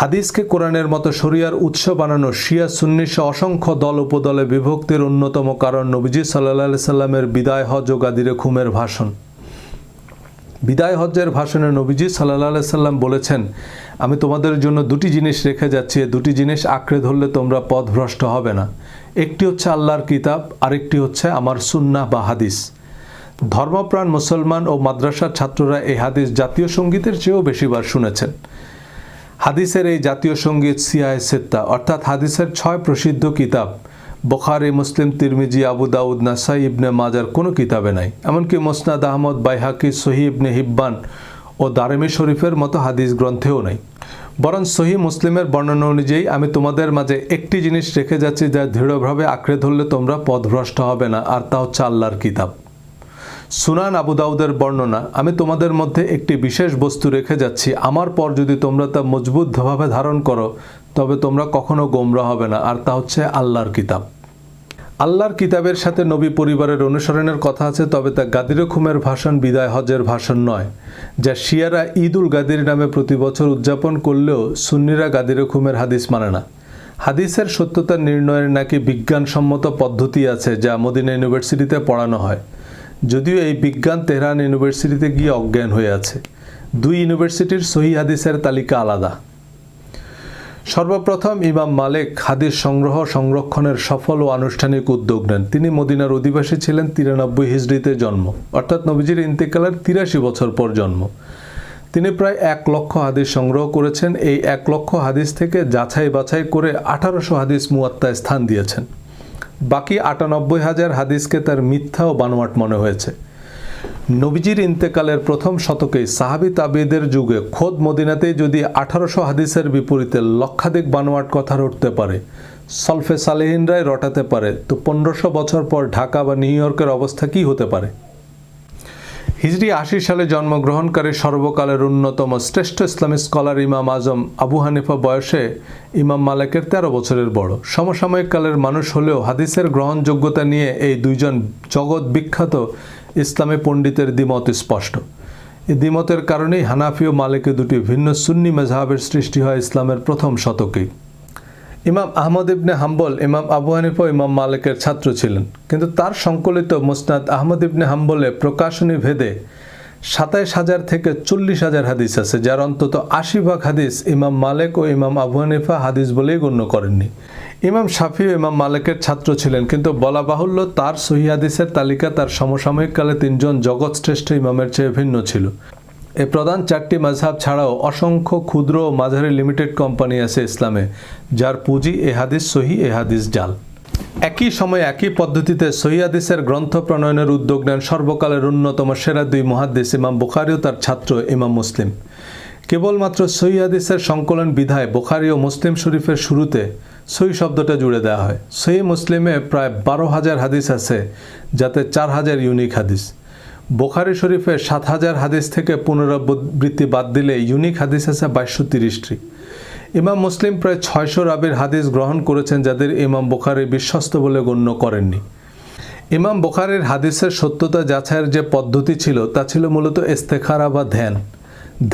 Speaker 1: হাদিসকে কোরআনের মতো শরিয়ার উৎস বানানো শিয়া সুন্নি সহ অসংখ্য দল উপদলে বিভক্তির অন্যতম কারণ নবীজি সাল্লাল্লাহু আলাইহি সাল্লামের বিদায় হজ ও গাদিরে খুমের ভাষণ। বিদায় হজ্জের ভাষণে নবীজি সাল্লাল্লাহু আলাইহি সাল্লাম বলেছেন, আমি তোমাদের জন্য দুটি জিনিস রেখে যাচ্ছি, দুটি জিনিস আঁকড়ে ধরলে তোমরা পথভ্রষ্ট হবে না। একটি হচ্ছে আল্লাহর কিতাব, আরেকটি হচ্ছে আমার সুন্নাহ বা হাদিস। ধর্মপ্রাণ মুসলমান ও মাদ্রাসার ছাত্ররা এই হাদিস জাতীয় সঙ্গীতের চেয়েও বেশিবার শুনেছেন। হাদিসের এই জাতীয় সঙ্গীত সিয়ায়ে সিত্তা অর্থাৎ হাদিসের 6 প্রসিদ্ধ কিতাব বুখারী, মুসলিম, তিরমিজি, আবু দাউদ, নাসাই, ইবনে মাজার কোনো কিতাবে নাই। এমনকি মুসনাদ আহমদ, বাইহাকি, সহিহ ইবনে হিব্বান ও দারিমি শরীফের মতো হাদিস গ্রন্থেও নাই। বরং সহিহ মুসলিমের বর্ণনা অনুযায়ী আমি তোমাদের মাঝে একটি জিনিস রেখে যাচ্ছি যা দৃঢ়ভাবে আঁকড়ে ধরলে তোমরা পথভ্রষ্ট হবে না, আর তা হচ্ছে আল্লাহর কিতাব। সুনান আবু দাউদের বর্ণনা, আমি তোমাদের মধ্যে একটি বিশেষ বস্তু রেখে যাচ্ছি, আমার পর যদি তোমরা তা মজবুতভাবে ধারণ করো তবে তোমরা কখনো গোমরাহ হবে না, আর তা হচ্ছে আল্লাহর কিতাব। আল্লাহর কিতাবের সাথে নবী পরিবারের অনুসরণের কথা আছে, তবে তা গাদিরে খুমের ভাষণ, বিদায় হজের ভাষণ নয়, যা শিয়ারা ঈদুল গাদির নামে প্রতি বছর উদযাপন করলেও সুন্নিরা গাদিরে খুমের হাদিস মানে না। হাদিসের সত্যতা নির্ণয়ের নাকি বিজ্ঞানসম্মত পদ্ধতি আছে যা মদিনা ইউনিভার্সিটিতে পড়ানো হয়, যদিও এই বিজ্ঞান তেহরান ইউনিভার্সিটিতে গিয়ে অজ্ঞান হয়ে আছে। 2 ইউনিভার্সিটির সহিহ হাদিসের তালিকা আলাদা। সর্বপ্রথম ইমাম মালিক হাদিস সংরক্ষণের সফল ও আনুষ্ঠানিক উদ্যোগ নেন। তিনি মদিনার অধিবাসী ছিলেন, 93 হিজরিতে জন্ম, অর্থাৎ নবীজির ইন্তেকালের 83 বছর পর জন্ম। তিনি প্রায় 1 লক্ষ হাদিস সংগ্রহ করেছেন। এই 1 লক্ষ হাদিস থেকে যাচাই বাছাই করে 1800 হাদিস মুয়াত্তায় স্থান দিয়েছেন। বাকি 98,000 হাদিসকে তার মিথ্যা ও বানোয়াট মনে হয়েছে। নবীজির ইন্তেকালের প্রথম শতকেই সাহাবী তাবিঈদের যুগে খোদ মদিনাতেই যদি 1800 হাদিসের বিপরীতে লক্ষাধিক বানোয়াট কথা রটতে পারে, সলফে সালেহিনরাই রটাতে পারে, তো 1500 বছর পর ঢাকা বা নিউ ইয়র্কের অবস্থা কি হতে পারে? হিজরি 80 সালে জন্মগ্রহণকারী সর্বকালের অন্যতম শ্রেষ্ঠ ইসলামিক স্কলার ইমাম আজম আবু হানিফা বয়সে ইমাম মালিকের 13 বছরের বড়। সমসাময়িক কালের মানুষ হলেও হাদিসের গ্রহণযোগ্যতা নিয়ে এই দুইজন জগৎ বিখ্যাত ইসলামী পণ্ডিতের দ্বিমত স্পষ্ট। এই দ্বিমতের কারণেই হানাফি ও মালিকি দুটি ভিন্ন সুন্নি মাযহাবের সৃষ্টি হয় ইসলামের প্রথম শতকেই। ইমাম আহমদ ইবনে হাম্বল ইমাম আবু হানিফা ও ইমাম মালিকের ছাত্র ছিলেন, কিন্তু তার সংকলিত মুসনাদ আহমদ ইবনে হাম্বলে প্রকাশনী ভেদে 27,000 থেকে 40,000 হাদিস আছে, যার অন্তত 80% হাদিস ইমাম মালিক ও ইমাম আবু হানিফা হাদিস বলেই গণ্য করেননি। ইমাম শাফি ও ইমাম মালিকের ছাত্র ছিলেন, কিন্তু বলা বাহুল্য তার সহিহ হাদিসের তালিকা তার সমসাময়িক কালে 3 জন জগৎশ্রেষ্ঠ ইমামের চেয়ে ভিন্ন ছিল। এই প্রধান 4টি মাযহাব ছাড়াও অসংখ্য ক্ষুদ্র ও মাঝারি লিমিটেড কোম্পানি আছে ইসলামে, যার পুঁজি এ হাদিস সহিহ, এ হাদিস জাল। একই সময়ে একই পদ্ধতিতে সহিহ হাদিসের গ্রন্থ প্রণয়নের উদ্যোগ নেন সর্বকালের অন্যতম সেরা 2 মুহাদ্দিস ইমাম বুখারী ও তার ছাত্র ইমাম মুসলিম। কেবলমাত্র সহিহ হাদিসের সংকলন বিধায় বুখারী ও মুসলিম শরীফের শুরুতে সহিহ শব্দটা জুড়ে দেওয়া হয়। সহিহ মুসলিমে প্রায় 12,000 হাদিস আছে, যাতে 4,000 ইউনিক হাদিস। বুখারী শরীফে 7,000 হাদিস থেকে পুনরাবৃত্তি বাদ দিলে ইউনিক হাদিস আছে 2230টি। ইমাম মুসলিম প্রায় 600 রাবির হাদিস গ্রহণ করেছেন, যাদের ইমাম বুখারী বিশ্বস্ত বলে গণ্য করেননি। ইমাম বুখারীর হাদিসের সত্যতা যাচাইয়ের যে পদ্ধতি ছিল তা ছিল মূলত ইস্তেখারা বা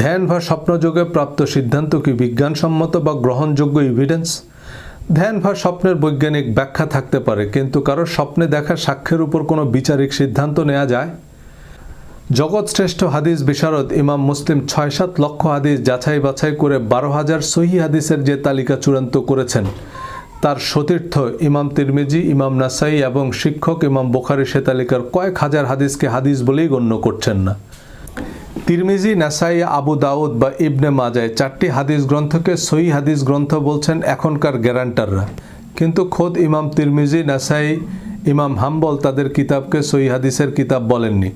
Speaker 1: ধ্যান বা স্বপ্নযোগে প্রাপ্ত সিদ্ধান্ত কি বিজ্ঞানসম্মত বা গ্রহণযোগ্য এভিডেন্স? ধ্যান বা স্বপ্নের বৈজ্ঞানিক ব্যাখ্যা থাকতে পারে, কিন্তু কারোর স্বপ্নে দেখা সাক্ষ্যের উপর কোনো বিচারিক সিদ্ধান্ত নেওয়া যায়? জগৎশ্রেষ্ঠ হাদিস বিশারদ ইমাম মুসলিম 6-7 লক্ষ হাদিস যাচাই বাছাই করে 12,000 সহিহ হাদিসের যে তালিকা চূড়ান্ত করেছেন, তার সতীর্থ ইমাম তিরমিজি, ইমাম নাসাই এবং শিক্ষক ইমাম বুখারী সে তালিকার কয়েক হাজার হাদিসকে হাদিস বলেই গণ্য করছেন না। তিরমিজি, নাসাই, আবু দাউদ বা ইবনে মাজাহ 4টি হাদিস গ্রন্থকে সহিহ হাদিস গ্রন্থ বলছেন এখনকার গ্যারান্টাররা, কিন্তু খোদ ইমাম তিরমিজি, নাসাই, ইমাম হাম্বল তাদের কিতাবকে সহিহ হাদিসের কিতাব বলেননি।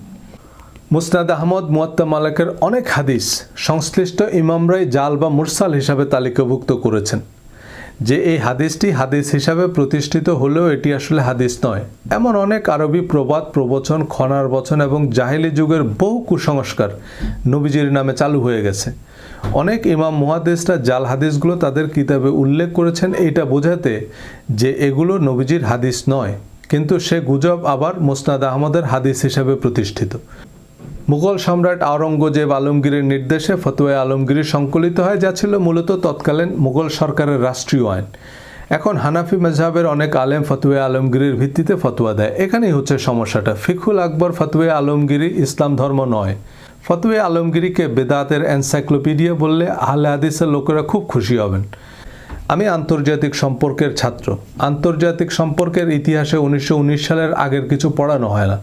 Speaker 1: মুসনাদ আহমদ, মুয়াত্তা মালিকের অনেক হাদিস সংশ্লিষ্ট ইমামরাই জাল বা মুরসাল হিসাবে তালিকাভুক্ত করেছেন। যে এই হাদিসটি হাদিস হিসাবে প্রতিষ্ঠিত হলেও এটি আসলে হাদিস নয়, এমন অনেক আরবি প্রবাদ, প্রবচন, খনার বচন এবং জাহেলি যুগের বহু কুসংস্কার নবীজির নামে চালু হয়ে গেছে। অনেক ইমাম মুহাদ্দিসরা জাল হাদিসগুলো তাদের কিতাবে উল্লেখ করেছেন এটা বোঝাতে যে এগুলো নবীজির হাদিস নয়, কিন্তু সে গুজব আবার মুসনাদ আহমদের হাদিস হিসাবে প্রতিষ্ঠিত। মুঘল সম্রাট আওরঙ্গজেব আলমগীরের নির্দেশে ফতোয়া আলমগীরি সংকলিত হয়, যা ছিল মূলত তৎকালীন মুঘল সরকারের রাষ্ট্রীয় আইন। এখন হানাফি মাযহাবের অনেক আলেম ফতোয়া আলমগীরির ভিত্তিতে ফতোয়া দেয়। এখানেই হচ্ছে সমস্যাটা। ফিকহুল আকবর ফতোয়া আলমগীরি ইসলাম ধর্ম নয়। ফতোয়া আলমগীরিকে বেদাতের এনসাইক্লোপিডিয়া বললে আহলে হাদিসের লোকেরা খুব খুশি হবেন। আমি আন্তর্জাতিক সম্পর্কের ছাত্র। আন্তর্জাতিক সম্পর্কের ইতিহাসে 1919 সালের আগের কিছু পড়ানো হয় না।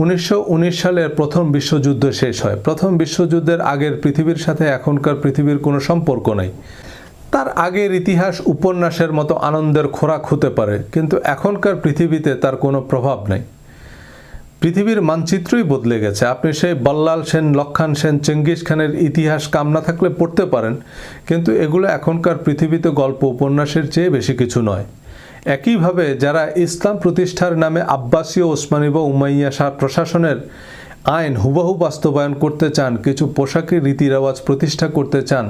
Speaker 1: 1919 সালের প্রথম বিশ্বযুদ্ধ শেষ হয়। প্রথম বিশ্বযুদ্ধের আগের পৃথিবীর সাথে এখনকার পৃথিবীর কোনো সম্পর্ক নেই। তার আগের ইতিহাস উপন্যাসের মতো আনন্দের খোরাক হতে পারে, কিন্তু এখনকার পৃথিবীতে তার কোনো প্রভাব নেই। পৃথিবীর মানচিত্রই বদলে গেছে। আপনি সেই বল্লাল সেন, লক্ষণ সেন, চেঙ্গিস খানের ইতিহাস কাম না থাকলে পড়তে পারেন, কিন্তু এগুলো এখনকার পৃথিবীতে গল্প উপন্যাসের চেয়ে বেশি কিছু নয়। একইভাবে যারা ইসলাম প্রতিষ্ঠার নামে আব্বাসীয়, ওসমানী বা উমাইয়া শাহ প্রশাসনের আইন হুবহু বাস্তবায়ন করতে চান, কিছু পোশাকি রীতি রেওয়াজ প্রতিষ্ঠা করতে চান,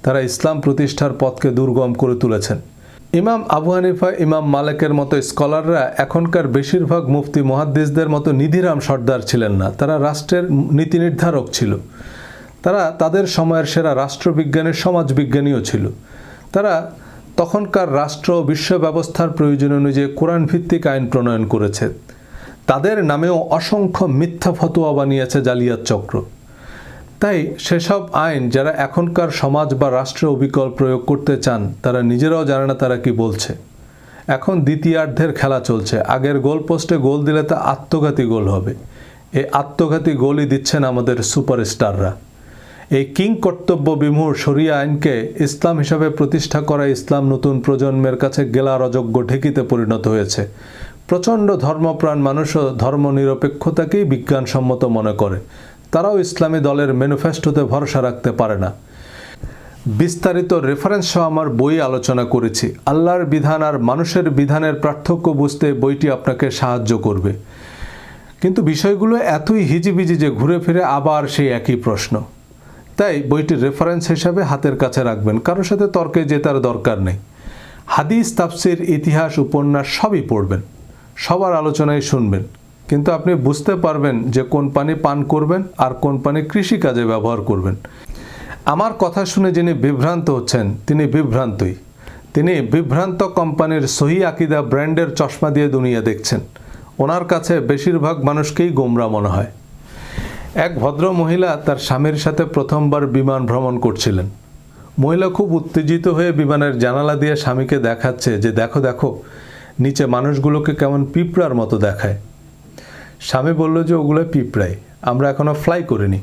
Speaker 1: তারা ইসলাম প্রতিষ্ঠার পথকে দুর্গম করে তুলেছেন। ইমাম আবু হানিফা, ইমাম মালিকের মতো স্কলাররা এখনকার বেশিরভাগ মুফতি মুহাদ্দিসদের মতো নিধিরাম সর্দার ছিলেন না। তারা রাষ্ট্রের নীতি নির্ধারক ছিল। তারা তাদের সময়ের সেরা রাষ্ট্রবিজ্ঞানী, সমাজবিজ্ঞানীও ছিল। তারা তখনকার রাষ্ট্র বিশ্ব ব্যবস্থার প্রয়োজন অনুযায়ী কোরআন ভিত্তিক আইন প্রণয়ন করেছে। তাদের নামেও অসংখ্য মিথ্যা ফতোয়া বানিয়েছে জালিয়াত চক্র। তাই সেসব আইন যারা এখনকার সমাজ বা রাষ্ট্রে অবিকল প্রয়োগ করতে চান, তারা নিজেরাও জানে না তারা কি বলছে। এখন দ্বিতীয়ার্ধের খেলা চলছে। আগের গোল পোস্টে গোল দিলে তা আত্মঘাতী গোল হবে। এই আত্মঘাতী গোলই দিচ্ছেন আমাদের সুপারস্টাররা। এই কিং কর্তব্য বিমূঢ় শরিয়া আইনকে ইসলাম হিসাবে প্রতিষ্ঠা করা ইসলাম নতুন প্রজন্মের কাছে গেলার অযোগ্য ঢেকিতে পরিণত হয়েছে। প্রচণ্ড ধর্মপ্রাণ মানুষও ধর্মনিরপেক্ষতাকেই বিজ্ঞানসম্মত মনে করে। তারাও ইসলামী দলের ম্যানিফেস্টোতে ভরসা রাখতে পারে না। বিস্তারিত রেফারেন্স সহ আমার বই আলোচনা করেছি। আল্লাহর বিধান আর মানুষের বিধানের পার্থক্য বুঝতে বইটি আপনাকে সাহায্য করবে। কিন্তু বিষয়গুলো এতই হিজিবিজি যে ঘুরে ফিরে আবার সেই একই প্রশ্ন। তাই বইটির রেফারেন্স হিসাবে হাতের কাছে রাখবেন। কারোর সাথে তর্কে জেতার দরকার নেই। হাদিস, তাফসির, ইতিহাস, উপন্যাস সবই পড়বেন, সবার আলোচনায় শুনবেন, কিন্তু আপনি বুঝতে পারবেন যে কোন পানি পান করবেন আর কোন পানি কৃষিকাজে ব্যবহার করবেন। আমার কথা শুনে যিনি বিভ্রান্ত হচ্ছেন তিনি বিভ্রান্তই। তিনি বিভ্রান্ত কোম্পানির সহি আকিদা ব্র্যান্ডের চশমা দিয়ে দুনিয়া দেখছেন। ওনার কাছে বেশিরভাগ মানুষকেই গোমরা মনে হয়। এক ভদ্র মহিলা তার স্বামীর সাথে প্রথমবার বিমান ভ্রমণ করছিলেন। মহিলা খুব উত্তেজিত হয়ে বিমানের জানালা দিয়ে স্বামীকে দেখাচ্ছে যে দেখো দেখো, নিচে মানুষগুলোকে কেমন পিঁপড়ার মতো দেখায়। স্বামী বলল যে ওগুলো পিঁপড়াই, আমরা এখনো ফ্লাই করিনি।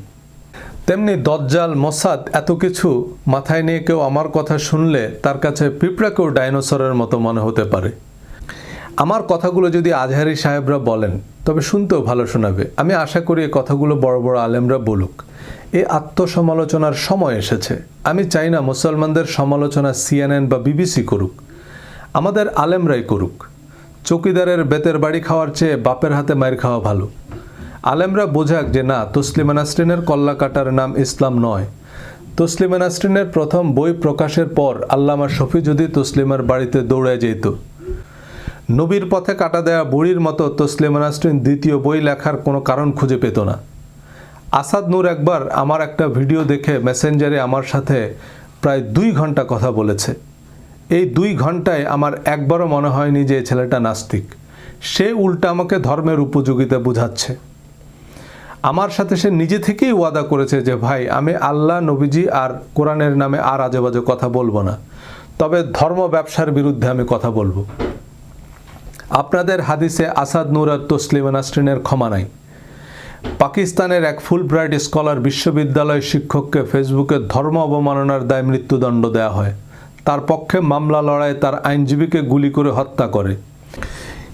Speaker 1: তেমনি দজ্জাল, মোসাদ এত কিছু মাথায় নিয়ে কেউ আমার কথা শুনলে তার কাছে পিঁপড়াকেও ডাইনোসরের মতো মনে হতে পারে। আমার কথাগুলো যদি আজহারি সাহেবরা বলেন তবে শুনতেও ভালো শোনাবে। আমি আশা করি এই কথাগুলো বড় বড় আলেমরা বলুক। এই আত্মসমালোচনার সময় এসেছে। আমি চাই না মুসলমানদের সমালোচনা CNN বা BBC করুক, আমাদের আলেমরাই করুক। চৌকিদারের বেতের বাড়ি খাওয়ার চেয়ে বাপের হাতে মায়ের খাওয়া ভালো। আলেমরা বোঝাক যে না, তসলিমা নাসরিনের কল্লা কাটার নাম ইসলাম নয়। তসলিমা নাসরিনের প্রথম বই প্রকাশের পর আল্লামা শফি যদি তসলিমার বাড়িতে দৌড়ে যেত, নবীর পথে কাটা দেওয়া বুড়ির মতো তসলিমা নাসরিন দ্বিতীয় বই লেখার কোনো কারণ খুঁজে পেত না। আসাদ নূর একবার আমার একটা ভিডিও দেখে মেসেঞ্জারে আমার সাথে প্রায় 2 ঘন্টা কথা বলেছে। এই 2 ঘন্টায় আমার একবারও মনে হয়নি যে এই ছেলেটা নাস্তিক। সে উল্টা আমাকে ধর্মের উপযোগিতা বুঝাচ্ছে। আমার সাথে সে নিজে থেকেই ওয়াদা করেছে যে ভাই, আমি আল্লাহ, নবীজি আর কোরআনের নামে আর আজেবাজে কথা বলবো না। তবে ধর্ম ব্যবসার বিরুদ্ধে আমি কথা বলবো। আপনাদের হাদিসে আসাদ নূর আর তসলিমা নাসরিনের ক্ষমা নাই। পাকিস্তানের এক ফুলব্রাইট স্কলার বিশ্ববিদ্যালয় শিক্ষককে ফেসবুকে ধর্ম অবমাননার দায়ে মৃত্যুদণ্ড দেওয়া হয়। তার পক্ষে মামলা লড়ায় তার আইনজীবীকে গুলি করে হত্যা করে।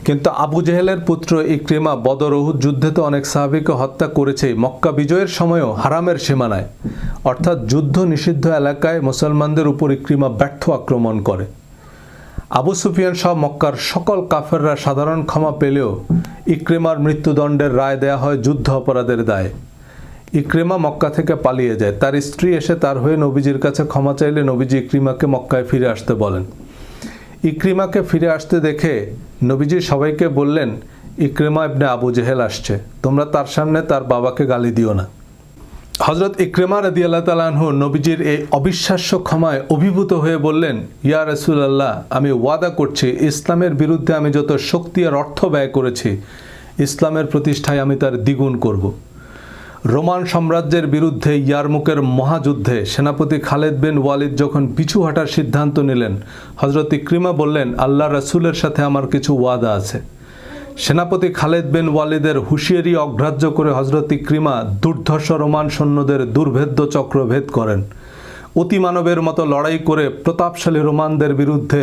Speaker 1: কিন্তু আবু জেহেলের পুত্র ইকরিমা বদর উহুদ যুদ্ধে তো অনেক সাহাবীকে হত্যা করেছেই, মক্কা বিজয়ের সময়ও হারামের সীমানায় অর্থাৎ যুদ্ধ নিষিদ্ধ এলাকায় মুসলমানদের উপর ইকরিমা ব্যর্থ আক্রমণ করে। আবু সুফিয়ান সহ মক্কার সকল কাফেররা সাধারণ ক্ষমা পেলেও ইকরিমার মৃত্যুদণ্ডের রায় দেয়া হয় যুদ্ধ অপরাধের দায়ে। ইকরিমা মক্কা থেকে পালিয়ে যায়। তার স্ত্রী এসে তার হয়ে নবীজির কাছে ক্ষমা চাইলে নবীজি ইকরিমাকে মক্কায় ফিরে আসতে বলেন। ইকরিমাকে ফিরে আসতে দেখে নবীজি সবাইকে বললেন, ইকরিমা ইবনে আবু জেহেল আসছে, তোমরা তার সামনে তার বাবাকে গালি দিও না। হযরত ইকরিমা রাদিয়াল্লাহু তাআলা আনহু নবীজির এই অবিশ্বাস্য ক্ষমায় অভিভূত হয়ে বললেন, ইয়া রাসূলুল্লাহ, আমি ওয়াদা করছি ইসলামের বিরুদ্ধে আমি যত শক্তি আর অর্থ ব্যয় করেছি, ইসলামের প্রতিষ্ঠায় আমি তার দ্বিগুণ করব। রোমান সাম্রাজ্যের বিরুদ্ধে ইয়ারমুকের মহাযুদ্ধে সেনাপতি খালেদ বিন ওয়ালিদ যখন পিছু হাঁটার সিদ্ধান্ত নিলেন, হযরত ইকরিমা বললেন, আল্লাহ রাসূলের সাথে আমার কিছু ওয়াদা আছে। সেনাপতি খালেদ বিন ওয়ালিদের হুঁশিয়ারি অগ্রাহ্য করে হযরত ইকরিমা দুর্ধর্ষ রোমান সৈন্যদের দুর্ভেদ্য চক্র ভেদ করেন। অতিমানবের মতো লড়াই করে প্রতাপশালী রোমানদের বিরুদ্ধে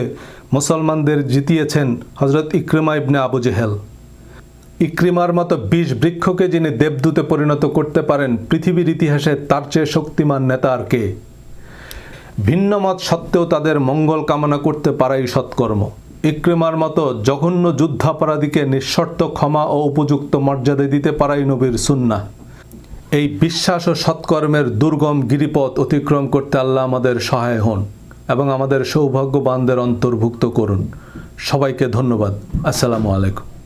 Speaker 1: মুসলমানদের জিতিয়েছেন হযরত ইকরিমা ইবনে আবু জেহেল। ইকরিমার মতো ২০ বৃক্ষকে যিনি দেবদূতে পরিণত করতে পারেন, পৃথিবীর ইতিহাসে তার চেয়ে শক্তিমান নেতা আর কে? ভিন্ন মত সত্ত্বেও তাদের মঙ্গল কামনা করতে পারাই সৎকর্ম। ইকরিমার মতো জঘন্য যুদ্ধাপরাধীকে নিঃশর্ত ক্ষমা ও উপযুক্ত মর্যাদা দিতে পারাই নবীর সুন্নাহ। এই বিশ্বাস ও সৎকর্মের দুর্গম গিরিপথ অতিক্রম করতে আল্লাহ আমাদের সহায় হন এবং আমাদের সৌভাগ্যবানদের অন্তর্ভুক্ত করুন। সবাইকে ধন্যবাদ। আসসালামু আলাইকুম।